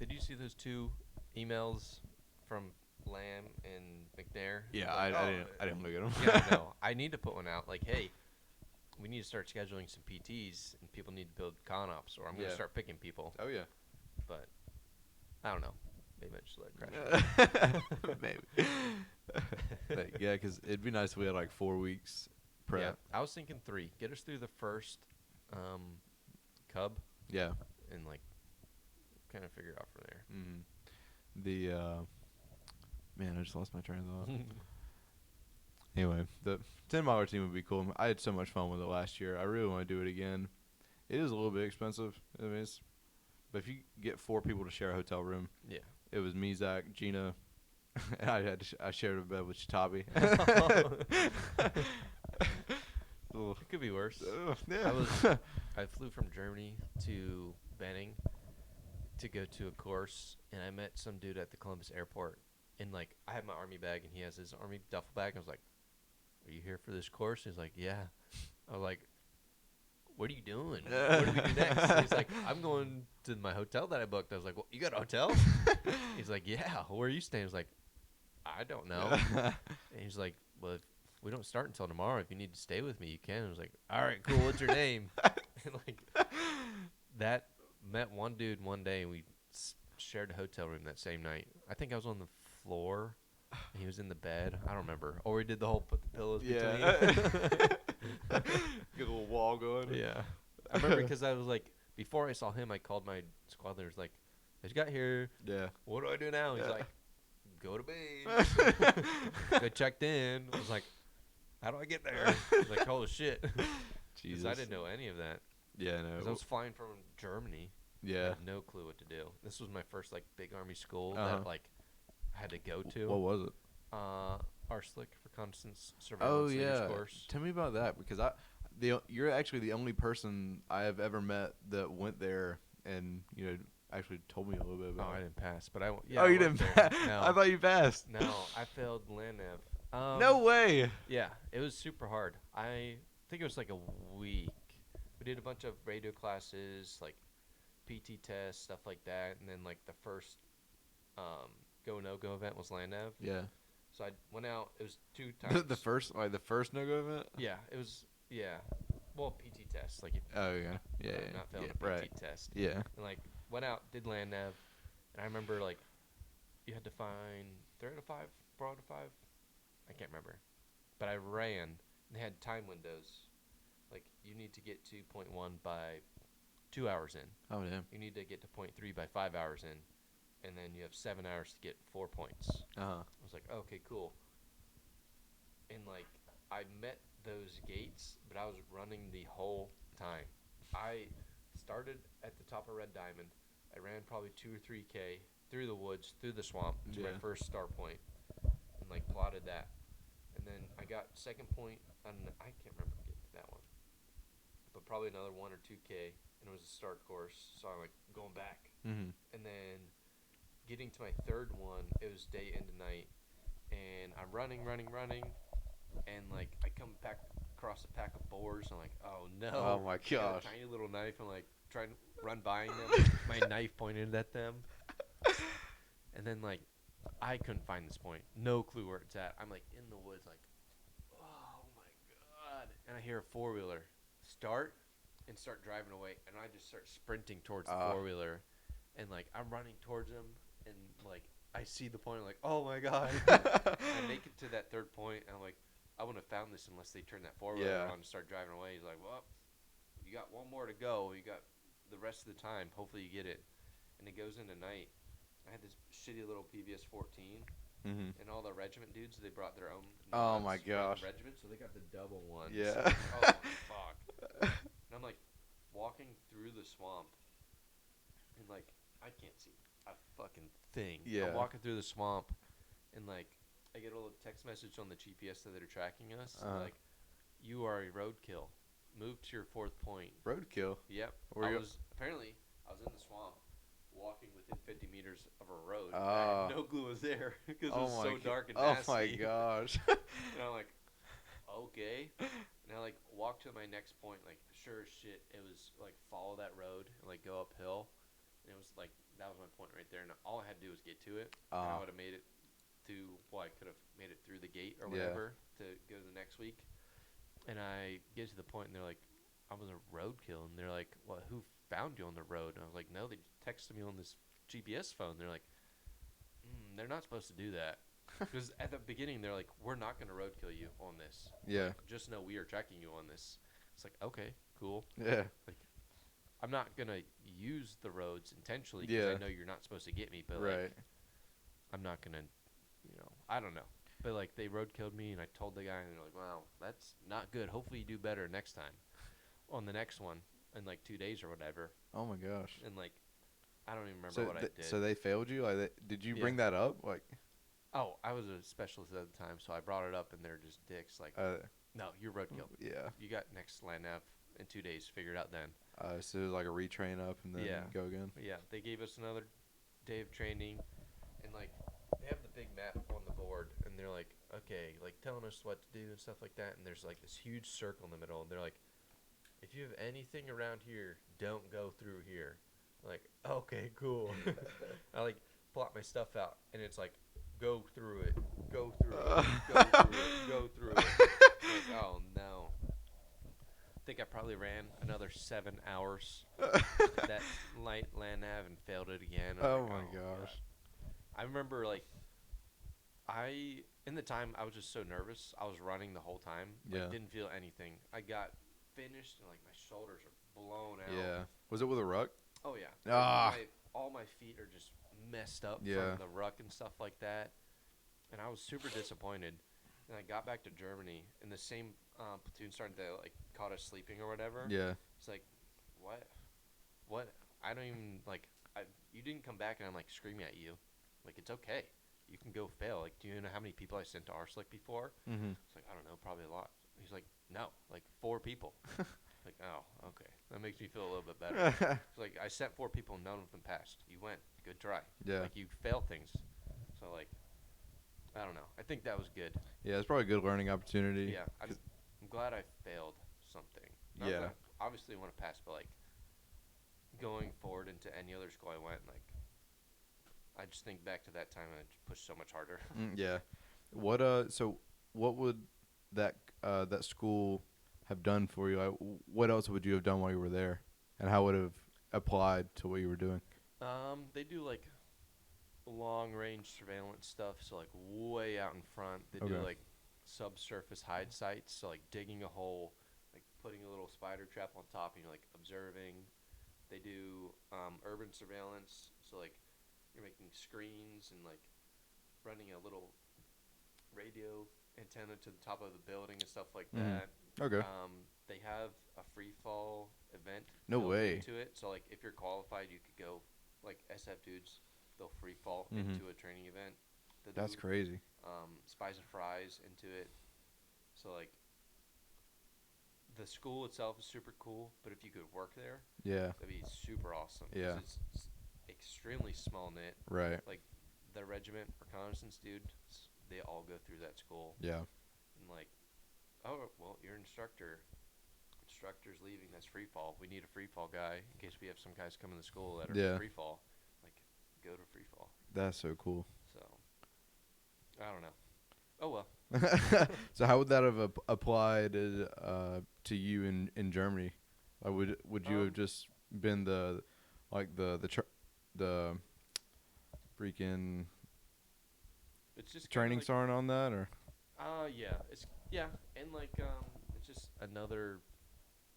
Did you see those 2 emails from Lamb and McNair? Yeah, Like, I didn't look at them. Yeah, I know. I need to put one out. Like, hey, we need to start scheduling some PTs, and people need to build con ops, or I'm going to Yeah. start picking people. Oh yeah. But I don't know. Maybe I just let it crash. Maybe. But, yeah, because it'd be nice if we had like 4 weeks prep. Yeah, I was thinking 3. Get us through the first Cub Yeah. and like kind of figure out from there. The man, I just lost my train of thought. Anyway, the 10-mile routine would be cool. I had so much fun with it last year. I really want to do it again. It is a little bit expensive. I mean, but if you get 4 people to share a hotel room, Yeah. it was me, Zach, Gina, and I shared a bed with Shitabi. It could be worse. Yeah. I flew from Germany to Benning to go to a course, and I met some dude at the Columbus airport. And like, I had my army bag, and he has his army duffel bag. I was like, "Are you here for this course?" He's like, "Yeah." I was like, "What are you doing? What do we do next?" He's like, "I'm going to my hotel that I booked." I was like, "Well, you got a hotel?" He's like, "Yeah." "Where are you staying?" I was like, "I don't know." And he's like, "Well, if we don't start until tomorrow. If you need to stay with me, you can." I was like, "All right, cool. What's your name?" And like, that met one dude one day, and we shared a hotel room that same night. I think I was on the floor, and he was in the bed. I don't remember. Or we did the whole put the pillows between. Get a little wall going. Yeah. I remember because I was like, before I saw him, I called my squad leader. I was like, "I just got here. Yeah. What do I do now?" He's like, "Go to bed." I checked in. I was like, "How do I get there?" I was like, "Holy shit." Jesus. Because I didn't know any of that. Yeah, Because no. I was flying from Germany. I Yeah. had no clue what to do. This was my first like big army school Uh-huh. that like I had to go to. What was it? RSLIC, Reconnaissance Surveillance Leaders course. Tell me about that, because you're actually the only person I have ever met that went there and actually told me a little bit Oh, about. I it. didn't pass, but I Oh, I you went didn't there. pass? No. I thought you passed. No, I failed land nav. No way. Yeah, it was super hard. I think it was like a week. We did a bunch of radio classes, like PT tests, stuff like that, and then like the first go no go event was land nav. Yeah. So I went out. It was 2 times. the first no-go event. Yeah, it was. Yeah, well, PT test, like if Oh yeah. Yeah. not failing yeah, a right. PT test. Yeah. And like went out, did land nav, and I remember like you had to find 3 out of 5, 4 out of 5. I can't remember, but I ran. And they had time windows. Like you need to get to point 1 by 2 hours in. Oh damn. You need to get to point 3 by 5 hours in, and then you have 7 hours to get 4 points. Uh-huh. I was like, okay, cool. And like I met those gates, but I was running the whole time. I started at the top of Red Diamond. I ran probably 2 or 3K through the woods, through the swamp to my first start point, and like plotted that. And then I got second point, and I can't remember getting to that one, but probably another 1 or 2K, and it was a start course, so I'm like going back. Mm-hmm. And then getting to my third one, it was day into night, and I'm running, and like I come back across a pack of boars, and I'm like, oh no. Oh my I got gosh. a tiny little knife, and like trying to run by them, my knife pointed at them. And then like I couldn't find this point. No clue where it's at. I'm like in the woods, like, oh my god. And I hear a 4-wheeler start driving away, and I just start sprinting towards the 4-wheeler, and like I'm running towards him, and like I see the point, I'm like, oh my god. I make it to that third point, and I'm like, I wouldn't have found this unless they turned that 4-wheeler on and start driving away. He's like, well, you got 1 more to go. You got the rest of the time. Hopefully you get it. And it goes into night. I had this shitty little PVS 14, and all the regiment dudes, they brought their own. Oh my for the gosh. regiment, so they got the double ones. Yeah. Oh fuck. And I'm like walking through the swamp, and like I can't see a fucking thing. Yeah. I'm walking through the swamp, and like I get a little text message on the GPS that they're tracking us. Like, you are a roadkill. Move to your 4th point. Roadkill. Yep. I was in the swamp, walking within 50 meters of a road. I had no clue it was there because it was so dark and nasty. Oh my gosh. And I'm like, okay. And I like walked to my next point, like sure as shit, it was like follow that road and like go uphill. And it was like that was my point right there. And all I had to do was get to it. And I would have made it I could have made it through the gate or whatever to go to the next week. And I get to the point, and they're like, I was a roadkill. And they're like, well, who found you on the road? And I was like, no, they texted me on this GPS phone. They're like, they're not supposed to do that. Because at the beginning, they're like, we're not going to roadkill you on this. Yeah. Like, just know we are tracking you on this. It's like, okay, cool. Yeah. Like, I'm not gonna use the roads intentionally because I know you're not supposed to get me, but like I'm not gonna, I don't know. But like they road killed me, and I told the guy, and they're like, "Wow, that's not good. Hopefully you do better next time, on the next one, in like 2 days or whatever." Oh my gosh. And like I don't even remember what I did. So they failed you? Like, did you bring that up? Like, oh, I was a specialist at the time, so I brought it up, and they're just dicks. Like, no, you're roadkill. Yeah. You got next land nav in 2 days. Figure it out then. So it was like a retrain up and then go again. Yeah, they gave us another day of training, and like they have the big map on the board, and they're like, okay, like telling us what to do and stuff like that. And there's like this huge circle in the middle, and they're like, if you have anything around here, don't go through here. I'm like, okay, cool. I like plot my stuff out, and it's like, go through it, go through it, go through it, go through it. Like, oh no. I think I probably ran another 7 hours that light land nav and failed it again. Oh my gosh. God. I remember like in the time I was just so nervous. I was running the whole time. Like, didn't feel anything. I got finished and like my shoulders are blown out. Yeah. Was it with a ruck? Oh yeah. All my feet are just messed up from the ruck and stuff like that. And I was super disappointed. And I got back to Germany, and the same platoon started to like caught us sleeping or whatever. Yeah. It's like, what? I don't even like. You didn't come back, and I'm like screaming at you, like it's okay. You can go fail. Like, do you know how many people I sent to RSLIC before? Mm-hmm. It's like, I don't know, probably a lot. He's like, no, like 4 people. Like, oh, okay. That makes me feel a little bit better. It's like, I sent 4 people, none of them passed. You went. Good try. Yeah. Like, you failed things. So, like, I don't know. I think that was good. Yeah, it's probably a good learning opportunity. Yeah. I'm glad I failed something. Not that I obviously want to pass, but, like, going forward into any other school I went, like, I just think back to that time and I just pushed so much harder. Yeah. What would that school have done for you? What else would you have done while you were there, and how would it have applied to what you were doing? They do like long range surveillance stuff, so like way out in front. They do like subsurface hide sites, so like digging a hole, like putting a little spider trap on top, and you're like observing. They do urban surveillance, so like you're making screens and like running a little radio antenna to the top of the building and stuff like that. Okay. They have a free fall event. No way. Into it, so like if you're qualified, you could go. Like SF dudes, they'll free fall into a training event. That's crazy. Spies and fries into it. So like, the school itself is super cool, but if you could work there, that'd be super awesome. Yeah. It's extremely small knit. Right. Like, the regiment reconnaissance dudes, they all go through that school. Yeah. And like, oh well, your instructor's leaving. That's free fall. We need a free fall guy in case we have some guys coming to school that are free fall. Like, go to free fall. That's so cool. So, I don't know. Oh well. So how would that have applied to you in Germany? Would you have just been the freaking it's just training sergeant on that, or? Yeah, and like it's just another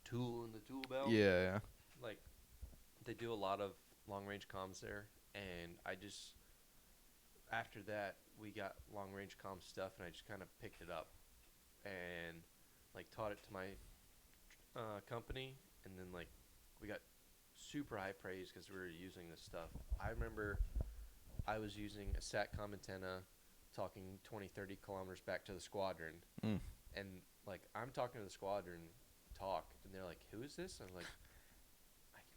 tool in the tool belt. Yeah. Like, they do a lot of long range comms there, and I just after that we got long range comm stuff, and I just kind of picked it up and like taught it to my company, and then like we got super high praise because we were using this stuff. I remember I was using a SATCOM antenna talking 20-30 kilometers back to the squadron, and like I'm talking to the squadron and they're like, who is this? And I'm like,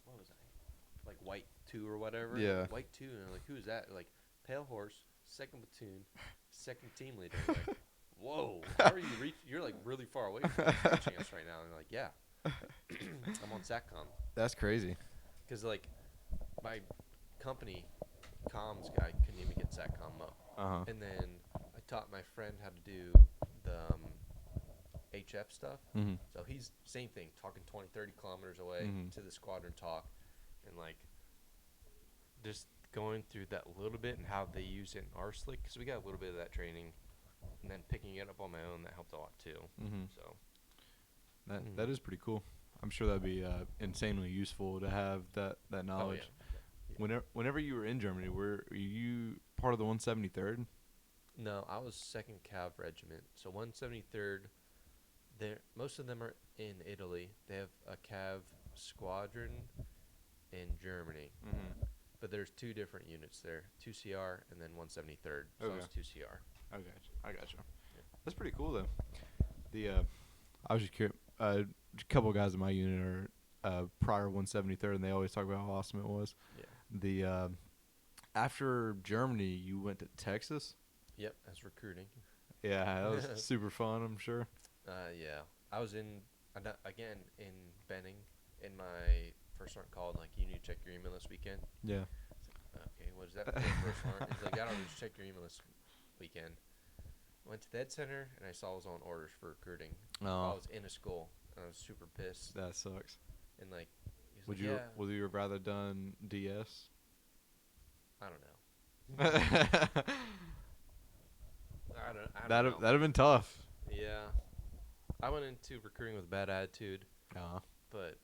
what was I, like White 2 or whatever? Yeah. White 2, and I'm like, who is that? Like, Pale Horse, 2nd platoon, 2nd team leader. Like, whoa, how are you you're like really far away from reaching us right now. And they're like, yeah, I'm on SATCOM. That's crazy. Because like my company comms guy couldn't even get SATCOM up. And then I taught my friend how to do the HF stuff. So he's same thing, talking 20-30 kilometers away to the squadron talk, and like just going through that little bit and how they use it in RSLIC, because we got a little bit of that training, and then picking it up on my own, that helped a lot too. So that is pretty cool. I'm sure that'd be insanely useful to have that knowledge. Whenever you were in Germany, were you part of the 173rd? No, I was 2nd Cav Regiment. So 173rd, most of them are in Italy. They have a Cav squadron in Germany. Mm-hmm. But there's 2 different units there, 2CR and then 173rd. So Okay. I was 2CR. I gotcha. Yeah. That's pretty cool though. The I was just curious. A couple of guys in my unit are prior 173rd, and they always talk about how awesome it was. Yeah. The after Germany, you went to Texas. Yep, that's recruiting. Yeah, that was super fun. I'm sure. Yeah. I was in Benning in my first sergeant called, like, you need to check your email this weekend. Yeah. Okay, what is that for first sergeant? He's like, I don't need to check your email this weekend. Went to the Ed Center, and I saw I was on orders for recruiting. I was in a school, and I was super pissed. That sucks. And, like, he's Would like, you yeah. would you have rather done DS? I don't know. I don't know. That'd have been tough. Yeah. I went into recruiting with a bad attitude, but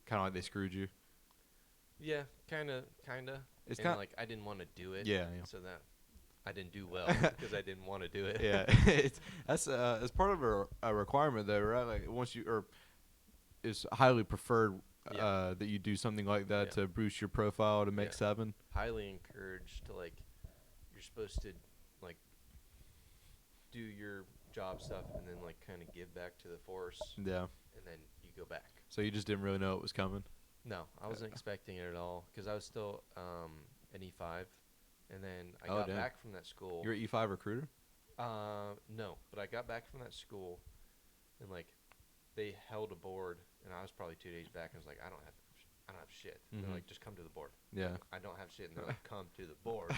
Kind of like they screwed you. yeah, kind of. It's And kind like I didn't want to do it. Yeah. So that I didn't do well because I didn't want to do it. Yeah, that's part of a requirement though, right? Like once you it's highly preferred that you do something like that to boost your profile to make 7. Highly encouraged to, like, you're supposed to, like, do your job stuff and then, like, kind of give back to the force. Yeah. And then you go back. So you just didn't really know it was coming. No, I wasn't expecting it at all because I was still an E5, and then I got back from that school. You're an E5 recruiter? No, but I got back from that school, and, like, they held a board, and I was probably 2 days back, and I was like, I don't have shit. Mm-hmm. They're like, just come to the board. Yeah. I don't have shit, and they're like, come to the board.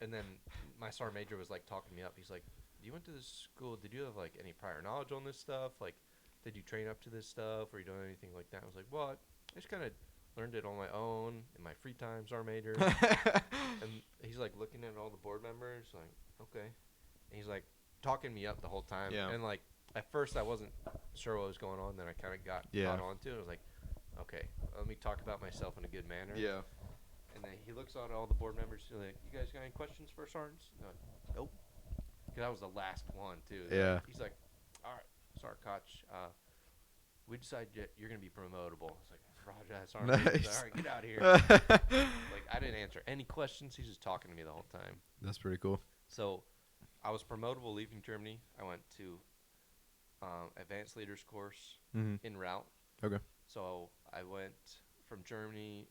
And then my sergeant major was, like, talking me up. He's like, you went to this school. Did you have, like, any prior knowledge on this stuff? Like, did you train up to this stuff, or you done anything like that? I was like, well, I just kind of learned it on my own in my free time, sergeant major. And he's, like, looking at all the board members, like, okay. And he's, like, talking me up the whole time. Yeah. And, like, at first I wasn't sure what was going on. Then I kind of got caught on to it. I was like, okay, let me talk about myself in a good manner. Yeah. And then he looks at all the board members. He's like, you guys got any questions for sergeants? And they're like, nope. Because I was the last one, too. Yeah. He's like, all right, Sergeant Koch, we decided you're going to be promotable. I was like, roger that, Sergeant. Nice. Like, all right, get out of here. Like, I didn't answer any questions. He's just talking to me the whole time. That's pretty cool. So I was promotable leaving Germany. I went to advanced leaders course en route. Okay. So I went from Germany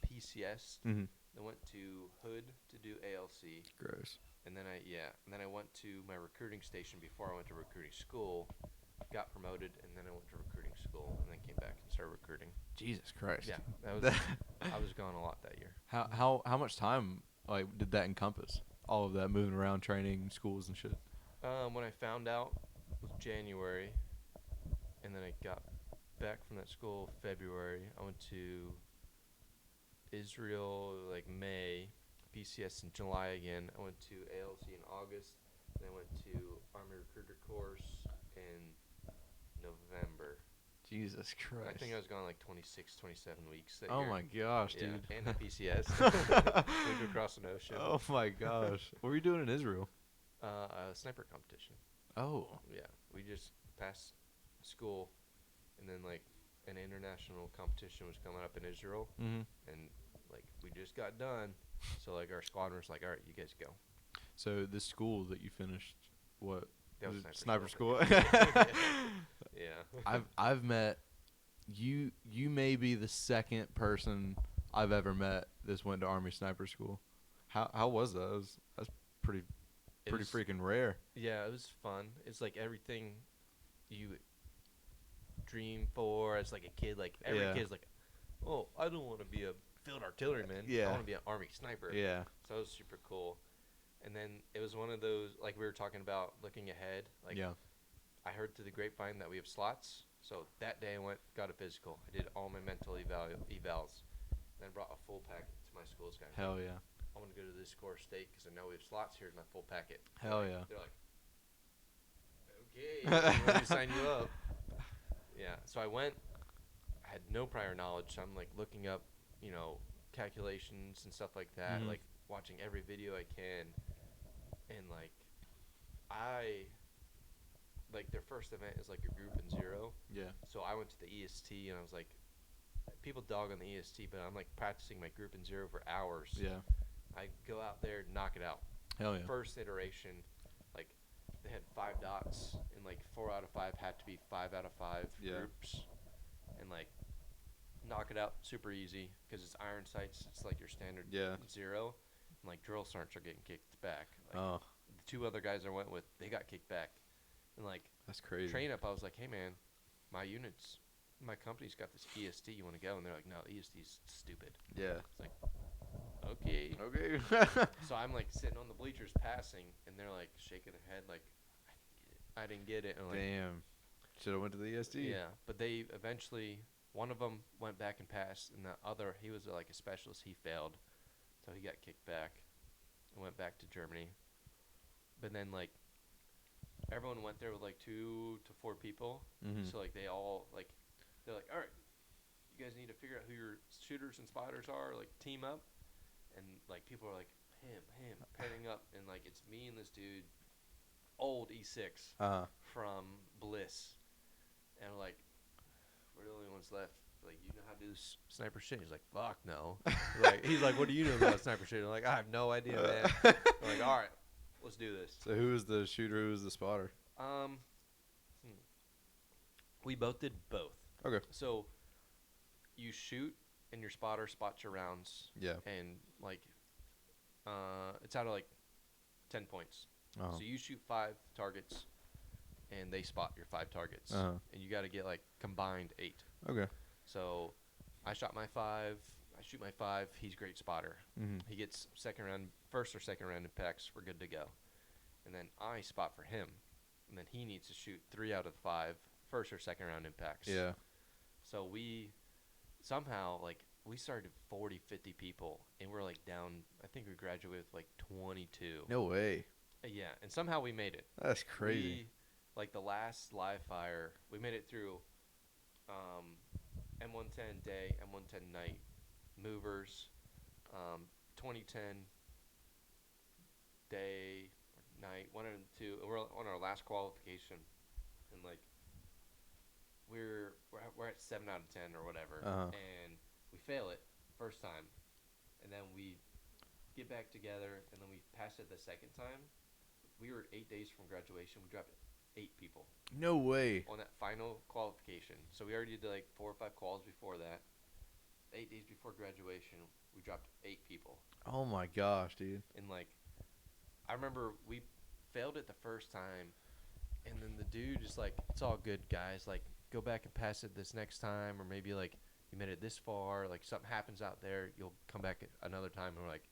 PCS, Mm-hmm. then went to Hood to do ALC, Gross. and then I went to my recruiting station before I went to recruiting school, got promoted, and then I went to recruiting school, and then came back and started recruiting. Jesus Christ. Yeah, that was I was gone a lot that year. How much time did that encompass? All of that moving around, training, schools and shit. When I found out was January, and then I got back from that school February. I went to Israel like May, PCS in July again. I went to ALC in August, and I went to Army Recruiter course in November. Jesus Christ. I think I was gone like 26, 27 weeks that Oh year. my gosh, Yeah, dude. and a PCS. Moved across an ocean. Oh my gosh. What were you doing in Israel? A sniper competition. Oh. Yeah, we just passed school, and then like an international competition was coming up in Israel, Mm-hmm. and like we just got done, so like our squadron was like, all right, you guys go. So this school that you finished, what? That Was was it sniper school? Yeah. I've met you. You may be the second person I've ever met that's went to Army sniper school. How was that? That's pretty freaking rare. Yeah, it was fun. It's like everything you dream for as like a kid. Like every kid's like, oh, I don't want to be a field artilleryman. Yeah. I want to be an Army sniper. Yeah. So that was super cool. And then it was one of those, like we were talking about looking ahead. Like Yeah. I heard through the grapevine that we have slots. So that day I got a physical. I did all my mental evals. Then brought a full packet to my school's guy. Hell yeah. I want to go to this core state because I know we have slots. Here's my full packet. Hell yeah. They're like, okay, we're ready to sign you up. Yeah. So So I went. I had no prior knowledge. So I'm like looking up, calculations and stuff like that. Mhm. Like watching every video I can, and like I like their first event is like a group in zero. Yeah. So I went to the EST and I was like, people dog on the EST, but I'm like practicing my group in zero for hours. Yeah. I go out there, knock it out. Hell yeah. First iteration, like they had 5 dots, and like 4 out of 5 had to be 5 out of 5 Yeah. groups, and like knock it out super easy because it's iron sights. It's like your standard Yeah. zero, and like drill sergeants are getting kicked back. Like, Oh, the 2 other guys I went with, they got kicked back, and like that's crazy. train up, I was like, hey man, my units, my company's got this EST. You want to go? And they're like, no, EST's stupid. Yeah. It's like, okay. Okay. So I'm like sitting on the bleachers passing, and they're like shaking their head like, I didn't get it. And I'm like, Damn. Should have went to the ESD. yeah. But they eventually, one of them went back and passed, and the other, he was like a specialist. He failed, so he got kicked back and went back to Germany. But then like everyone went there with like 2 to 4 people. Mhm. So like they all like, they're like, all right, you guys need to figure out who your shooters and spotters are. Like team up. And like people are like him pairing up, and like it's me and this dude, old E6 from Bliss, and we're like, we're the only ones left. Like, you know how to do sniper shit? He's like, fuck no. He's like, what do you know about sniper shit? I'm like, I have no idea, man. We're like, all right, let's do this. So who was the shooter? Who was the spotter? We both did both. Okay. So you shoot, and your spotter spots your rounds. Yeah. And like, it's out of like 10 points. Uh-huh. So you shoot 5 targets, and they spot your 5 targets, Uh-huh. and you got to get like combined 8. Okay. So I shot my 5. I shoot my 5. He's great spotter. Mhm. He gets first or second round impacts. We're good to go. And then I spot for him, and then he needs to shoot 3 out of 5 first or second round impacts. Yeah. So we somehow, like, we started 40, 50 people, and we're like down. I think we graduated with like 22. No way. Yeah, and somehow we made it. That's crazy. Like the last live fire, we made it through M110 day, M110 night, movers, 2010 day, night, 1 and 2. And we're on our last qualification, and like we're at 7 out of 10 or whatever, Uh-huh. and we fail it first time, and then we get back together, and then we pass it the second time. We were 8 days from graduation. We dropped 8 people No way. on that final qualification. So we already did like 4 or 5 quals before that. 8 days before graduation, we dropped 8 people. Oh my gosh, dude. And like, I remember we failed it the first time, and then the dude is like, "It's all good, guys. Like, go back and pass it this next time, or maybe like you made it this far. Like something happens out there, you'll come back another time." And we're like,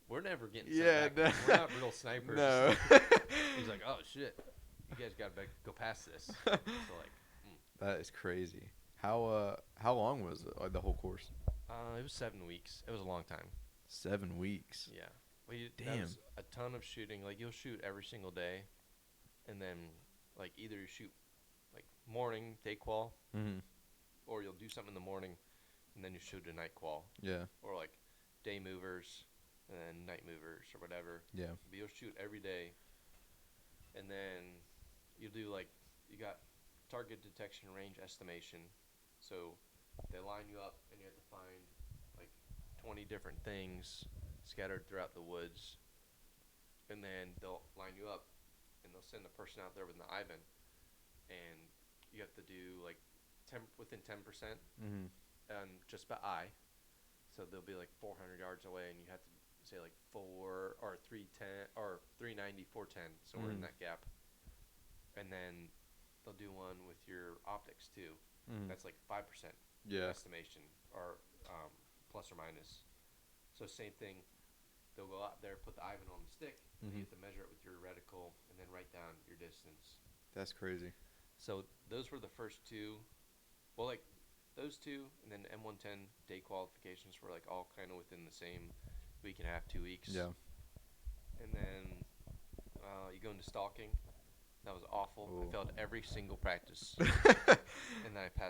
"We're never getting sent back. We're not real snipers." No. He's like, "Oh shit, you guys gotta go past this." So like, That is crazy. How long was it, like, the whole course? it was 7 weeks. It was a long time. 7 weeks. Yeah. That Damn. was a ton of shooting. Like, you'll shoot every single day, and then like either you shoot like morning day qual, Mhm. or you'll do something in the morning, and then you shoot a night qual, Yeah. or like day movers and then night movers or whatever. Yeah. But you'll shoot every day, and then you do like, you got target detection range estimation. So they line you up, and you have to find like 20 different things scattered throughout the woods, and then they'll line you up, and they'll send a person out there with an Ivan, and you have to do like within 10%, Mhm. and just by eye. So they'll be like 400 yards away, and you have to say like 4 or 310 or 390, 410. So we're in that gap, and then they'll do one with your optics too. Mhm. That's like 5% Yeah. estimation, or plus or minus. So same thing. They'll go out there, put the Ivan on the stick, and you have to measure it with your reticle, and then write down your distance. That's crazy. So those were the first 2. Well, like those 2, and then M110 day qualifications were like all kind of within the same week and a half, 2 weeks. Yeah. And then you go into stalking. That was awful. Ooh. I failed every single practice, and then I passed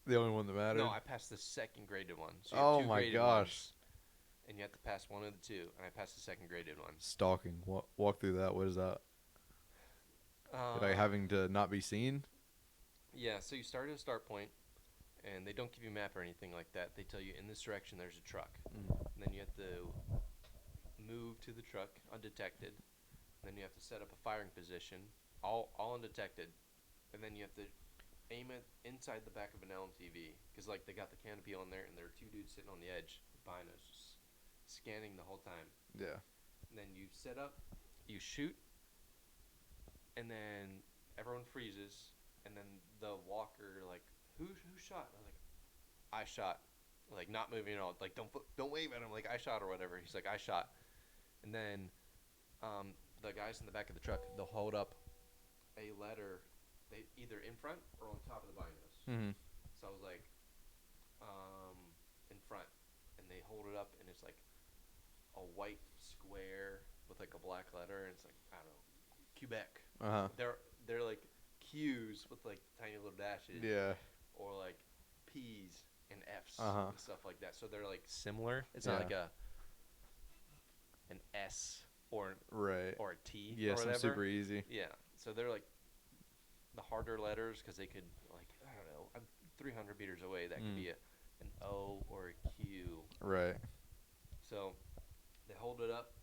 the only one that mattered. No, I passed the second graded one. So you have Oh two my graded gosh. ones, and you have to pass one of the two, and I passed the second graded one. Stalking. Walk through that. What is that? Like having to not be seen? Yeah, so you start at a start point, and they don't give you a map or anything like that. They tell you in this direction there's a truck. Mm. And then you have to move to the truck undetected. And then you have to set up a firing position, all undetected. And then you have to aim it inside the back of an LMTV. Because, like, they got the canopy on there, and there are two dudes sitting on the edge behind us, just scanning the whole time. Yeah. And then you set up, you shoot, and then everyone freezes. And then the walker, like, who shot? And I'm like, I shot. Like, not moving at all. Like, don't wave at him. Like, I shot or whatever. He's like, I shot. And then the guys in the back of the truck, they'll hold up a letter, they either in front or on top of the binos. Mm-hmm. So I was like, in front, and they hold it up, and it's like a white square with like a black letter, and it's like, I don't know, Quebec. They're like Q's with like tiny little dashes. Yeah. Or like P's and F's Uh-huh. and stuff like that. So they're like similar. It's not like an S or a T. Yeah, or some whatever. super easy. Yeah. So they're like the harder letters because they could, like, I don't know, I'm 300 meters away. That could be an O or a Q. Right. So they hold it up,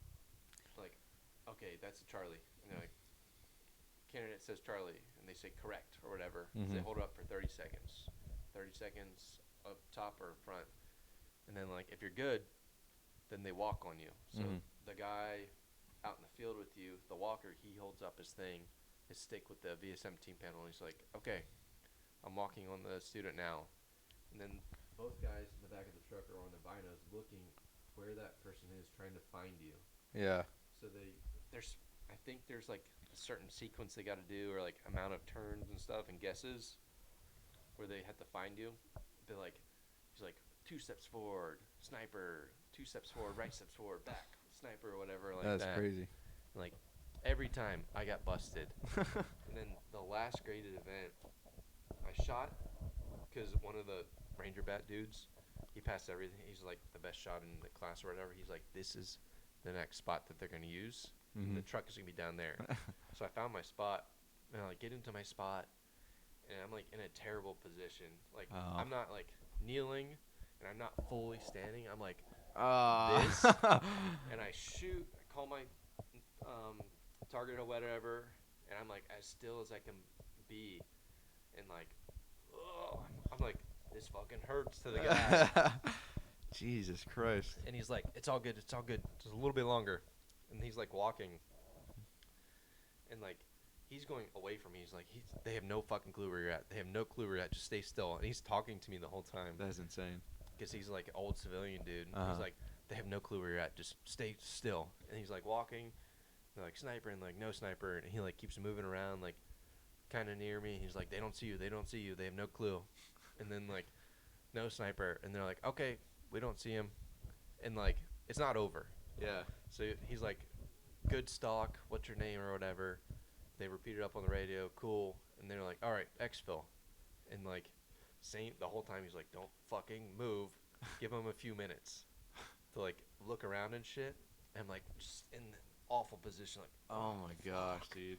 like, okay, that's a Charlie. And they're like, candidate says Charlie, and they say correct or whatever. Mm-hmm. So they hold it up for 30 seconds. 30 seconds up top or front. And then, like, if you're good, then they walk on you. So the guy out in the field with you, the walker, he holds up his thing, his stick with the VS-17 panel, and he's like, okay, I'm walking on the student now. And then both guys in the back of the truck are on their binos looking where that person is, trying to find you. Yeah. So I think there's like a certain sequence they got to do, or like amount of turns and stuff and guesses where they have to find you. They're like, he's like 2 steps forward, sniper, 2 steps forward, right steps forward, back, sniper, or whatever like that. That's crazy. And like every time I got busted. And then the last graded event, I shot because one of the Ranger Bat dudes, he passed everything. He's like the best shot in the class or whatever. He's like, this is the next spot that they're going to use. The truck is going to be down there. So I found my spot, and I like get into my spot, and I'm like in a terrible position. Like I'm not like kneeling, and I'm not fully standing. I'm like this, and I shoot. I call my target or whatever, and I'm like as still as I can be, and like, I'm like, this fucking hurts to the guy. Jesus Christ. And he's like, it's all good, just a little bit longer. And he's like walking, and like he's going away from me. He's like, they have no fucking clue where you're at. They have no clue where you're at. Just stay still. And he's talking to me the whole time. That's insane. Because he's like an old civilian dude. He's like, they have no clue where you're at. Just stay still. And he's like walking. They're like, sniper, and like, no sniper. And he like keeps moving around, like kind of near me. He's like, they don't see you. They don't see you. They have no clue. And then like, no sniper. And they're like, okay, we don't see him. And like, it's not over. Yeah. So he's like, good stock, what's your name or whatever. They repeat it up on the radio, cool. And they're like, all right, exfil. And like, the whole time he's like, don't fucking move. Give him a few minutes to like look around and shit. And I'm like, just in the awful position, like, oh my gosh, dude.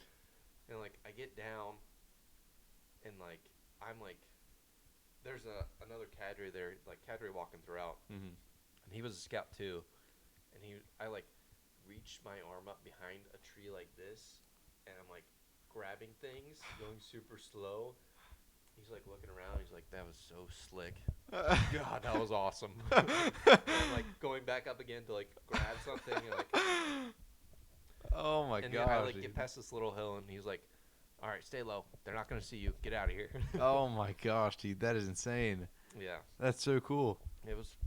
And like, I get down, and like, I'm like, there's another cadre there, like cadre walking throughout. Mm-hmm. And he was a scout too. And I like reached my arm up behind a tree like this, and I'm like grabbing things, going super slow. He's like looking around. He's like, that was so slick. God, that was awesome. And I'm like going back up again to like grab something, and like, oh my and gosh. I like get past this little hill, and he's like, all right, stay low. They're not gonna see you. Get out of here. Oh my gosh, dude, that is insane. Yeah. That's so cool. It was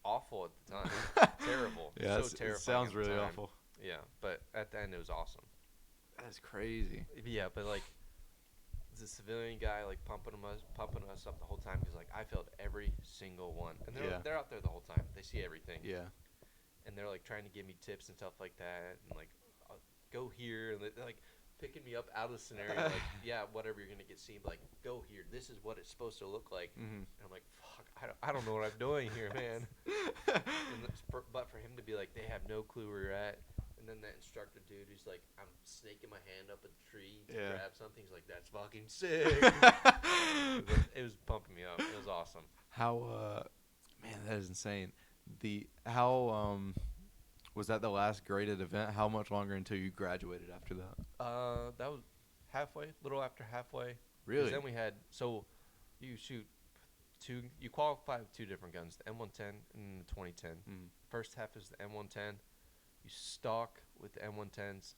awful at the time. Terrible. Yeah, so terrifying. it sounds at the really time. awful. Yeah, but at the end it was awesome. That's crazy. Yeah, but like the civilian guy like pumping us up the whole time, because like I failed every single one, and they're out there the whole time. They see everything. Yeah. And they're like trying to give me tips and stuff like that, and like go here, and they're like picking me up out of the scenario. Like, yeah, whatever, you're gonna get seen. Like, go here. This is what it's supposed to look like. Mm-hmm. And I'm like, fuck, I don't know what I'm doing here, man. But for him to be like, they have no clue where you're at. And then that instructor dude who's like, I'm snaking my hand up a tree to grab something. He's like, that's fucking sick. It was pumping me up. It was awesome. How, man, that is insane. How was that the last graded event? How much longer until you graduated after that? That was halfway, little after halfway. Really? Then we had, so you shoot you qualify with two different guns, the M110 and the 2010. First half is the M110. You stalk with the M110s,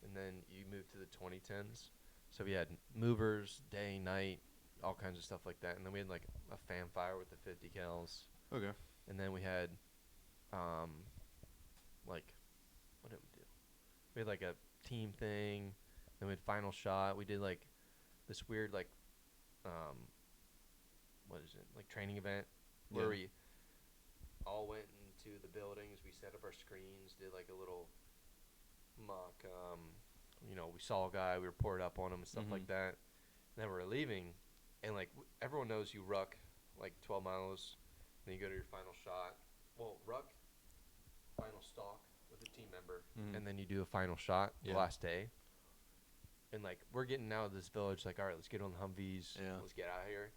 and then you move to the 2010s. So we had movers, day, night, all kinds of stuff like that. And then we had like a fan fire with the 50 cals. Okay. And then we had, like, what did we do? We had like a team thing. Then we had final shot. We did like this weird like, what is it? Like training event where we all went into the buildings. We set up our screens, did like a little mock. We saw a guy. We reported up on him and stuff like that. And then we're leaving, and like everyone knows you ruck like 12 miles. Then you go to your final shot. Well, ruck, final stalk with a team member, and then you do a final shot the last day. And like we're getting out of this village, like all right, let's get on the Humvees. Let's get out of here.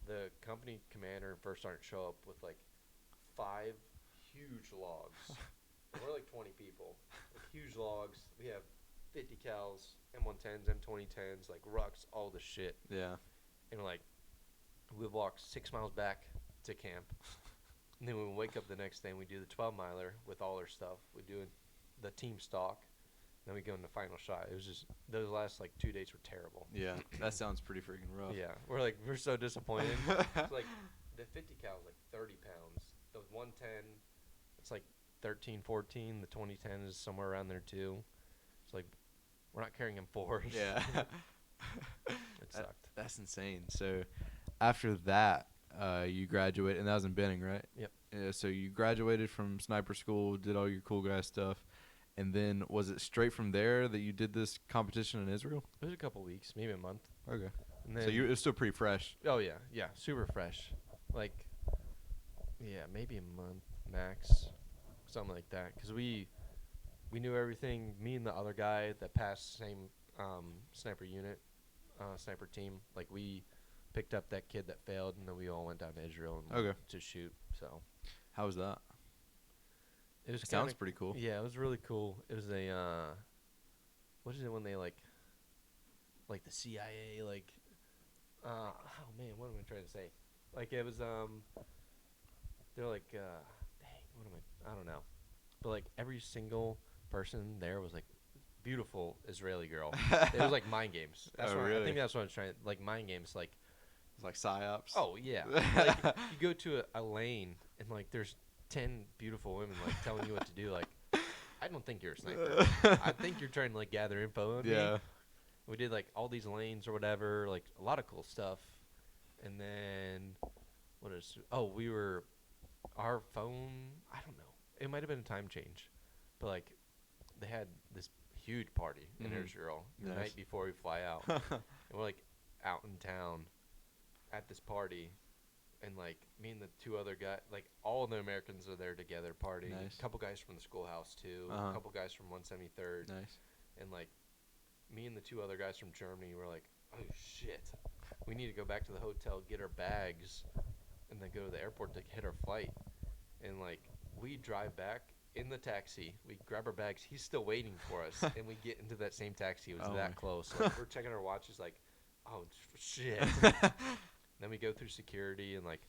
The company commander and first sergeant show up with like 5 huge logs. And we're like 20 people with huge logs. We have 50 cals, M110s, M2010s, like rucks, all the shit. Yeah. And like we walk 6 miles back to camp. And then when we wake up the next day and we do the 12-miler with all our stuff. We do the team stalk. Then we go into final shot. It was just, those last like 2 days were terrible. Yeah, that sounds pretty freaking rough. Yeah, we're so disappointed. It's like the 50 cal is like 30 pounds. The 110, it's like 13, 14. The 2010 is somewhere around there too. It's like we're not carrying M4s. Yeah. It sucked. That's insane. So after that, you graduated, and that was in Benning, right? Yep. Yeah, so you graduated from sniper school, did all your cool guy stuff. And then was it straight from there that you did this competition in Israel? It was a couple weeks, maybe a month. Okay. And then So it was still pretty fresh. Oh yeah, super fresh. Like, yeah, maybe a month max, something like that. Cause we knew everything. Me and the other guy that passed same sniper unit, sniper team. Like we picked up that kid that failed, and then we all went down to Israel and to shoot. So How was that? it Sounds pretty cool. Yeah, it was really cool. It was a what is it when they like the CIA like oh man, what am I trying to say? Like it was they're like dang, I don't know. But like every single person there was like beautiful Israeli girl. It was like mind games. That's really? I think that's what I'm trying, like mind games, like It's like psyops. oh yeah. Like you go to a lane and like there's 10 beautiful women like telling you what to do. Like, I don't think you're a sniper. I think you're trying to like gather info on me. We did like all these lanes or whatever, like a lot of cool stuff. And then our phone, I don't know, it might have been a time change, but like they had this huge party in Israel the night before we fly out. And we're like out in town at this party. And, like, me and the 2 other guys, like, all the Americans are there together partying. Nice. A couple guys from the schoolhouse, too. A couple guys from 173rd. Nice. And, like, me and the 2 other guys from Germany were like, oh, shit. We need to go back to the hotel, get our bags, and then go to the airport to hit our flight. And, like, we drive back in the taxi. We grab our bags. He's still waiting for us. And we get into that same taxi. It was that close. Like, we're checking our watches like, oh, shit. Then we go through security, and, like,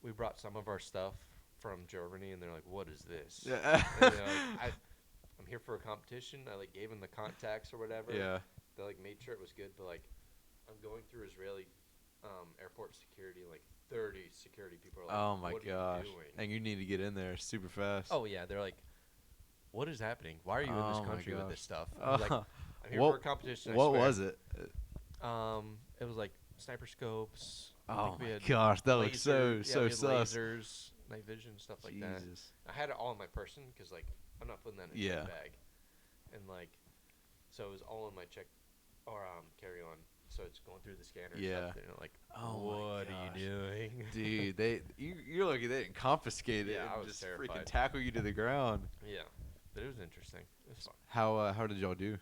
we brought some of our stuff from Germany, and they're like, what is this? Yeah. And they're like, I'm here for a competition. I, like, gave them the contacts or whatever. Yeah. They, like, made sure it was good. But, like, I'm going through Israeli airport security, and, like, 30 security people are like, Oh, my what gosh. are you doing? And you need to get in there super fast. Oh, yeah. They're like, what is happening? Why are you in this country with this stuff? I was like, I'm here for a competition. What was it? It was, like, sniper scopes. Oh my gosh, that looks so sus. Lasers, night vision, stuff like that. Jesus. I had it all in my person because, like, I'm not putting that in a bag. And, like, So it was all in my check or carry-on. So it's going through the scanner. Yeah. And stuff, and like, Oh my what are gosh. you doing, Dude? You're lucky they didn't confiscate it Yeah, I and was just terrified. freaking tackle you to the ground. Yeah, but it was interesting. It was fun. How did y'all do?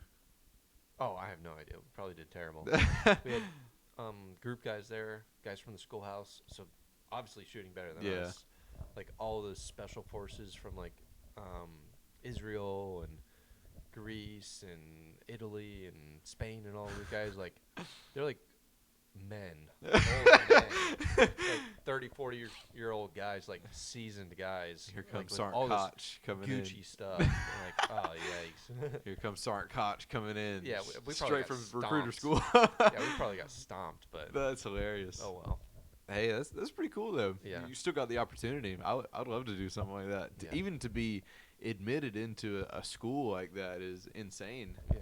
Oh, I have no idea. We probably did terrible. We had group guys there, guys from the schoolhouse. So obviously shooting better than Yeah. us. Like all the special forces from like Israel and Greece and Italy and Spain and all those guys, like they're like men, old men, like 30, 40-year-old guys, like seasoned guys. Here like, comes with Sergeant all this Koch coming Gucci in. stuff. And like, oh yikes. Here comes Sergeant Koch coming in. Yeah, we probably straight got from recruiter stomped. school. Yeah, we probably got stomped, but That's hilarious. oh well. Hey, that's pretty cool though. Yeah. You still got the opportunity. I'd love to do something like that. Yeah. Even to be admitted into a school like that is insane. Yeah,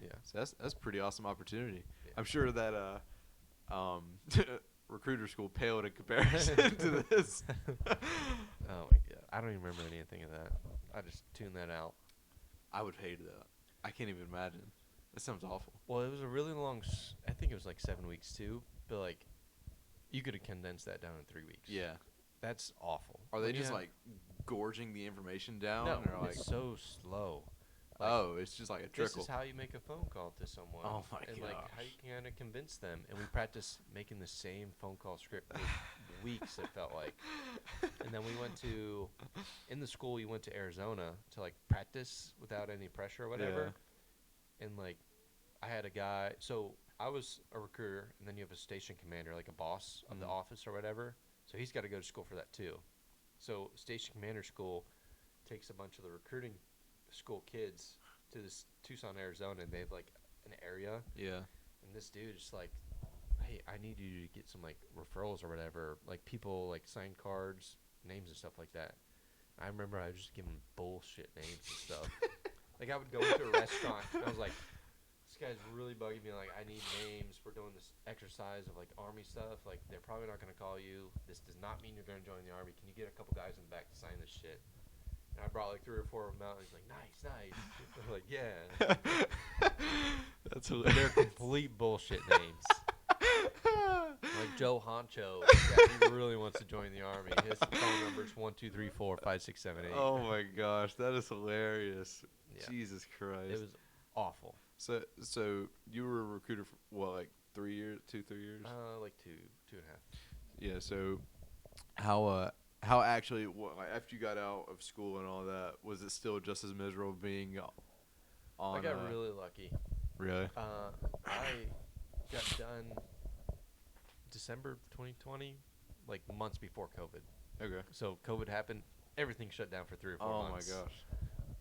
yeah. So that's a pretty awesome opportunity. Yeah. I'm sure that recruiter school paled in comparison to this. Oh my god, I don't even remember anything of that. I just tuned that out. I would hate that. I can't even imagine. That sounds awful. Well, it was a really long. I think it was like 7 weeks too, but like, you could have condensed that down in 3 weeks. Yeah. That's awful. Are they When you just have- like gorging the information down? No, or like, it's so slow. Like, oh, it's just like a this trickle. is how you make a phone call to someone. Oh my and like how gosh. you kind of convince them. And we practiced making the same phone call script for weeks. It felt like. And then we went to, in the school, you went to Arizona to like practice without any pressure or whatever. And like, I had a guy. So I was a recruiter, and then you have a station commander, like a boss of the office or whatever. So he's got to go to school for that too. So station commander school takes a bunch of the recruiting school kids to this Tucson, Arizona, and they have like an area. Yeah. And this dude is like, hey, I need you to get some like referrals or whatever, like people like sign cards, names and stuff like that. I remember I was just giving bullshit names and stuff. Like I would go into a restaurant and I was like, this guy's really bugging me. Like I need names. We're doing this exercise of like army stuff. Like they're probably not gonna call you. This does not mean you're gonna join the army. Can you get a couple guys in the back to sign this shit? And I brought like 3 or 4 of them out. And he's like, nice. I'm like, yeah. That's They're hilarious. complete bullshit names. Like Joe Honcho, yeah, he really wants to join the army. His phone number is 1-2-3-4-5-6-7-8. Oh my gosh, that is hilarious. Yeah. Jesus Christ. It was awful. So you were a recruiter for what, like 3 years, 2-3 years? Like 2.5. Yeah. So how actually like, after you got out of school and all that, was it still just as miserable being on? I got really lucky. Really? I got done December 2020, like months before COVID. Okay. So COVID happened, everything shut down for 3 or 4 Oh months. my gosh.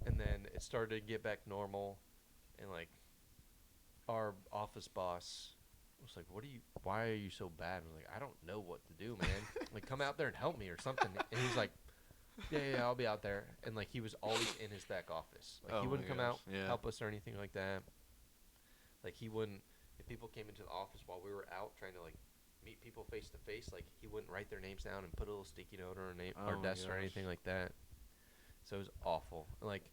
And then it started to get back normal, and like our office boss was like, why are you so bad? I was like, I don't know what to do, man. Like, come out there and help me or something. And he's like, yeah, I'll be out there. And like, he was always in his back office. Like, Oh he wouldn't my come out, gosh, yeah. help us or anything like that. Like, he wouldn't, if people came into the office while we were out trying to like meet people face to face, like he wouldn't write their names down and put a little sticky note on our Oh my desk or gosh. anything like that. So it was awful. Like,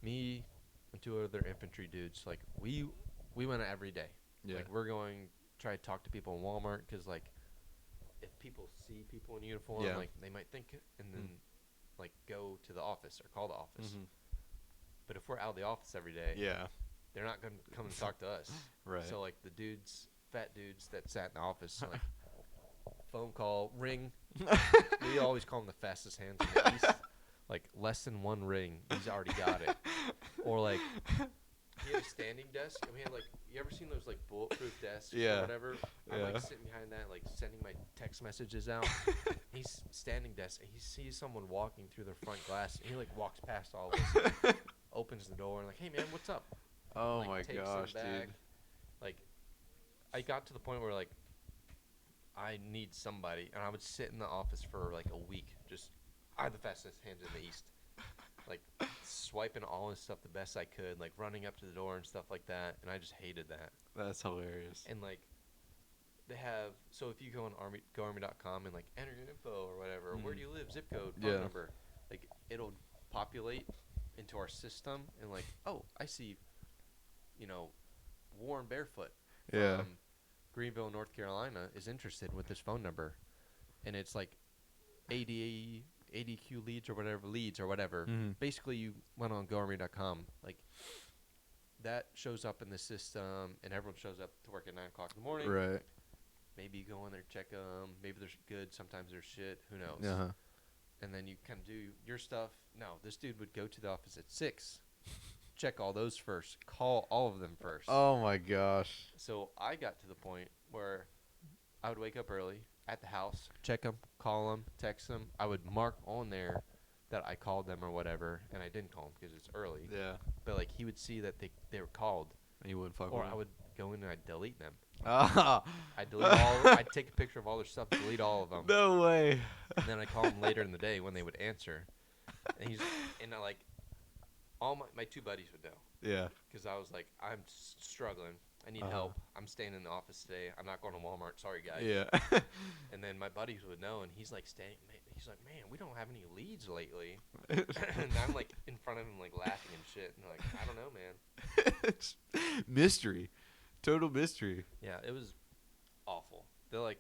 me and 2 other infantry dudes, like we went every day. Yeah. Like, we're going try to talk to people in Walmart because like if people see people in uniform, Yeah. like they might think and then like go to the office or call the office. Mhm. But if we're out of the office every day, Yeah. they're not gonna come and talk to us. Right. So like the fat dudes that sat in the office, like phone call ring. We always call them the fastest hands in the East. Like less than 1 ring, he's already got it. Or like he had a standing desk, and we had like, you ever seen those like bulletproof desks Yeah. or whatever? I'm Yeah. like sitting behind that, like sending my text messages out. He's standing desk, and he sees someone walking through their front glass, and he like walks past all of us, opens the door, and like, hey man, what's up? Oh Like, my takes gosh, them back. dude. Like, I got to the point where like I need somebody, and I would sit in the office for like a week. Just I had the fastest hands in the East, like swiping all his stuff the best I could, like running up to the door and stuff like that. And I just hated that. That's hilarious. And like they have, so if you go on goarmy.com and like enter your info or whatever, where do you live, zip code, phone Yeah. number, like it'll populate into our system, and like, oh, I see Warren Barefoot Yeah. from Greenville, North Carolina, is interested with this phone number, and it's like ADQ leads or whatever. Mm-hmm. Basically, you went on GoArmy.com, like that shows up in the system, and everyone shows up to work at 9 o'clock in the morning. Right. Maybe you go in there, check them. Maybe they're good. Sometimes they're shit. Who knows? Uh-huh. And then you kind of do your stuff. No, this dude would go to the office at 6, check all those first, call all of them first. Oh my gosh. So I got to the point where I would wake up early at the house, check them, call them, text them. I would mark on there that I called them or whatever, and I didn't call them because it's early. Yeah. But like he would see that they were called, And you wouldn't fuck or with I him. would go in and I'd delete them. Ah. I'd delete all. I'd take a picture of all their stuff, delete all of them, No way. and then I call them later in the day when they would answer. And I like all my 2 buddies would know. Yeah. Because I was like, I'm struggling. I need help. I'm staying in the office today. I'm not going to Walmart. Sorry, guys. Yeah. And then my buddies would know, and he's like, he's like, man, we don't have any leads lately. And I'm like in front of him, like laughing and shit. And they're like, I don't know, man. It's mystery. Total mystery. Yeah, it was awful. They're like,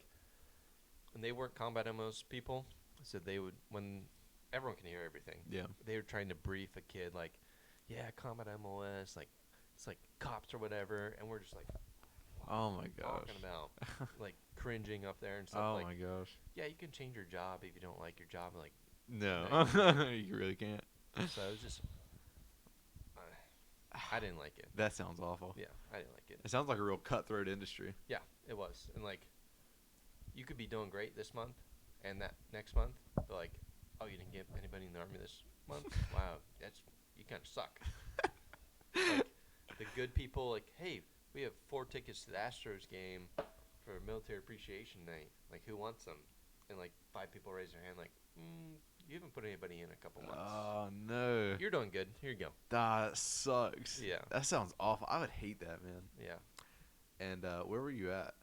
when they weren't combat MOs people, so they would, when everyone can hear everything. Yeah. They were trying to brief a kid, like, yeah, combat MOS, like, it's like cops or whatever, and we're just like, Oh my gosh. talking about, like, cringing up there and stuff. Oh like, my gosh. yeah, you can change your job if you don't like your job. Like, No. You really can't. so it was just, I didn't like it. That sounds awful. Yeah, I didn't like it. It sounds like a real cutthroat industry. Yeah, it was. And, like, you could be doing great this month and that next month, but, like, oh, you didn't get anybody in the Army this month? Wow, you kind of suck. Like, the good people, like, hey, we have 4 tickets to the Astros game for Military Appreciation Night. Like, who wants them? And, like, 5 people raise their hand, like, you haven't put anybody in a couple months. Oh no. You're doing good. Here you go. That sucks. Yeah. That sounds awful. I would hate that, man. Yeah. And where were you at?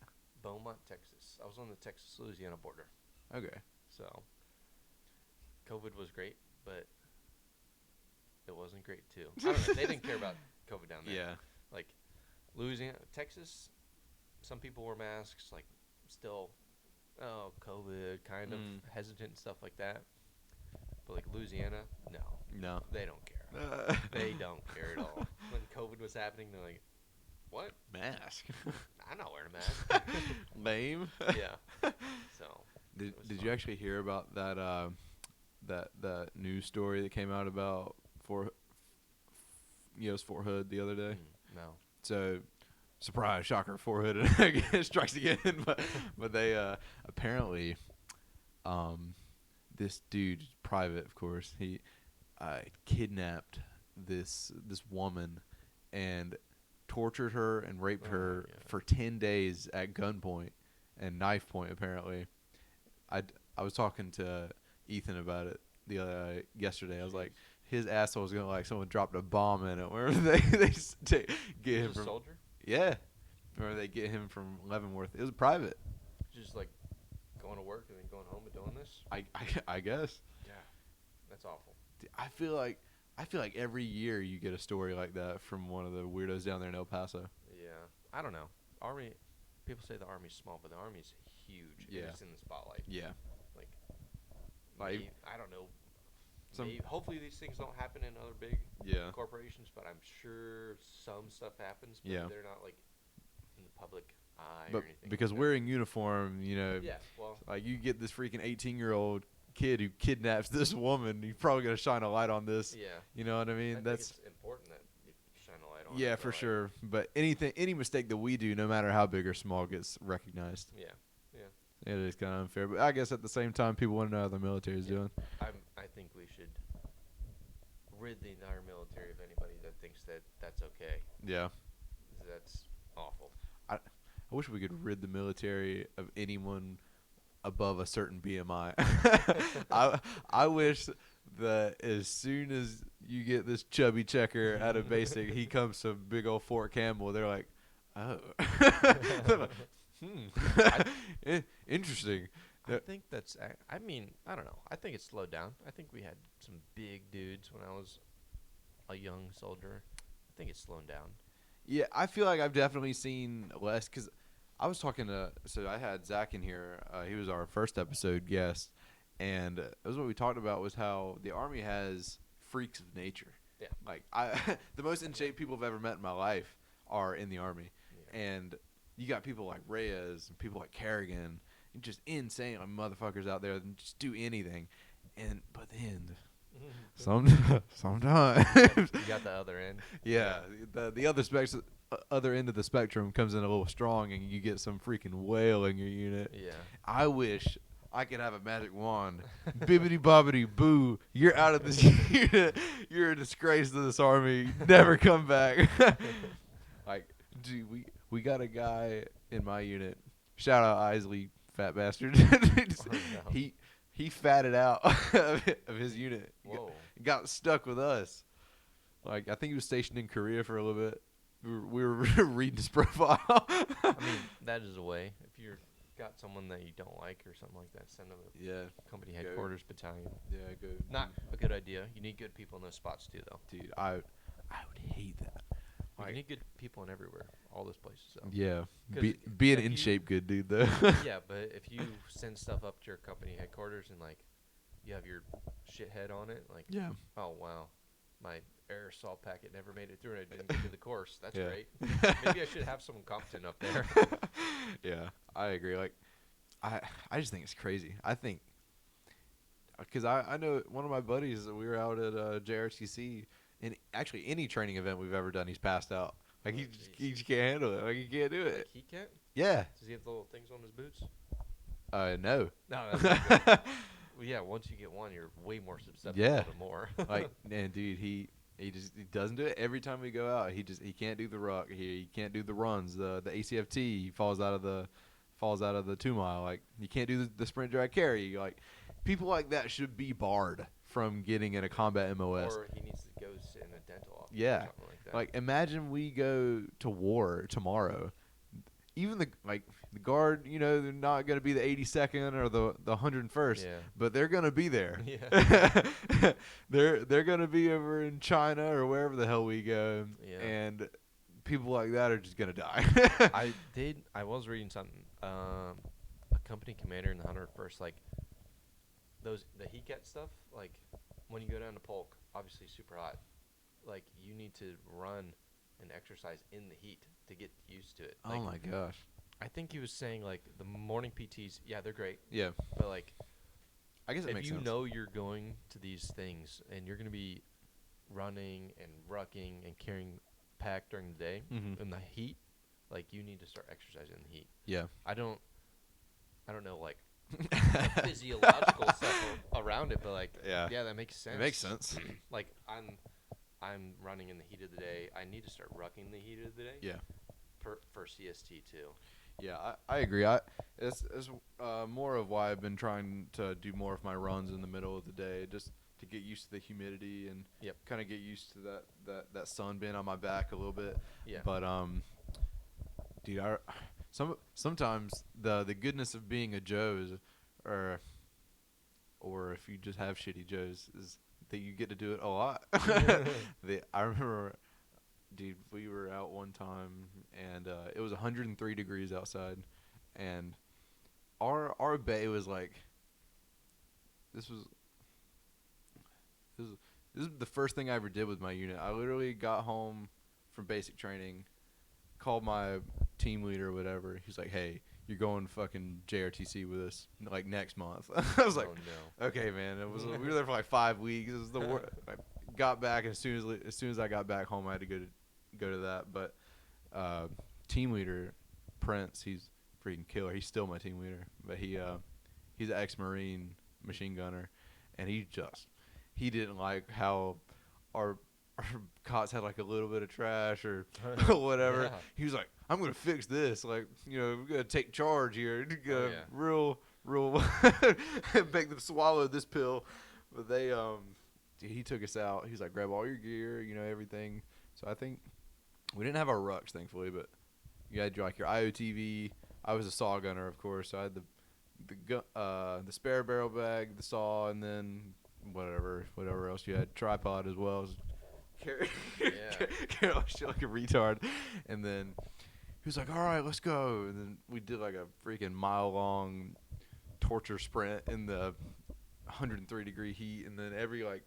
Beaumont, Texas. I was on the Texas-Louisiana border. Okay. So, COVID was great, but it wasn't great, too. I don't know. They didn't care about COVID down there. Yeah. Like, Louisiana, Texas, some people wore masks, like, still, COVID, kind of hesitant and stuff like that. But, like, Louisiana, no. No. They don't care. They don't care at all. When COVID was happening, they're like, what? Mask. I'm not wearing a mask. Lame. Yeah. So. Did you actually hear about that that news story that came out about Fort Hood the other day? No. So, surprise, shocker, Fort Hood again strikes again. but they apparently, this dude, private, of course, he kidnapped this woman and tortured her and raped her for 10 days at gunpoint and knife point. Apparently, I was talking to Ethan about it yesterday. I was like, his asshole was gonna like someone dropped a bomb in it. Where they get him from? Soldier? Yeah, or they get him from Leavenworth. It was private. Just like going to work and then going home and doing this? I guess. Yeah. That's awful. I feel like every year you get a story like that from one of the weirdos down there in El Paso. Yeah. I don't know. Army, people say the Army's small, but the Army's huge. Yeah. It's in the spotlight. Yeah. Like I don't know. Hopefully these things don't happen in other big corporations, but I'm sure some stuff happens, but they're not like in the public eye or anything. Because like wearing uniform, yeah, well, like you get this freaking 18-year-old kid who kidnaps this woman, you're probably gonna shine a light on this. yeah. You know what I mean? I That's think it's important that you shine a light on it. yeah, but, for like, sure. But any mistake that we do, no matter how big or small, gets recognized. Yeah. It is kind of unfair, but I guess at the same time, people want to know how the military is doing. I think we should rid the entire military of anybody that thinks that that's okay. Yeah. That's awful. I wish we could rid the military of anyone above a certain BMI. I wish that as soon as you get this chubby checker out of basic, he comes to big old Fort Campbell. They're like, oh, interesting. I think that's. I mean, I don't know. I think it's slowed down. I think we had some big dudes when I was a young soldier. I think it's slowing down. Yeah, I feel like I've definitely seen less because I was talking to. So I had Zach in here. He was our first episode guest, and that was what we talked about was how the Army has freaks of nature. Yeah. Like the most in shape people I've ever met in my life are in the Army, Yeah. and you got people like Reyes and people like Kerrigan, and just insane like motherfuckers out there that just do anything, but then sometimes You got the other end. yeah, the other end of the spectrum comes in a little strong, and you get some freaking whale in your unit. Yeah. I wish I could have a magic wand. Bibbity bobbity boo. You're out of this unit. You're a disgrace to this Army. Never come back. Like, dude, we got a guy in my unit. Shout out Isley, fat bastard. He fatted out of his unit. Whoa. Got stuck with us. Like, I think he was stationed in Korea for a little bit. We were reading his profile. I mean, that is a way. If you're got someone that you don't like or something like that, send them a company headquarters battalion. Yeah, go. Not a good idea. You need good people in those spots too, though. Dude, I would hate that. You need good people in everywhere, all those places. So. Yeah, 'Cause be an if in you- shape good dude though. Yeah, but if you send stuff up to your company headquarters and like you have your shithead on it, like Yeah. oh wow, my aerosol packet never made it through and I didn't get to the course. That's Yeah. great. Maybe I should have someone competent up there. Yeah, I agree. Like, I just think it's crazy. I think because I know one of my buddies. We were out at JRTC, and actually any training event we've ever done, he's passed out. Like he just can't handle it. Like he can't do it. Like he can't. Yeah. Does he have the little things on his boots? No. No. That's not good. Well, yeah. Once you get one, you're way more susceptible Yeah. to more. Like, man, dude, he doesn't do it every time we go out. He can't do the ruck. He can't do the runs. The ACFT. He falls out of the 2 mile. Like, you can't do the sprint drag carry. Like, people like that should be barred from getting in a combat MOS. Or he needs to go sit in a dental office. Yeah. Or something like that. Like, imagine we go to war tomorrow. Even the guard, they're not going to be the 82nd or the 101st, Yeah. but they're going to be there. Yeah. they're going to be over in China or wherever the hell we go, Yeah. and people like that are just going to die. I was reading something. A company commander in the 101st, like the heat get stuff. Like when you go down to polk, obviously super hot. Like you need to run and exercise in the heat to get used to it. Like, Oh my gosh. I think he was saying like the morning PTs, yeah, they're great, Yeah. but like I guess it if makes you sense. know you're going to these things and you're going to be running and rucking and carrying pack during the day Mhm. in the heat, like you need to start exercising in the heat. Yeah. I don't know like the physiological stuff around it, but like Yeah. that makes sense. It makes sense. Like I'm running in the heat of the day. I need to start rucking in the heat of the day. Yeah. For CST too. Yeah, I agree. It's more of why I've been trying to do more of my runs in the middle of the day, just to get used to the humidity and Yep. kind of get used to that sun being on my back a little bit. Yeah. But dude, sometimes the goodness of being a Joe's, or if you just have shitty Joe's, is that you get to do it a lot. I remember. Dude, we were out one time, and it was 103 degrees outside, and our bay was like, this is the first thing I ever did with my unit. I literally got home from basic training, called my team leader or whatever. He's like, hey, you're going fucking JRTC with us like next month. I was like, oh no. okay, man. We were there for like 5 weeks. It was the worst. I got back, and as soon as I got back home, I had to go to that. But team leader Prince, he's freaking killer. He's still my team leader, but he's an ex-Marine machine gunner, and he didn't like how our cots had like a little bit of trash or whatever. Yeah. He was like, I'm gonna fix this. Like, we're gonna take charge here. Oh, yeah. Real make them swallow this pill. But they he took us out. He's like, grab all your gear, everything. So I think we didn't have our rucks, thankfully, but you had like your IOTV. I was a saw gunner, of course. So I had the spare barrel bag, the saw, and then whatever else you had. Tripod as well. Yeah. all shit like a retard. And then he was like, all right, let's go. And then we did like a freaking mile-long torture sprint in the 103-degree heat. And then every like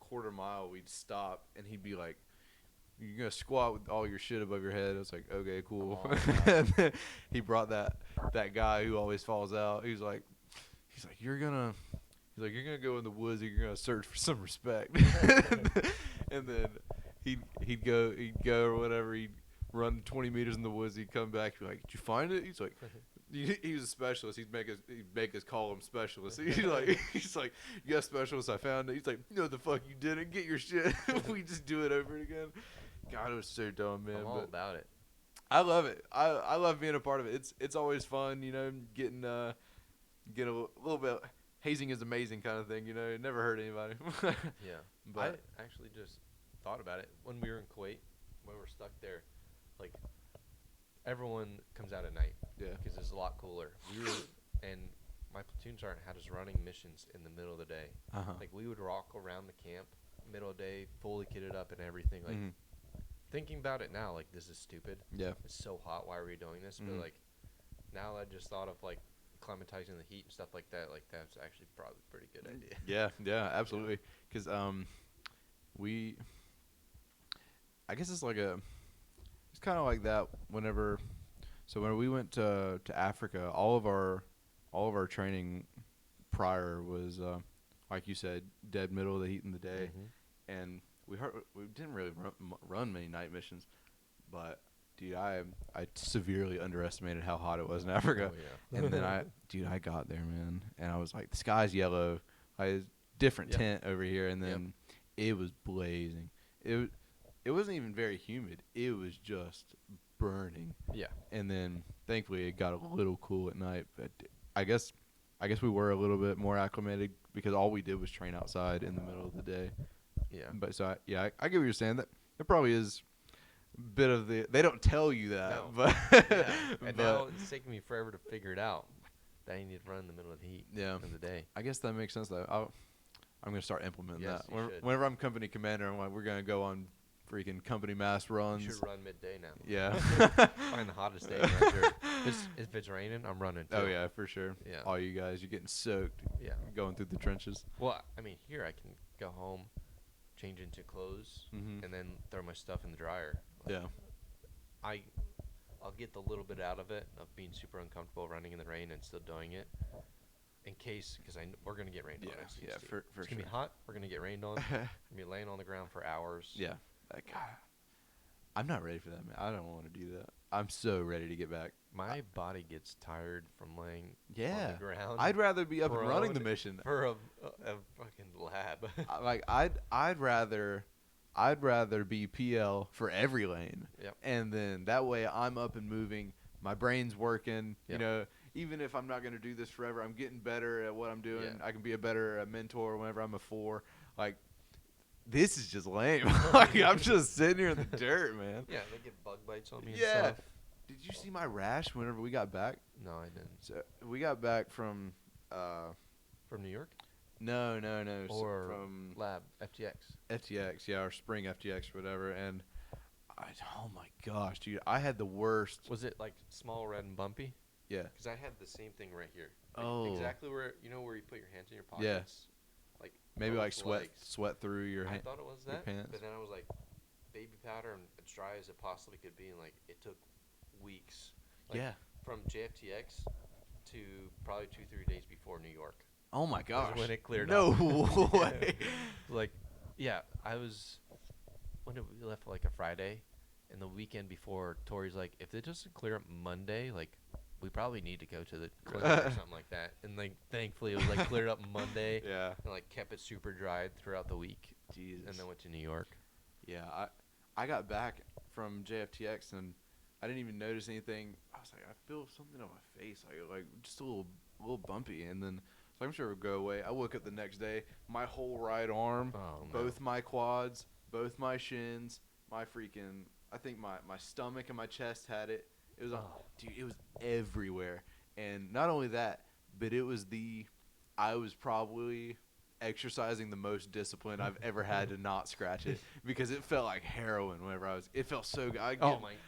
quarter mile we'd stop and he'd be like, you're gonna squat with all your shit above your head. I was like, okay, cool. And then he brought that guy who always falls out. He's like you're gonna go in the woods and you're gonna search for some respect. And then he'd go or whatever. He'd run 20 meters in the woods. He'd come back. Be like, did you find it? He's like, he was a specialist. He'd make us call him specialist. He's like, you got specialist. I found it. He's like, no, the fuck you didn't. Get your shit. We just do it over again. God, it was so dumb, man. I'm all about it. I love it. I love being a part of it. It's always fun, getting a little bit hazing is amazing kind of thing, It never hurt anybody. Yeah. But I actually just thought about it when we were in Kuwait, when we're stuck there. Like, everyone comes out at night. Yeah. Because it's a lot cooler. And my platoon sergeant had us running missions in the middle of the day. Uh-huh. Like, we would walk around the camp, middle of the day, fully kitted up and everything. Like, thinking about it now, like, this is stupid. Yeah. It's so hot. Why are we doing this? But, like, now I just thought of, like, acclimatizing the heat and stuff like that. Like, that's actually probably a pretty good idea. Yeah, absolutely. Because I guess it's kind of like that whenever. So when we went to Africa, all of our training prior was like you said, dead middle of the heat in the day, and we didn't really run many night missions, but dude, I severely underestimated how hot it was in Africa. Oh, yeah. And then I got there, man, and I was like, the sky's yellow. Different tent over here, and then it was blazing. It wasn't even very humid. It was just burning. Yeah. And then thankfully it got a little cool at night, but I guess we were a little bit more acclimated because all we did was train outside in the middle of the day. Yeah. But so I get what you're saying. That there probably is a bit of they don't tell you that, No. but Yeah. And now it's taking me forever to figure it out. That you need to run in the middle of the heat of the day. I guess that makes sense though. I'm gonna start implementing Yes, that. you should. Whenever I'm company commander, I'm like, we're gonna go on freaking company mass runs. You should run midday now. Yeah. Find the hottest day. Right there. If it's raining, I'm running too. Oh yeah, for sure. Yeah. All you guys, you're getting soaked. Yeah. Going through the trenches. Well, I mean, here I can go home, change into clothes, Mhm. and then throw my stuff in the dryer. Like, Yeah. I'll get the little bit out of it of being super uncomfortable running in the rain and still doing it, in case because we're gonna get rained on. Next Yeah, week. for It's sure. gonna be hot. We're gonna get rained on. Gonna be laying on the ground for hours. Yeah. God, I'm not ready for that, man. I don't want to do that. I'm so ready to get back. My body gets tired from laying Yeah. on the ground. I'd rather be up and prone running the mission. for a fucking lab. I'd rather be PL for every lane. Yep. And then that way I'm up and moving. My brain's working. Yep. Even if I'm not going to do this forever, I'm getting better at what I'm doing. Yeah. I can be a better mentor whenever I'm a 4. Like, this is just lame. Like, I'm just sitting here in the dirt, man. Yeah, they get bug bites on me and Yeah. stuff. Did you see my rash whenever we got back? No, I didn't. So we got back from From New York? no, Or from Lab, FTX. FTX, yeah, or Spring FTX, whatever. And oh my gosh, dude, I had the worst. Was it like small, red, and bumpy? Yeah. Because I had the same thing right here. Like Oh. Exactly where you put your hands in your pockets. Yeah. Like Maybe like almost sweat through your I hand. thought it was your that, pants. but then I was like, baby powder and as dry as it possibly could be, and like it took weeks. Like, Yeah. From JFTX to probably 2-3 days before New York. Oh my gosh. When it cleared no up. way. Like, yeah, I was when did we left like a Friday, and the weekend before, Tori's like, if it doesn't clear up Monday, like, we probably need to go to the clinic or something like that. And like, thankfully, it was like cleared up Monday. Yeah. And like kept it super dry throughout the week. Jesus. And then went to New York. Yeah, I got back from JFTX and I didn't even notice anything. I was like, I feel something on my face, like just a little bumpy, and then so I'm sure it would go away. I woke up the next day, my whole right arm, both my quads, both my shins, my freaking, I think my stomach and my chest had it. It was dude, it was everywhere. And not only that, but it was I was probably exercising the most discipline I've ever had to not scratch it because it felt like heroin whenever it felt so good.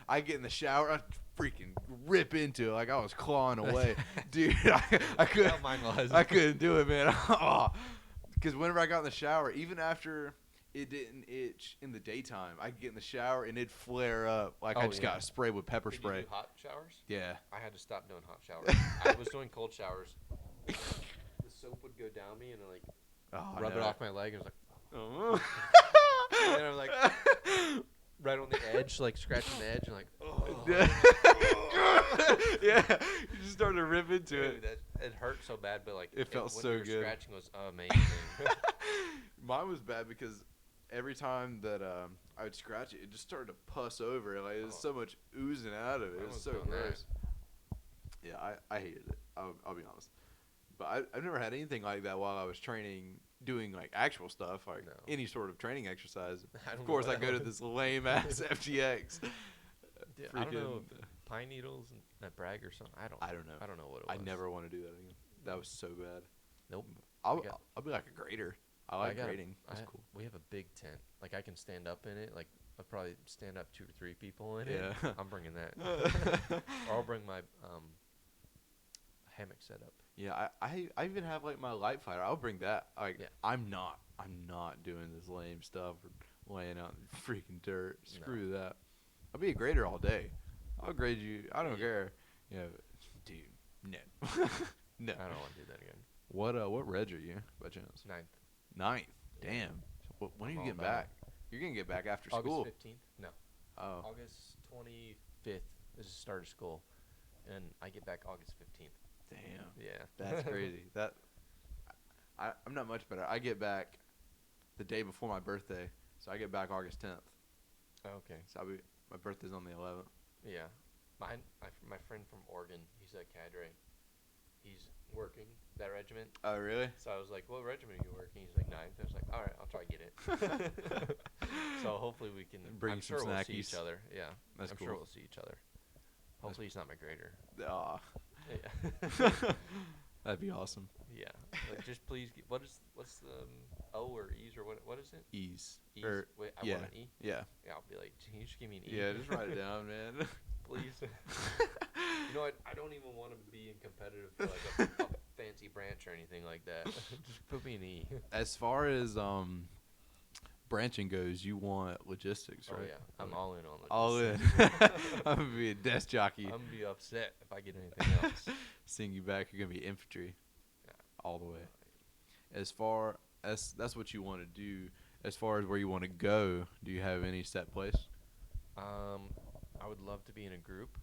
I get in the shower, I freaking rip into it like I was clawing away. Dude, I couldn't, Mine was. I couldn't do it, man. Because whenever I got in the shower, even after it didn't itch in the daytime, I'd get in the shower and it'd flare up like I just got sprayed with pepper Did spray. you do hot showers? Yeah. I had to stop doing hot showers. I was doing cold showers. The soap would go down me and rub it off my leg. And it was like, and then I was like, right on the edge, like scratching the edge, and like, yeah, you just started to rip into dude, it. it hurt so bad, but like It felt when so you were good. Scratching was amazing. Mine was bad because every time that I would scratch it, it just started to pus over. Like there's so much oozing out of it. It was so gross. Yeah, I hated it. I'll be honest. But I've never had anything like that while I was training, doing like actual stuff, like any sort of training exercise. Of course, I go to this lame ass FTX. Dude, I don't know if pine needles and that brag or something. I don't know. I don't know what it was. I never want to do that again. That was so bad. Nope. I'll be like a grader. I like grading. That's cool. We have a big tent. Like I can stand up in it. Like I'll probably stand up 2 or 3 people in it. Yeah. I'm bringing that. Or I'll bring my hammock setup. Yeah, I even have like my light fighter. I'll bring that. Like I'm not doing this lame stuff or laying out in freaking dirt. Screw that. I'll be a grader all day. I'll grade you. I don't care. Yeah, dude. No. No. I don't want to do that again. What reg are you by chance? 9th. Damn. So when are you getting back? You're gonna get back after school. August 15th? No. Oh. August 25th is the start of school, and I get back August 15th. Damn. Yeah. That's crazy. I'm not much better. I get back the day before my birthday, so I get back August 10th. Okay. So my birthday's on the 11th. Yeah. My friend from Oregon, he's a cadre. He's working that regiment. Oh, really? So I was like, what regiment are you working? He's like 9th. I was like, all right, I'll try to get it. So hopefully we can. Bring some we'll see snackies. each other. Yeah. That's I'm cool. sure we'll see each other. Hopefully he's not my grader. Aw. Yeah. That'd be awesome. Yeah. Like, just please. What's the O or E's or what is it? E's. E's. Wait, I yeah. want an E. Yeah. Yeah. I'll be like, can you just give me an E? Yeah, just write it down, man. Please. You know what? I don't even want to be in competitive for like a fancy branch or anything like that. Just put me an E. As far as branching goes, you want logistics, right? Oh yeah, I'm all in on All in. logistics. I'm gonna be a desk jockey. I'm gonna be upset if I get anything else. Seeing you back, you're gonna be infantry, Yeah. all the way. As far as that's what you want to do. As far as where you want to go, do you have any set place? I would love to be in a group,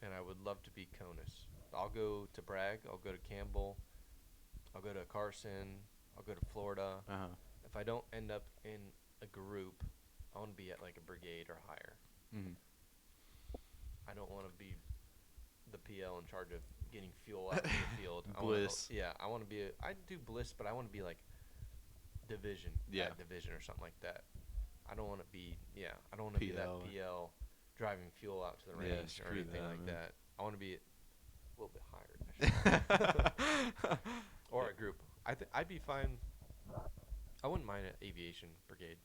and I would love to be CONUS. I'll go to Bragg. I'll go to Campbell. I'll go to Carson. I'll go to Florida. If I don't end up in a group, I want to be at like a brigade or higher. Mm-hmm. I don't want to be the PL in charge of getting fuel out of the field. Bliss. I want to be. I do Bliss, but I want to be like division. Yeah. Division or something like that. I don't want to be. Yeah. I don't want to be that PL driving fuel out to the range or anything like that. I want to be a little bit higher. Or a group. I'd be fine. I wouldn't mind an aviation brigade.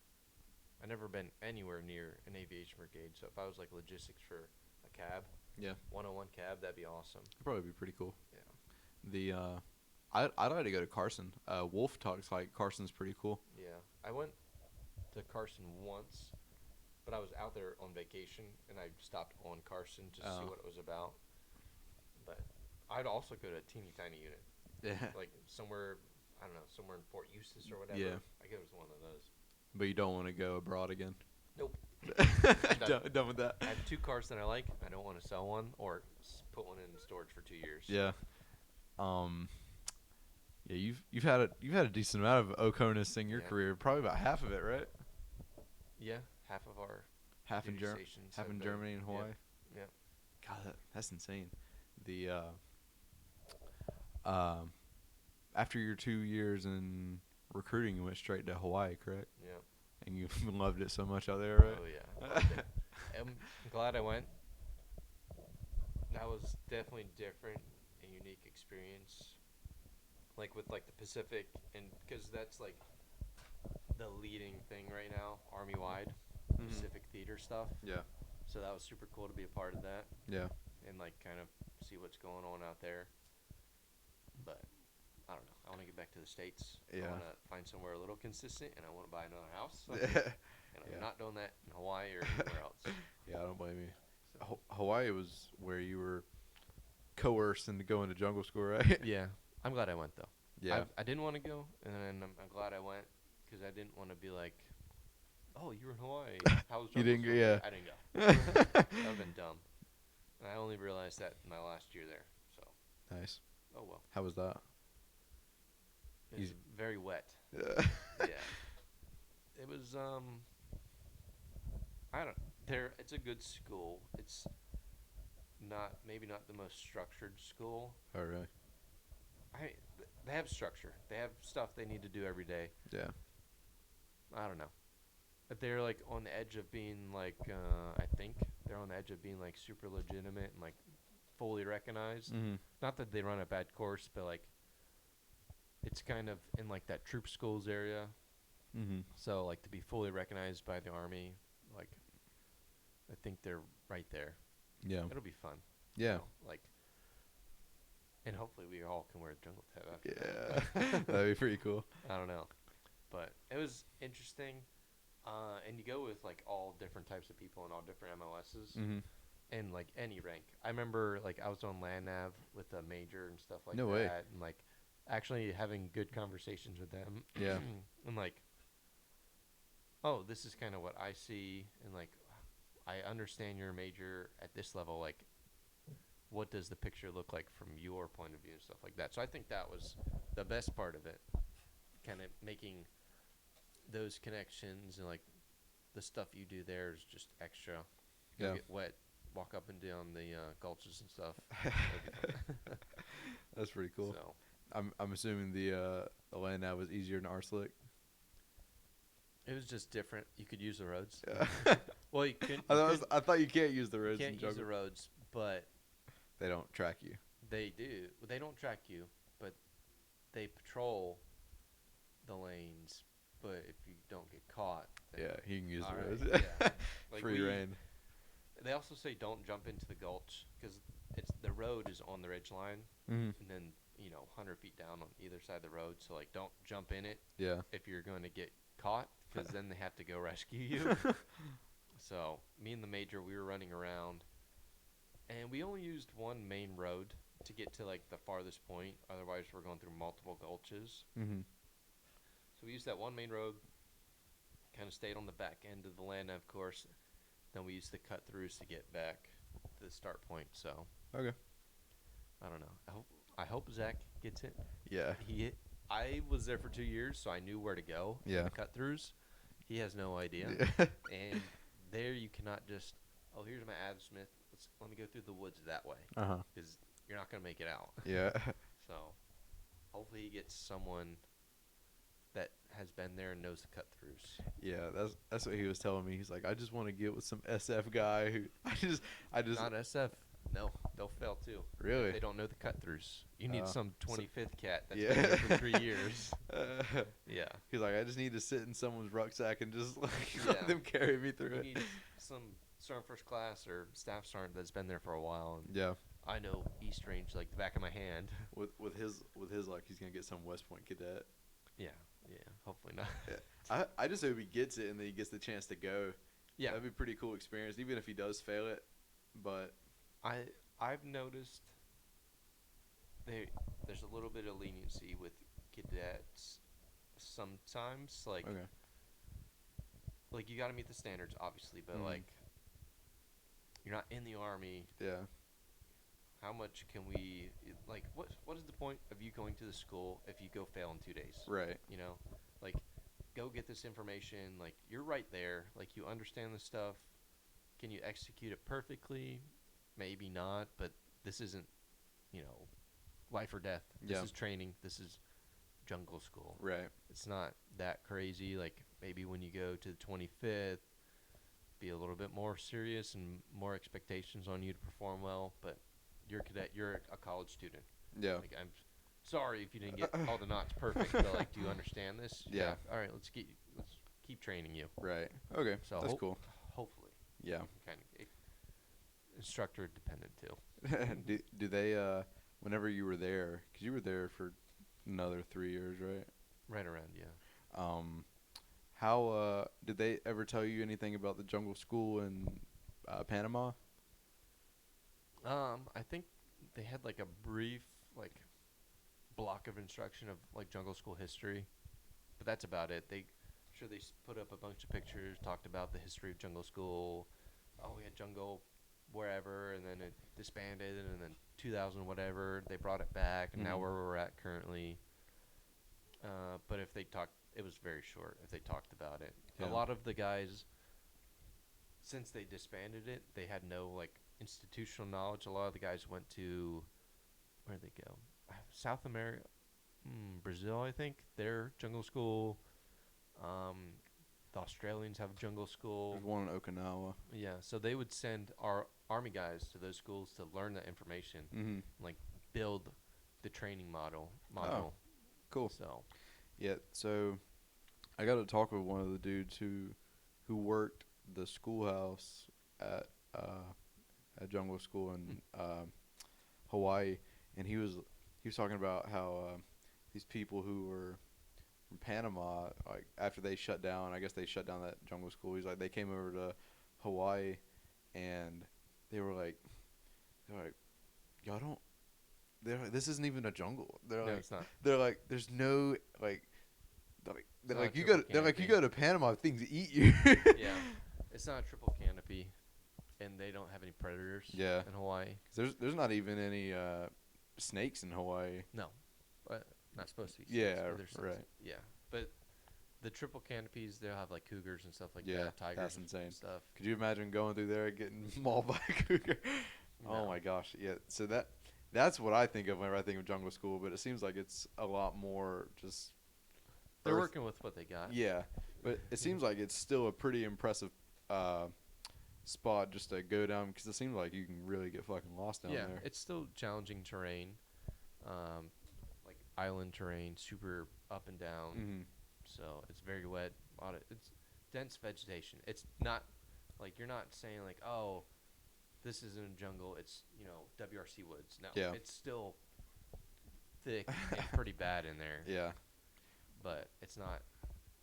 I've never been anywhere near an aviation brigade, so if I was like logistics for a cab, 101 cab, that'd be awesome. It'd probably be pretty cool. Yeah. I'd like to go to Carson. Wolf talks like Carson's pretty cool. Yeah. I went to Carson once, but I was out there on vacation, and I stopped on Carson to see what it was about. But I'd also go to a teeny tiny unit. Yeah. Like somewhere, I don't know, somewhere in Fort Eustis or whatever. Yeah. I go to one of those. But you don't want to go abroad again? Nope. Done with that. I have 2 cars that I like. I don't want to sell one or put one in storage for 2 years. Yeah. Yeah, you've had a decent amount of OCONUS in your career. Probably about half of it, right? Yeah, half of our half in Germany, half in Germany and Hawaii. Yeah. God, that's insane. The after your 2 years in recruiting, you went straight to Hawaii, correct? Yeah. And you loved it so much out there, right? Oh yeah. I'm glad I went. That was definitely different, a unique experience. like with like the Pacific, and because that's like the leading thing right now, Army wide, Pacific theater stuff. Yeah. So that was super cool to be a part of that Yeah. and like kind of see what's going on out there. But I don't know. I want to get back to the States. Yeah. I want to find somewhere a little consistent, and I want to buy another house. Yeah. And I'm not doing that in Hawaii or anywhere else. Yeah, I don't blame you. So. Hawaii was where you were coerced into going to jungle school, right? Yeah, I'm glad I went though. Yeah. I didn't want to go, and then I'm glad I went because I didn't want to be like, oh, you were in Hawaii. How was You jungle didn't school? go- yeah. I didn't go. That would have been dumb. And I only realized that in my last year there. So, Nice. oh well. How was that? It was Easy. very wet. Yeah. Yeah. It was I don't there it's a good school. It's maybe not the most structured school. Oh, really? They have structure. They have stuff they need to do every day. Yeah. I don't know. But they're like on the edge of being like I think they're on the edge of being like super legitimate and like fully recognized. Mm-hmm. Not that they run a bad course, but like it's kind of in like that troop schools area. Mm-hmm. So like to be fully recognized by the Army, like I think they're right there. Yeah. It'll be fun. Yeah. You know, like, and hopefully we all can wear a jungle tab after Yeah. that. That'd be pretty cool. I don't know, but it was interesting. And you go with like all different types of people and all different MOSs Mm-hmm. and like any rank. I remember like I was on land nav with a major and stuff like No that, way. and like actually having good conversations with them. Yeah. And like, oh, this is kind of what I see, and like, I understand your major at this level. Like, what does the picture look like from your point of view and stuff like that? So I think that was the best part of it, kind of making those connections and like the stuff you do there is just extra. Go Yeah. get wet, walk up and down the gulches and stuff. That'd be fun. That's pretty cool. So I'm assuming the land now was easier than Arslick. it was just different. You could use the roads. Yeah. Well, you couldn't. I thought you can't use the You roads can't in use the jungle. roads, but They don't track you. they do. They don't track you, but they patrol the lanes. But if you don't get caught, then Yeah, he can use the alright, roads. yeah. Like Free reign. They also say don't jump into the gulch because the road is on the ridge line, Mm-hmm. and then 100 feet down on either side of the road. So like, don't jump in it Yeah. if you're going to get caught, because then they have to go rescue you. So me and the major, we were running around, and we only used one main road to get to like the farthest point. Otherwise, we're going through multiple gulches. Mm-hmm. So we used that one main road, kind of stayed on the back end of the land nav course. Then we used the cut throughs to get back to the start point. So Okay. I don't know. I hope Zach gets it. Yeah. I was there for 2 years, so I knew where to go. Yeah. The cut throughs. He has no idea. And there you cannot just, oh, here's my Av Smith. Let me go through the woods that way, Uh-huh. because you're not gonna make it out. Yeah. So hopefully he gets someone that has been there and knows the cut throughs. Yeah, that's what he was telling me. He's like, I just want to get with some SF guy who I just Not SF. No, they'll fail too. Really? They don't know the cut throughs. You need some 25th cat that's yeah. been here for 3 years. Yeah. He's like, I just need to sit in someone's rucksack and just like Yeah. let them carry me through You it. need some sergeant first class or staff sergeant that's been there for a while. And Yeah. I know East Range like the back of my hand. With his luck, he's gonna get some West Point cadet. Yeah. Yeah. Hopefully not. Yeah. I just hope he gets it and then he gets the chance to go. Yeah. That'd be a pretty cool experience, even if he does fail it. But I've noticed there's a little bit of leniency with cadets sometimes. Like okay. like you got to meet the standards, obviously, but Mhm. like you're not in the Army. Yeah. How much can we like? What is the point of you going to the school if you go fail in 2 days? Right. You know, like go get this information. Like you're right there. Like you understand the stuff. Can you execute it perfectly? Maybe not. But this isn't, life or death. This Yeah. is training. This is jungle school. Right. It's not that crazy. Like maybe when you go to the 25th, be a little bit more serious and more expectations on you to perform well. But you're a cadet. You're a college student. Yeah. Like I'm sorry if you didn't get all the knots perfect, but like, do you understand this? Yeah. All right, let's keep training you. Right. Okay. So That's cool. Hopefully, Yeah. kind of instructor dependent too. do they whenever you were there, because you were there for another 3 years, right? Right around, yeah. How did they ever tell you anything about the jungle school in Panama? I think they had like a brief like block of instruction of like jungle school history, but that's about it. They put up a bunch of pictures, talked about the history of jungle school. Oh, we had jungle wherever, and then it disbanded, and then 2000 whatever they brought it back, and now where we're at currently. But if they talked, it was very short. If they talked about it, Yeah. a lot of the guys, since they disbanded it, they had no like institutional knowledge. A lot of the guys went to where'd they go? South America, Brazil, I think. Their jungle school. The Australians have jungle school. There's one in Okinawa. Yeah, so they would send our army guys to those schools to learn that information, like build the training model. Oh, cool. So, Yeah. So I got to talk with one of the dudes who worked the schoolhouse at jungle school in Hawaii, and he was talking about how these people who were from Panama, like after they shut down, I guess they shut down that jungle school. He's like, they came over to Hawaii, and they were like, y'all don't. They're like, this isn't even a jungle. They're no, like, it's not. they're like, there's no like. They're not like, a you go. triple They're like, you canopy. go to Panama, things eat you. Yeah, it's not a triple canopy, and they don't have any predators. Yeah. In Hawaii. There's not even any snakes in Hawaii. No, not supposed to be. Yeah, There's some- right. Yeah, but the triple canopies, they'll have like cougars and stuff like Yeah, that. Tigers. that's and insane. Stuff. Could you imagine going through there and getting mauled by a cougar? Oh No. my gosh, yeah. So that's what I think of whenever I think of jungle school, but it seems like it's a lot more just. They're earth- working with what they got. Yeah, but it seems like it's still a pretty impressive spot just to go down, because it seems like you can really get fucking lost down there. It's still challenging terrain, like island terrain, super up and down. Mm-hmm. So it's very wet. It's dense vegetation. It's not like you're not saying like, oh, this isn't a jungle. It's WRC woods. No, Yeah. it's still thick and pretty bad in there. Yeah. But it's not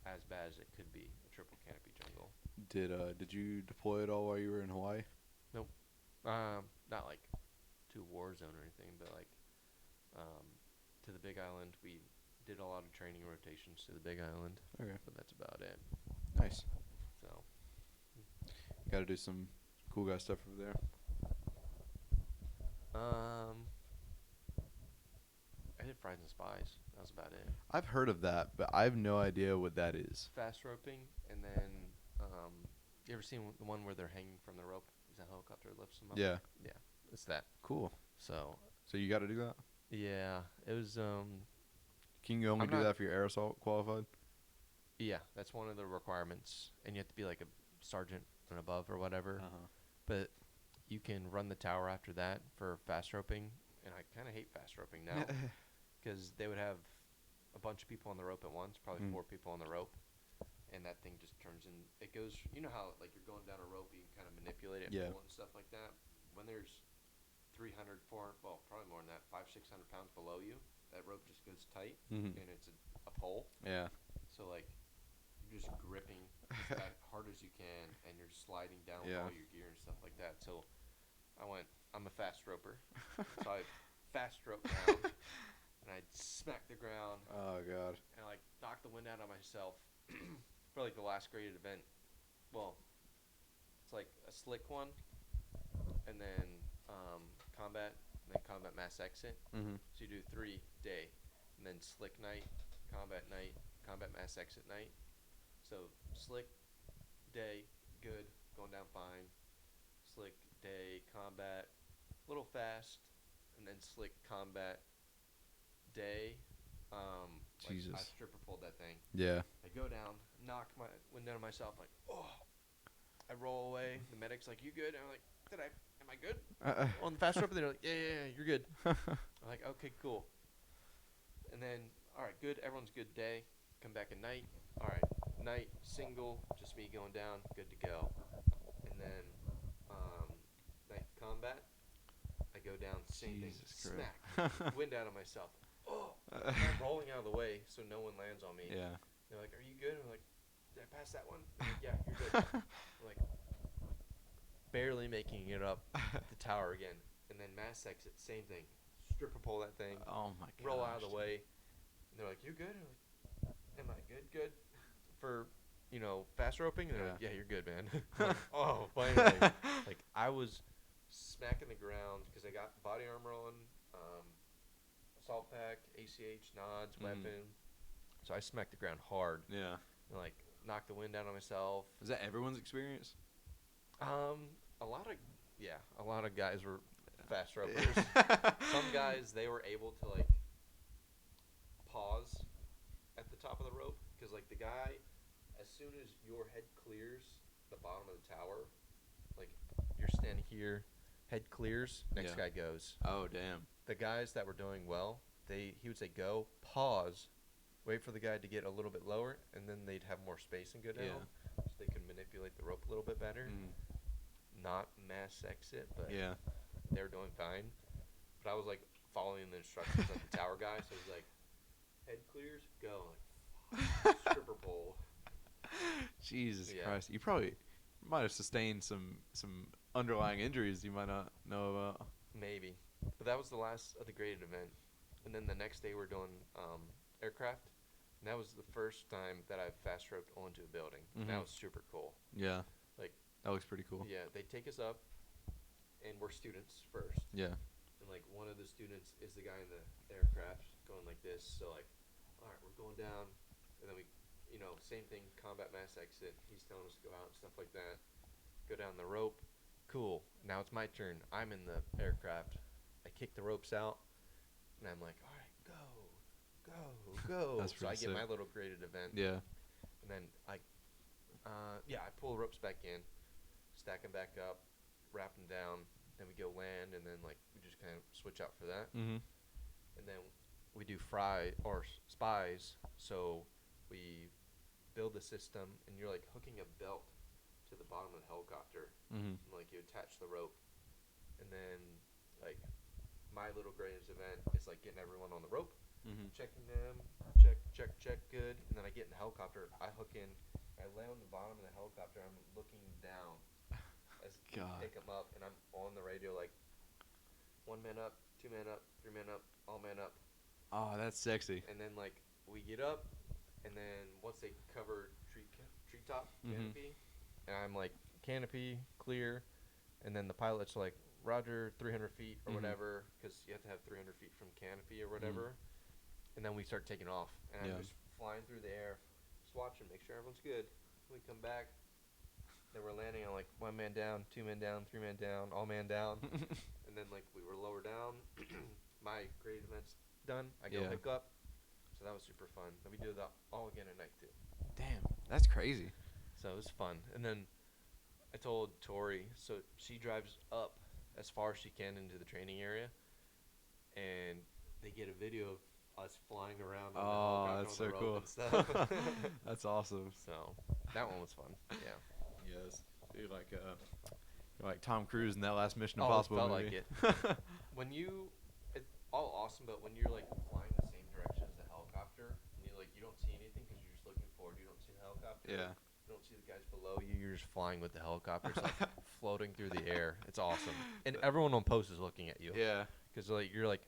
as bad as it could be. A triple canopy jungle. Did you deploy at all while you were in Hawaii? Not like to a war zone or anything, but like to the Big Island. We did a lot of training rotations to the Big Island. Okay. But that's about it. Nice. So Got to do some cool guy stuff over there. I did Fries and Spies. That was about it. I've heard of that, but I have no idea what that is. Fast roping, and then you ever seen the one where they're hanging from the rope? Is that helicopter lifts them up? Yeah. Yeah, it's that. Cool. So So you got to do that? yeah, it was Can you only I'm do not- that if you're air assault qualified? yeah, that's one of the requirements, and you have to be like a sergeant and above or whatever. Uh-huh. But you can run the tower after that for fast roping, and I kind of hate fast roping now because they would have a bunch of people on the rope at once, probably 4 people on the rope, and that thing just turns in. It goes. You know how like you're going down a rope, you can kind of manipulate it, Yeah. pull it and stuff like that. When there's 300, 400, well, probably more than that, 500-600 pounds below you, that rope just goes tight, Mhm. and it's a pole. Yeah. So like you're just gripping as hard as you can, and you're sliding down with Yeah. all your gear and stuff like that. So I'm a fast roper, so I fast rope down, and I smack the ground, Oh god. and I like knock the wind out of myself for like the last graded event. Well, it's like a slick one, and then combat, and then combat mass exit. Mhm. So you do 3-day, and then slick night, combat mass exit night. So slick day, good, going down fine. Slick day, combat, little fast, and then slick combat day. Like I Jesus. stripper pulled that thing. Yeah. I go down, knock my wind out of myself, like, oh. I roll away. The medic's like, you good? And I'm like, am I good? On the fast rope, they're like, yeah, you're good. I'm like, okay, cool. good. Everyone's good day. Come back at night. All right, night single, just me going down. Good to go. And then night combat. I go down, same thing, Jesus smack, Christ. wind out of myself. Oh, I'm rolling out of the way so no one lands on me. Yeah. They're like, "Are you good?" I'm like, "Did I pass that one?" I'm like, "Yeah, you're good." I'm like, barely making it up the tower again, and then mass exit, same thing. Stripper pole that thing, Oh my god. roll out of the way. And they're like, "You good?" I'm like, "Am I good? Good." For fast roping, and they're like, Yeah. "Yeah, you're good, man." I'm like, oh, finally! Like I was smacking the ground because I got body armor on, assault pack, ACH, nods, weapon. So I smacked the ground hard Yeah. and like knocked the wind out of myself. Is that everyone's experience? A lot of guys were fast ropers. Some guys, they were able to like pause at the top of the rope because like the guy, as soon as your head clears the bottom of the tower, like you're standing here, head clears, next Yeah. guy goes. Oh damn. The guys that were doing well, he would say go, pause, wait for the guy to get a little bit lower, and then they'd have more space and go down, Yeah. so they could manipulate the rope a little bit better. Not mass exit, but Yeah. they were doing fine. But I was like following the instructions of the tower guy, so he's like, head clears, go. Like, stripper pole. Jesus Yeah. Christ. You probably might have sustained some underlying injuries you might not know about. Maybe. But that was the last of the graded event. And then the next day we're doing aircraft. And that was the first time that I fast roped onto a building. And that was super cool. Yeah. Like, that looks pretty cool. Yeah, they take us up, and we're students first. Yeah. And like one of the students is the guy in the aircraft going like this. So like, all right, we're going down, and then we, same thing, combat mass exit. He's telling us to go out and stuff like that. Go down the rope. Cool. Now it's my turn. I'm in the aircraft. I kick the ropes out, and I'm like, all right, go. That's So I pretty get sick. my little graded event. Yeah. And then I pull the ropes back in, stack them back up, wrap them down. Then we go land, and then like we just kind of switch out for that. And then we do spies. So we build the system, and you're like hooking a belt to the bottom of the helicopter, and like you attach the rope, and then like my little graded event is like getting everyone on the rope, checking them, check, good, and then I get in the helicopter, I hook in, I lay on the bottom of the helicopter, I'm looking down as we pick them up, and I'm on the radio like 1 man up, 2 man up, 3 man up, all man up. Oh, that's sexy. And then like we get up, and then once they cover treetop canopy, and I'm like canopy clear, and then the pilot's like Roger 300 feet or whatever, because you have to have 300 feet from canopy or whatever. And then we start taking off, and I'm just flying through the air, just watching, make sure everyone's good. We come back, then we're landing on like 1 man down, 2 man down, 3 man down, all man down. And then like we were lower down. My grade event's done. I go pick up. So that was super fun. Then we do that all again at night too. Damn, that's crazy. So it was fun. And then I told Tori, so she drives up as far as she can into the training area, and they get a video of us flying around on the that's helicopter so on the rope cool. and stuff. That's awesome. So that one was fun. Yeah. Yes. You're like Tom Cruise in that last Mission Oh, Impossible it felt movie. like it. It's all awesome, but when you're like flying the same direction as the helicopter, and you don't see anything because you're just looking forward. You don't see the helicopter. Yeah. You don't see the guys below you. You're just flying with the helicopter. It's like floating through the air. It's awesome. And everyone on post is looking at you. Yeah. Because like you're like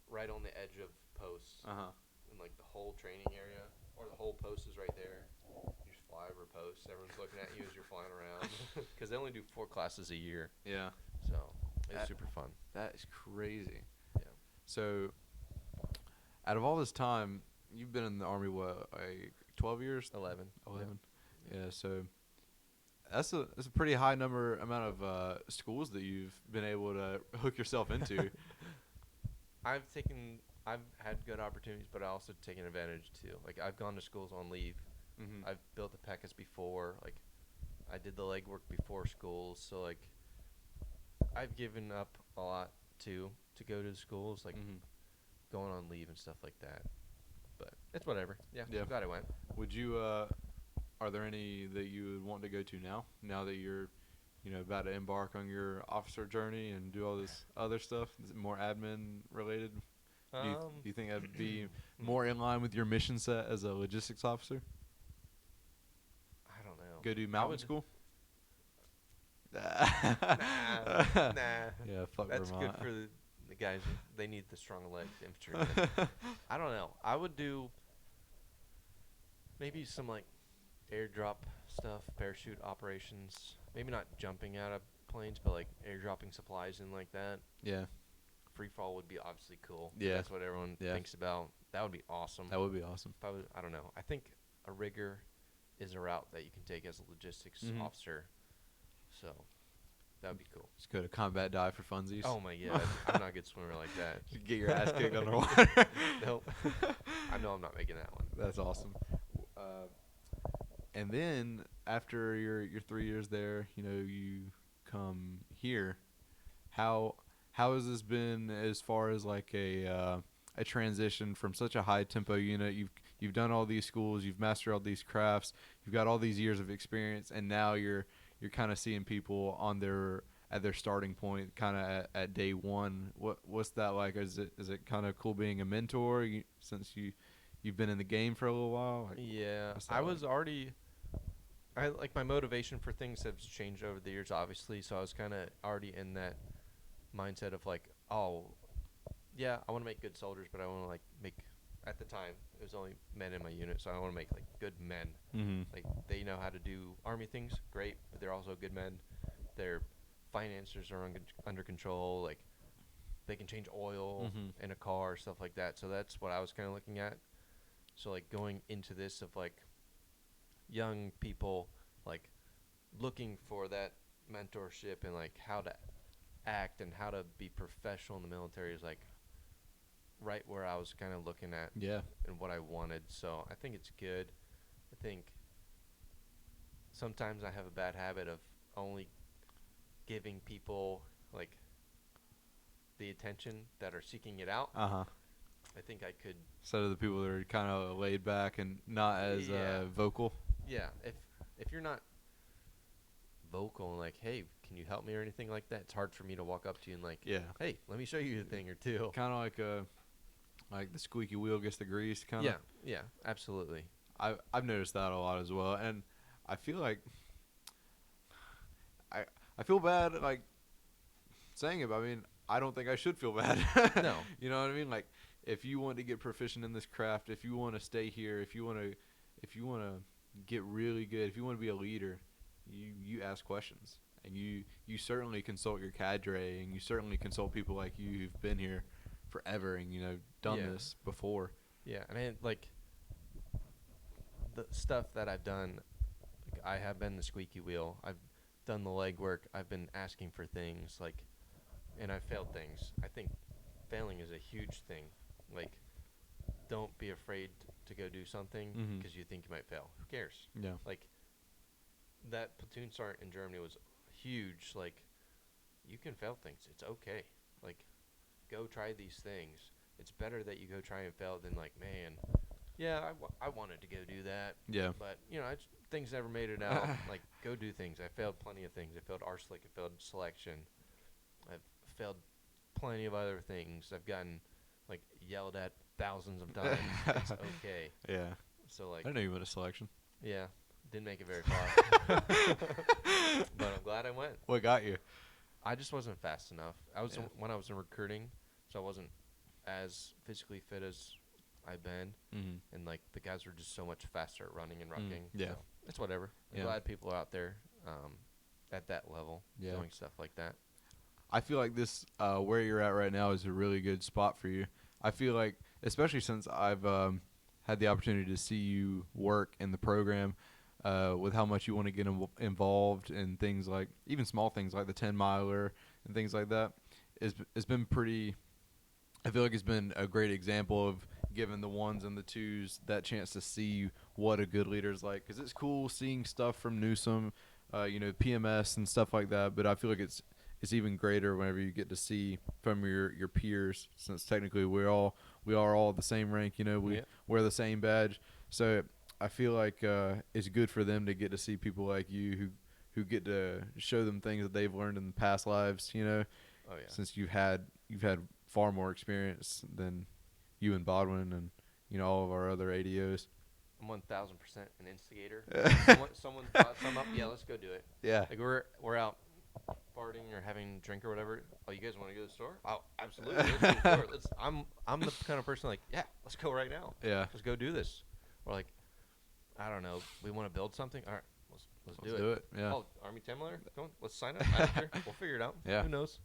right on the edge of posts. And like the whole training area or the whole post is right there. You just fly over posts. Everyone's looking at you as you're flying around. Because they only do 4 classes a year. Yeah. So it's super fun. That is crazy. Yeah. So, out of all this time, you've been in the Army, what, like 12 years? 11. 11. Yeah, so that's a pretty high amount of schools that you've been able to hook yourself into. I've had good opportunities, but I also taken advantage too. Like I've gone to schools on leave. I've built the packets before. Like I did the legwork before schools. So like I've given up a lot too to go to the schools, like going on leave and stuff like that. but it's whatever. Yeah, Yeah. I'm glad I went. Would you? Are there any that you would want to go to now? Now that you're, about to embark on your officer journey and do all this other stuff, is it more admin related? Do you think that'd be more in line with your mission set as a logistics officer? I don't know. Go do mountain school? Nah. Yeah, fuck That's Vermont. good for the guys. They need the strong legs, infantry. I don't know. I would do maybe some like airdrop stuff, parachute operations. Maybe not jumping out of planes, but like airdropping supplies and like that. Yeah, Free fall would be obviously cool. Yeah. That's what everyone thinks about. That would be awesome. that would be awesome. If I don't know. I think a rigger is a route that you can take as a logistics Mhm. officer. So that would be cool. Just go to combat dive for funsies. Oh my god, I'm not a good swimmer like that. Get your ass kicked underwater. Nope. I know I'm not making that one. That's awesome. And then after your 3 years there, you come here. How has this been as far as like a transition from such a high tempo unit? You've done all these schools, you've mastered all these crafts, you've got all these years of experience, and now you're kind of seeing people at their starting point, kind of at day one. What's that like? Is it kind of cool being a mentor since you've been in the game for a little while? Like, Yeah, what's that I like? was already. I like my motivation for things has changed over the years, obviously. So I was kind of already in that mindset of like, oh, yeah, I want to make good soldiers, but I want to like make. At the time, it was only men in my unit, so I want to make like good men. Mm-hmm. Like they know how to do army things, great, but they're also good men. Their finances are under control. Like they can change oil Mhm. in a car, stuff like that. So that's what I was kind of looking at. So like going into this of like young people like looking for that mentorship and like how to act and how to be professional in the military is like right where I was kind of looking at Yeah. and what I wanted. So I think it's good. I think sometimes I have a bad habit of only giving people like the attention that are seeking it out. Uh-huh. I think I could So the people that are kind of laid back and not as Yeah. vocal. yeah, if you're not vocal and like, hey, can you help me or anything like that, it's hard for me to walk up to you and like, Yeah. hey, let me show you a thing or two. Kind of like the squeaky wheel gets the grease kind of. Yeah, absolutely. I've noticed that a lot as well, and I feel like I feel bad like saying it, but I mean I don't think I should feel bad. No. You know what I mean? Like if you want to get proficient in this craft, if you want to stay here, if you want to get really good, if you want to be a leader, you ask questions, and you certainly consult your cadre, and you certainly consult people like you who've been here forever and done Yeah. this before. Yeah, and I, like the stuff that I've done, like I have been the squeaky wheel. I've done the legwork. I've been asking for things, like, and I've failed things. I think failing is a huge thing. Like, don't be afraid to go do something Mhm. because you think you might fail. Who cares? Yeah. Like, that platoon sergeant in Germany was huge. Like, you can fail things. It's okay. Like, go try these things. It's better that you go try and fail than like, man, yeah, I wanted to go do that, Yeah. but things never made it out. Like, go do things. I failed plenty of things. I failed ARSLIC. I failed selection. I've failed plenty of other things. I've gotten like yelled at thousands of times. It's okay. Yeah. So like, I know you went to selection. yeah, didn't make it very far, but I'm glad I went. What got you? I just wasn't fast enough. I was Yeah. when I was in recruiting, so I wasn't as physically fit as I've been, Mm-hmm. and like the guys were just so much faster at running and rucking. yeah. So it's whatever. I'm Yeah. glad people are out there at that level Yeah. doing stuff like that. I feel like this where you're at right now is a really good spot for you. I feel like, especially since I've had the opportunity to see you work in the program, with how much you want to get involved in things like even small things like the 10-miler and things like that. It's been pretty. I feel like it's been a great example of giving the ones and the twos that chance to see what a good leader is like. Because it's cool seeing stuff from Newsom, PMS and stuff like that. But I feel like it's even greater whenever you get to see from your peers, since technically we're all we are all the same rank. You know, we wear the same badge. So I feel like it's good for them to get to see people like you who get to show them things that they've learned in past lives. You know, since you've had far more experience than you and Bodwin and all of our other ADOs. I'm 1,000% an instigator. Someone thought something up. Yeah, let's go do it. Yeah. Like we're out farting or having a drink or whatever. Oh, you guys want to go to the store? Oh, absolutely. Let's go to the store. I'm the kind of person like, yeah, let's go right now. Yeah. Let's go do this. Or like, I don't know, we want to build something. All right, let's do it. Yeah. Oh, Army Timler, come on, let's sign up. I don't care. We'll figure it out. Yeah. Who knows?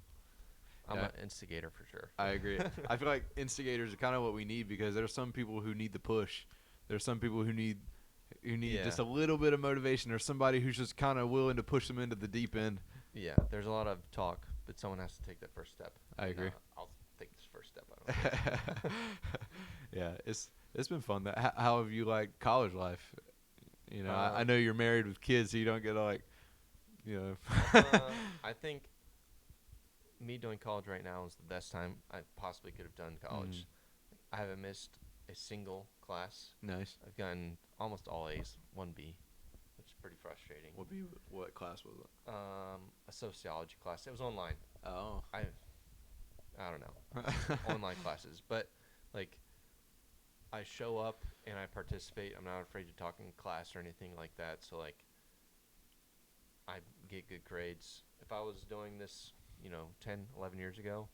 I'm an instigator for sure. I agree. I feel like instigators are kind of what we need because there's some people who need the push. There's some people who need just a little bit of motivation or somebody who's just kind of willing to push them into the deep end. Yeah, there's a lot of talk, but someone has to take that first step. I agree. I'll take this first step. I don't know. Yeah, it's been fun. How have you liked college life? I know you're married with kids, so you don't get to I think me doing college right now is the best time I possibly could have done college. I haven't missed a single class. Nice. I've gotten almost all A's, 1B, which is pretty frustrating. What class was it? A sociology class. It was online. Oh. I don't know. Online classes. But, like, I show up and I participate. I'm not afraid to talk in class or anything like that. So, like, I get good grades. If I was doing this, 10, 11 years ago,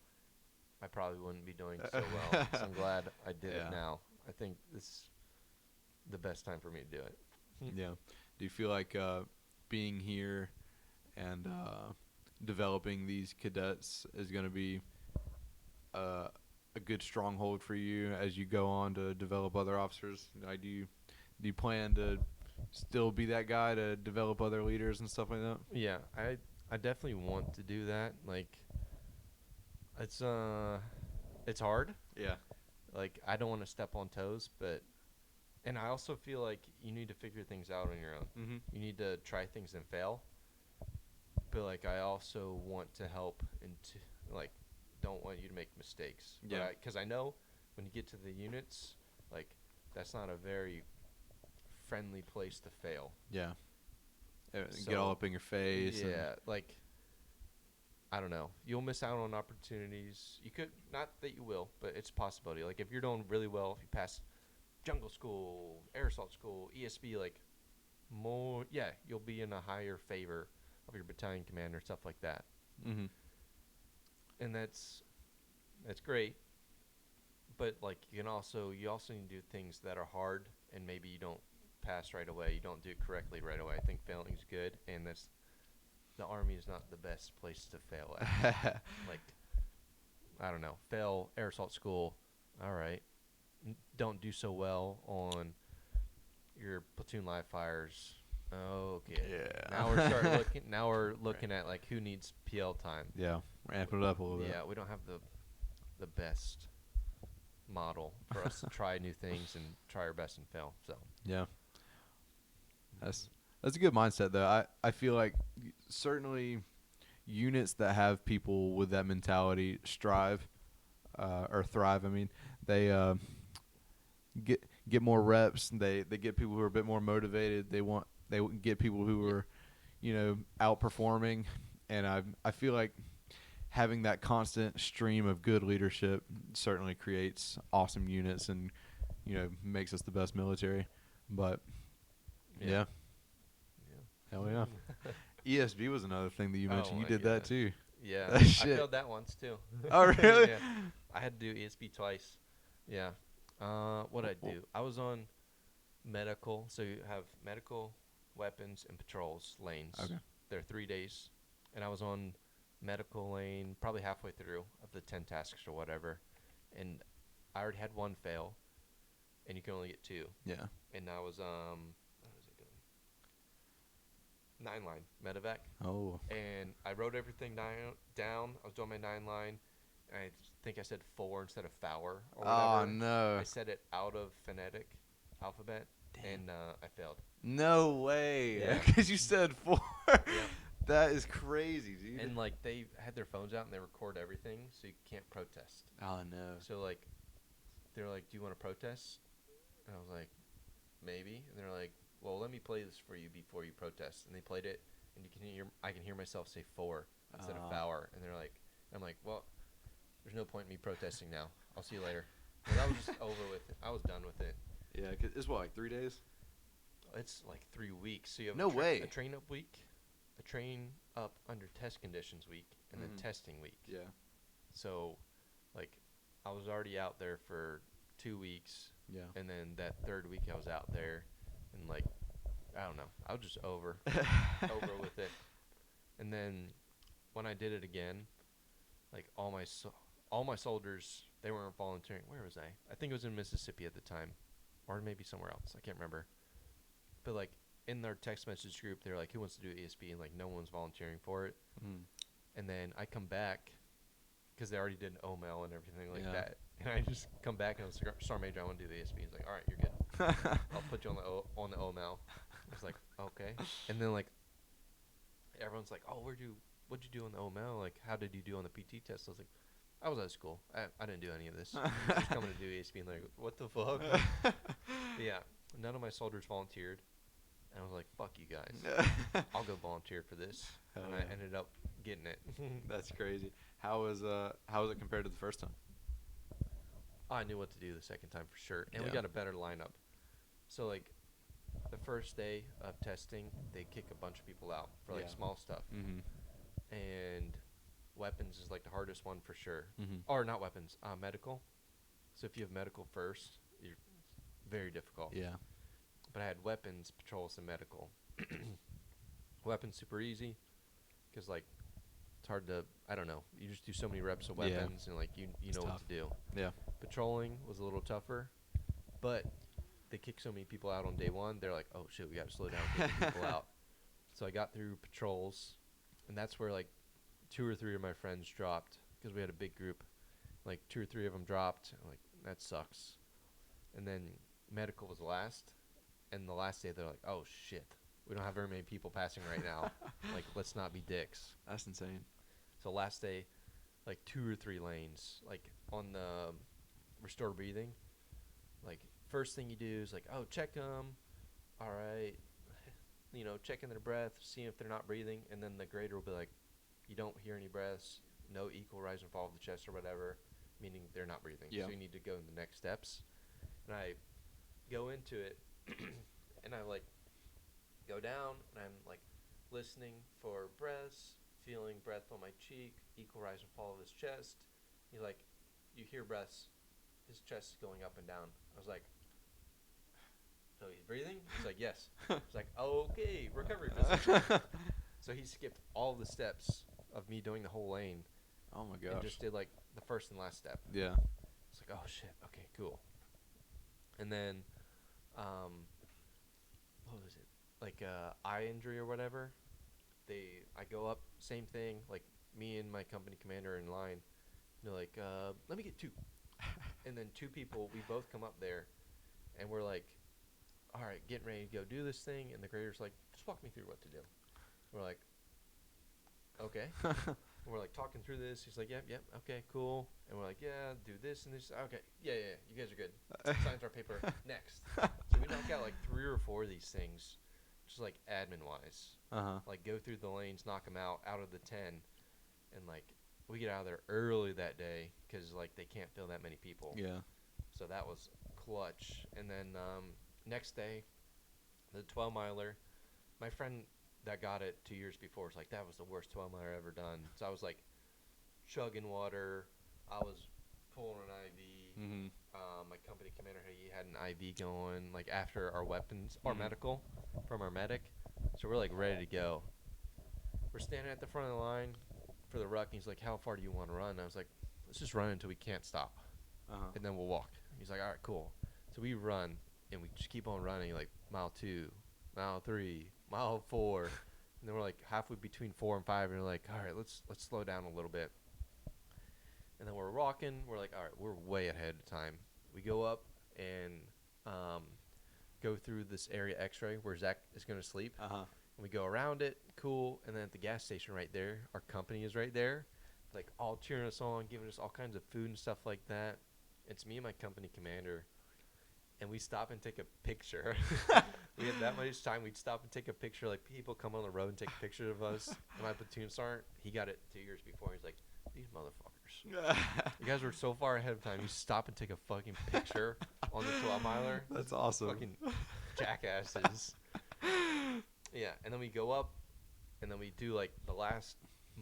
I probably wouldn't be doing so well. So I'm glad I did it now. I think this is the best time for me to do it. Yeah. Do you feel like being here and developing these cadets is going to be a good stronghold for you as you go on to develop other officers? Do you plan to still be that guy to develop other leaders and stuff like that? Yeah, I definitely want to do that. Like, it's hard. Yeah. Like, I don't want to step on toes, and I also feel like you need to figure things out on your own. Mm-hmm. You need to try things and fail. But, like, I also want to help and don't want you to make mistakes. Yeah. Because I know when you get to the units, like, that's not a very friendly place to fail. Yeah. Get all up in your face. Yeah, like, I don't know. You'll miss out on opportunities. You could, not that you will, but it's a possibility. Like, if you're doing really well, if you pass jungle school, air assault school, ESB, like, you'll be in a higher favor of your battalion commander, stuff like that. Mm-hmm. And that's great. But, like, you also need to do things that are hard, and maybe you don't pass right away. You don't do it correctly right away. I think failing's good, and the Army is not the best place to fail at. Like, I don't know, fail air assault school, all right. Don't do so well on your platoon live fires. Okay. Yeah. Now we're looking at, like, who needs PL time. Yeah, ramp it up a little bit. Yeah, we don't have the best model for us to try new things and try our best and fail. So yeah, that's a good mindset though. I feel like certainly units that have people with that mentality strive or thrive. I mean, they get more reps. They get people who are a bit more motivated. They get people who are outperforming, and I feel like having that constant stream of good leadership certainly creates awesome units and makes us the best military. But yeah. Hell yeah. ESB was another thing that you mentioned. You did that too. Yeah. I failed that once too. Oh, really? Yeah. I had to do ESB twice. Yeah. What did I do? I was on medical. So you have medical, weapons, and patrols lanes. Okay. They're 3 days. And I was on medical lane probably halfway through of the 10 tasks or whatever. And I already had one fail. And you can only get 2. Yeah. And I was, what was I doing? 9-line, medevac. Oh. And I wrote everything down. I was doing my 9-line. And I think I said 4 instead of Fower or whatever. Oh, no. I said it out of phonetic alphabet. Damn. And I failed. No way. Yeah. Because you said 4. Yeah. That is crazy, dude. And, like, they had their phones out and they record everything, so you can't protest. Oh, no. So, like, they're like, "Do you want to protest?" And I was like, "Maybe." And they're like, "Well, let me play this for you before you protest." And they played it, and I can hear myself say 4 instead of "four." And they're like, I'm like, "Well, there's no point in me protesting now. I'll see you later." And I was just over with it. I was done with it. Yeah, 'cause it's what, like 3 days? It's like 3 weeks. So you have No way. a train up week, a train up under test conditions week, and then testing week. Yeah. So, like, I was already out there for 2 weeks. Yeah. And then that third week I was out there, and like, I don't know, I was just over with it. And then when I did it again, like all my soldiers, they weren't volunteering. Where was I? I think it was in Mississippi at the time, or maybe somewhere else. I can't remember. But like in their text message group, they're like, "Who wants to do ESP?" And like no one's volunteering for it. And then I come back because they already did an OML and everything like that. And I just come back and I was like, "Sergeant Major, I want to do the ESP." He's like, "All right, you're good. I'll put you on the OML." I was like, "Okay." And then like everyone's like, "Oh, what'd you do on the OML? Like, how did you do on the PT test?" I was like, "I was out of school. I didn't do any of this. I'm just coming to do ESP." And like, what the fuck? But yeah, none of my soldiers volunteered. And I was like, "Fuck you guys. I'll go volunteer for this." Hell and yeah. I ended up getting it. That's crazy. How was it compared to the first time? I knew what to do the second time for sure. And we Yeah. got a better lineup. So, like, the first day of testing, they kick a bunch of people out for, like, Yeah. small stuff. And weapons is, like, the hardest one for sure. Or not weapons, medical. So if you have medical first, you're very difficult. Yeah. But I had weapons, patrols, and medical. Weapons super easy because, like, it's hard to, I don't know. You just do so many reps of weapons and, like, you know what to do. Yeah. Patrolling was a little tougher, but they kicked so many people out on day one. They're like, "Oh, shit, we got to slow down and kick people out." So I got through patrols, and that's where, like, 2 or 3 of my friends dropped because we had a big group. Like, 2 or 3 of them dropped. I'm like, that sucks. And then medical was last. And the last day, they're like, "Oh, shit. We don't have very many people passing right now. Like, let's not be dicks." That's insane. So last day, like 2 or 3 lanes, like on the restore breathing. Like, first thing you do is like, "Oh, check them. All right." You know, checking their breath, seeing if they're not breathing. And then the grader will be like, "You don't hear any breaths, no equal rise and fall of the chest or whatever," meaning they're not breathing. Yeah. So you need to go in the next steps. And I go into it, and I, like, go down, and I'm, like, listening for breaths, feeling breath on my cheek, equal rise and fall of his chest. You hear breaths, his chest is going up and down. I was like, "So he's breathing?" He's like, "Yes." It's like, "Okay, recovery position." So he skipped all the steps of me doing the whole lane Oh my and gosh. just did, like, the first and last step. Yeah. It's like, "Oh, shit. Okay, cool." And then, what was it? Like, eye injury or whatever. I go up, same thing. Like, me and my company commander are in line. They're like, "Let me get 2." And then 2 people, we both come up there, and we're like, "All right, getting ready to go do this thing." And the grader's like, "Just walk me through what to do." We're like, "Okay." And we're like talking through this. He's like, "Yep, okay, cool." And we're like, "Yeah, do this and this." "Okay, yeah, you guys are good." Signs our paper. Next. So we knock out like 3 or 4 of these things, just like admin wise. Like, go through the lanes, knock them out of the 10, and like we get out of there early that day because like they can't fill that many people. Yeah. So that was clutch. And then next day, the 12-miler, my friend that got it 2 years before was like, "That was the worst 12-miler I ever done." So I was like chugging water. I was pulling an IV. My company commander, he had an IV going, like, after our weapons, our medical, from our medic. So we're, like, ready to go. We're standing at the front of the line for the ruck, and he's like, "How far do you want to run?" And I was like, "Let's just run until we can't stop, and then we'll walk." He's like, "All right, cool." So we run, and we just keep on running, like, mile 2, mile 3, mile 4. And then we're, like, halfway between 4 and 5, and we're like, "All right, let's slow down a little bit." And then we're walking. We're like, "All right, we're way ahead of time." We go up and go through this area X-ray where Zach is going to sleep. And we go around it, cool. And then at the gas station right there, our company is right there, like all cheering us on, giving us all kinds of food and stuff like that. It's me and my company commander, and we stop and take a picture. We had that much time. We'd stop and take a picture. Like, people come on the road and take pictures of us. And my platoon sergeant, he got it 2 years before. He's like, these motherfuckers. You guys were so far ahead of time. You stop and take a fucking picture on the 12-miler. That's awesome. Fucking jackasses. Yeah, and then we go up, and then we do, like, the last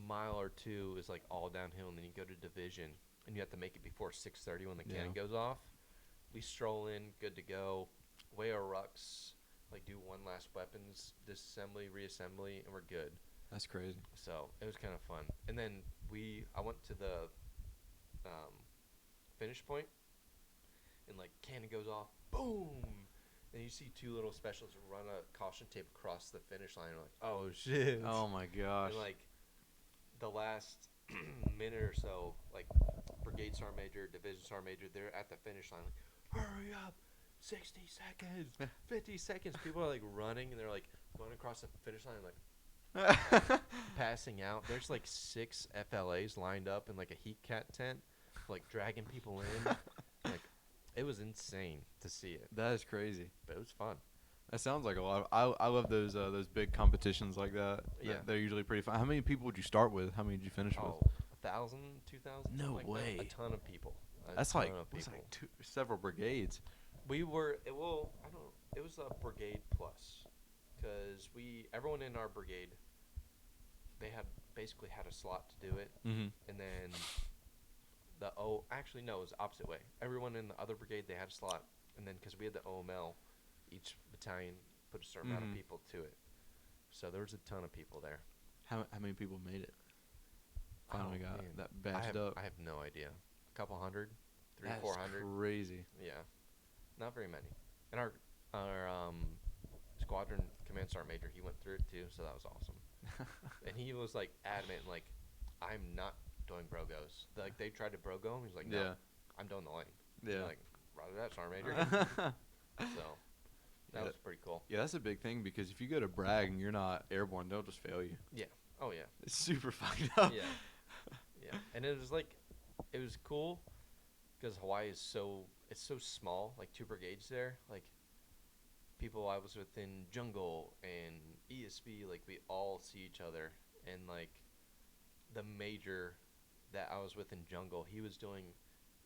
mile or two is, like, all downhill, and then you go to division, and you have to make it before 6:30 when the cannon goes off. We stroll in, good to go, weigh our rucks, like, do one last weapons disassembly, reassembly, and we're good. That's crazy. So it was kind of fun. And then I went to the finish point, and, like, cannon goes off, boom, and you see two little specials run a caution tape across the finish line. You're like, oh shit! Oh my gosh! And, like, the last minute or so, like, brigade sergeant major, division sergeant major, they're at the finish line, like, hurry up, 60 seconds, 50 seconds. People are, like, running, and they're, like, going across the finish line, like, passing out. There's, like, 6 FLAs lined up in, like, a heat cat tent, like, dragging people in. Like, it was insane to see it. That is crazy. But it was fun. That sounds like a lot. I love those big competitions like that. Yeah. They're usually pretty fun. How many people would you start with? How many did you finish with? 1,000, 2,000. No like way. That. A ton of people. That's like several brigades. We were. It was a brigade plus, because everyone in our brigade, they basically had a slot to do it, Mm-hmm. and then actually no, it was the opposite way. Everyone in the other brigade, they had a slot, and then because we had the OML, each battalion put a certain amount of people to it. So there was a ton of people there. How many people made it? Finally got man. that batched up. I have no idea. A couple hundred, 300, That's 400. crazy. Yeah, not very many. And our squadron command sergeant major, he went through it too, so that was awesome. And he was, like, adamant, like, I'm not doing brogos. Like, they tried to brogo him. He's like, no, I'm doing the lane. Yeah. Like, roger that, sergeant major. So that was pretty cool. Yeah, that's a big thing, because if you go to brag and you're not airborne, they'll just fail you. Yeah. Oh yeah. It's super fucked up. Yeah. Yeah. And it was cool because Hawaii is so small. Like, 2 brigades there. Like, people I was with in jungle and ESB, like, we all see each other. And, like, the major that I was with in jungle, he was doing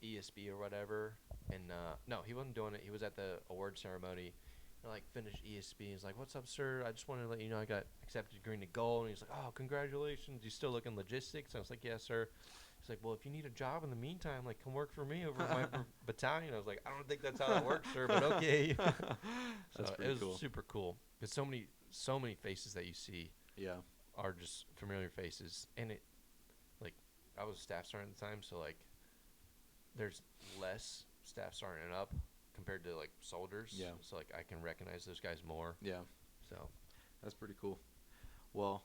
ESB or whatever, and no, he wasn't doing it. He was at the award ceremony, and, like, finished ESB. He's like, "What's up, sir? I just wanted to let you know I got accepted green to gold." And he's like, "Oh, congratulations! You still looking logistics?" And I was like, "Yes, sir." He's like, "Well, if you need a job in the meantime, like, come work for me over at my battalion." I was like, "I don't think that's how it works, sir, but okay." That's so pretty it was cool. super cool, because so many faces that you see are just familiar faces, and it, like, I was staff sergeant at the time, so, like, there's less staff sergeant and up compared to, like, soldiers. Yeah. So, like, I can recognize those guys more. Yeah. So That's pretty cool. Well,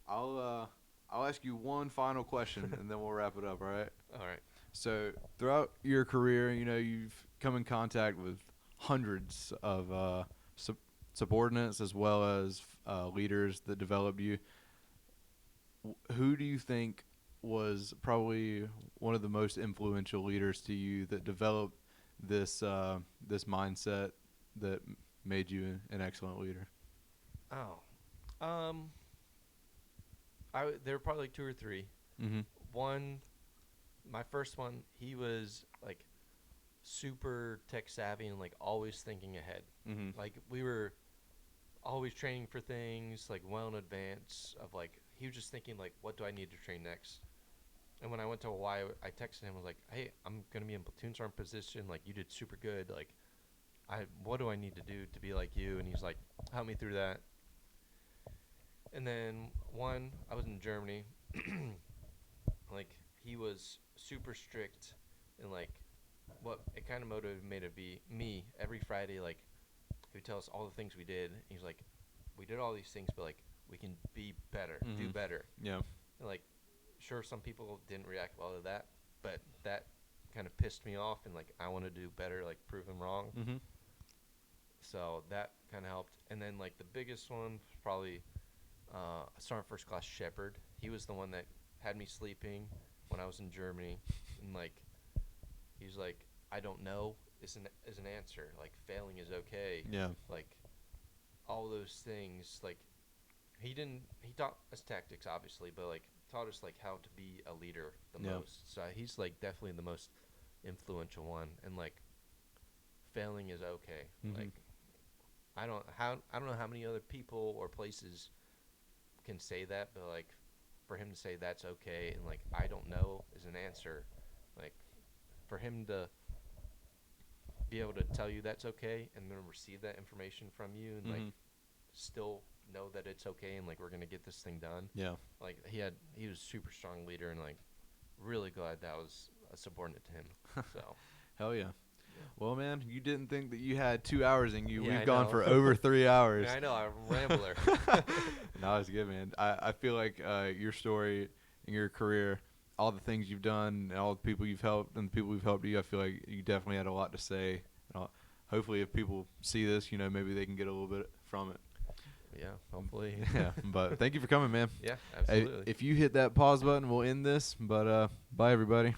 I'll ask you one final question, and then we'll wrap it up. All right. all right. So throughout your career, you've come in contact with hundreds of subordinates as well as leaders that developed you. Who do you think was probably one of the most influential leaders to you that developed this mindset that made you an excellent leader? There were probably, like, 2 or 3. Mm-hmm. One, my first one, he was, like, super tech savvy and, like, always thinking ahead. Mm-hmm. Like, we were always training for things, like, well in advance of, like, he was just thinking, like, what do I need to train next? And when I went to Hawaii, I texted him, I was like, hey, I'm going to be in platoon sergeant position. Like, you did super good. Like, what do I need to do to be like you? And he's like, help me through that. And then I was in Germany. Like, he was super strict, and, like, what it kind of motivated me every Friday. Like, he would tell us all the things we did. And he's like, we did all these things, but, like, we can be better, do better. Yeah. And, like, sure, some people didn't react well to that, but that kind of pissed me off, and, like, I want to do better, like, prove him wrong. Mm-hmm. So that kind of helped. And then, like, the biggest one was probably Sergeant First Class Shepard. He was the one that had me sleeping when I was in Germany, and, like, he's like, I don't know is an answer. Like failing is okay. Yeah. Like all those things. Like he taught us tactics obviously, but like taught us like how to be a leader the most. So he's like definitely the most influential one. And like failing is okay. Like I don't know how many other people or places can say that, but like for him to say that's okay and like I don't know is an answer, like for him to be able to tell you that's okay and then receive that information from you and like still know that it's okay and like we're gonna get this thing done. Yeah. Like he was a super strong leader and like really glad that was a subordinate to him. So Hell yeah. Well, man, you didn't think that you had 2 hours in you. Yeah, We've I gone know. for over 3 hours. yeah, I know, I'm a rambler. No, it's good, man. I feel like your story and your career, all the things you've done, and all the people you've helped, and the people who've helped you, I feel like you definitely had a lot to say. Hopefully, if people see this, maybe they can get a little bit from it. Yeah, hopefully. Yeah, but thank you for coming, man. Yeah, Hey, absolutely. if you hit that pause button, we'll end this. But bye, everybody.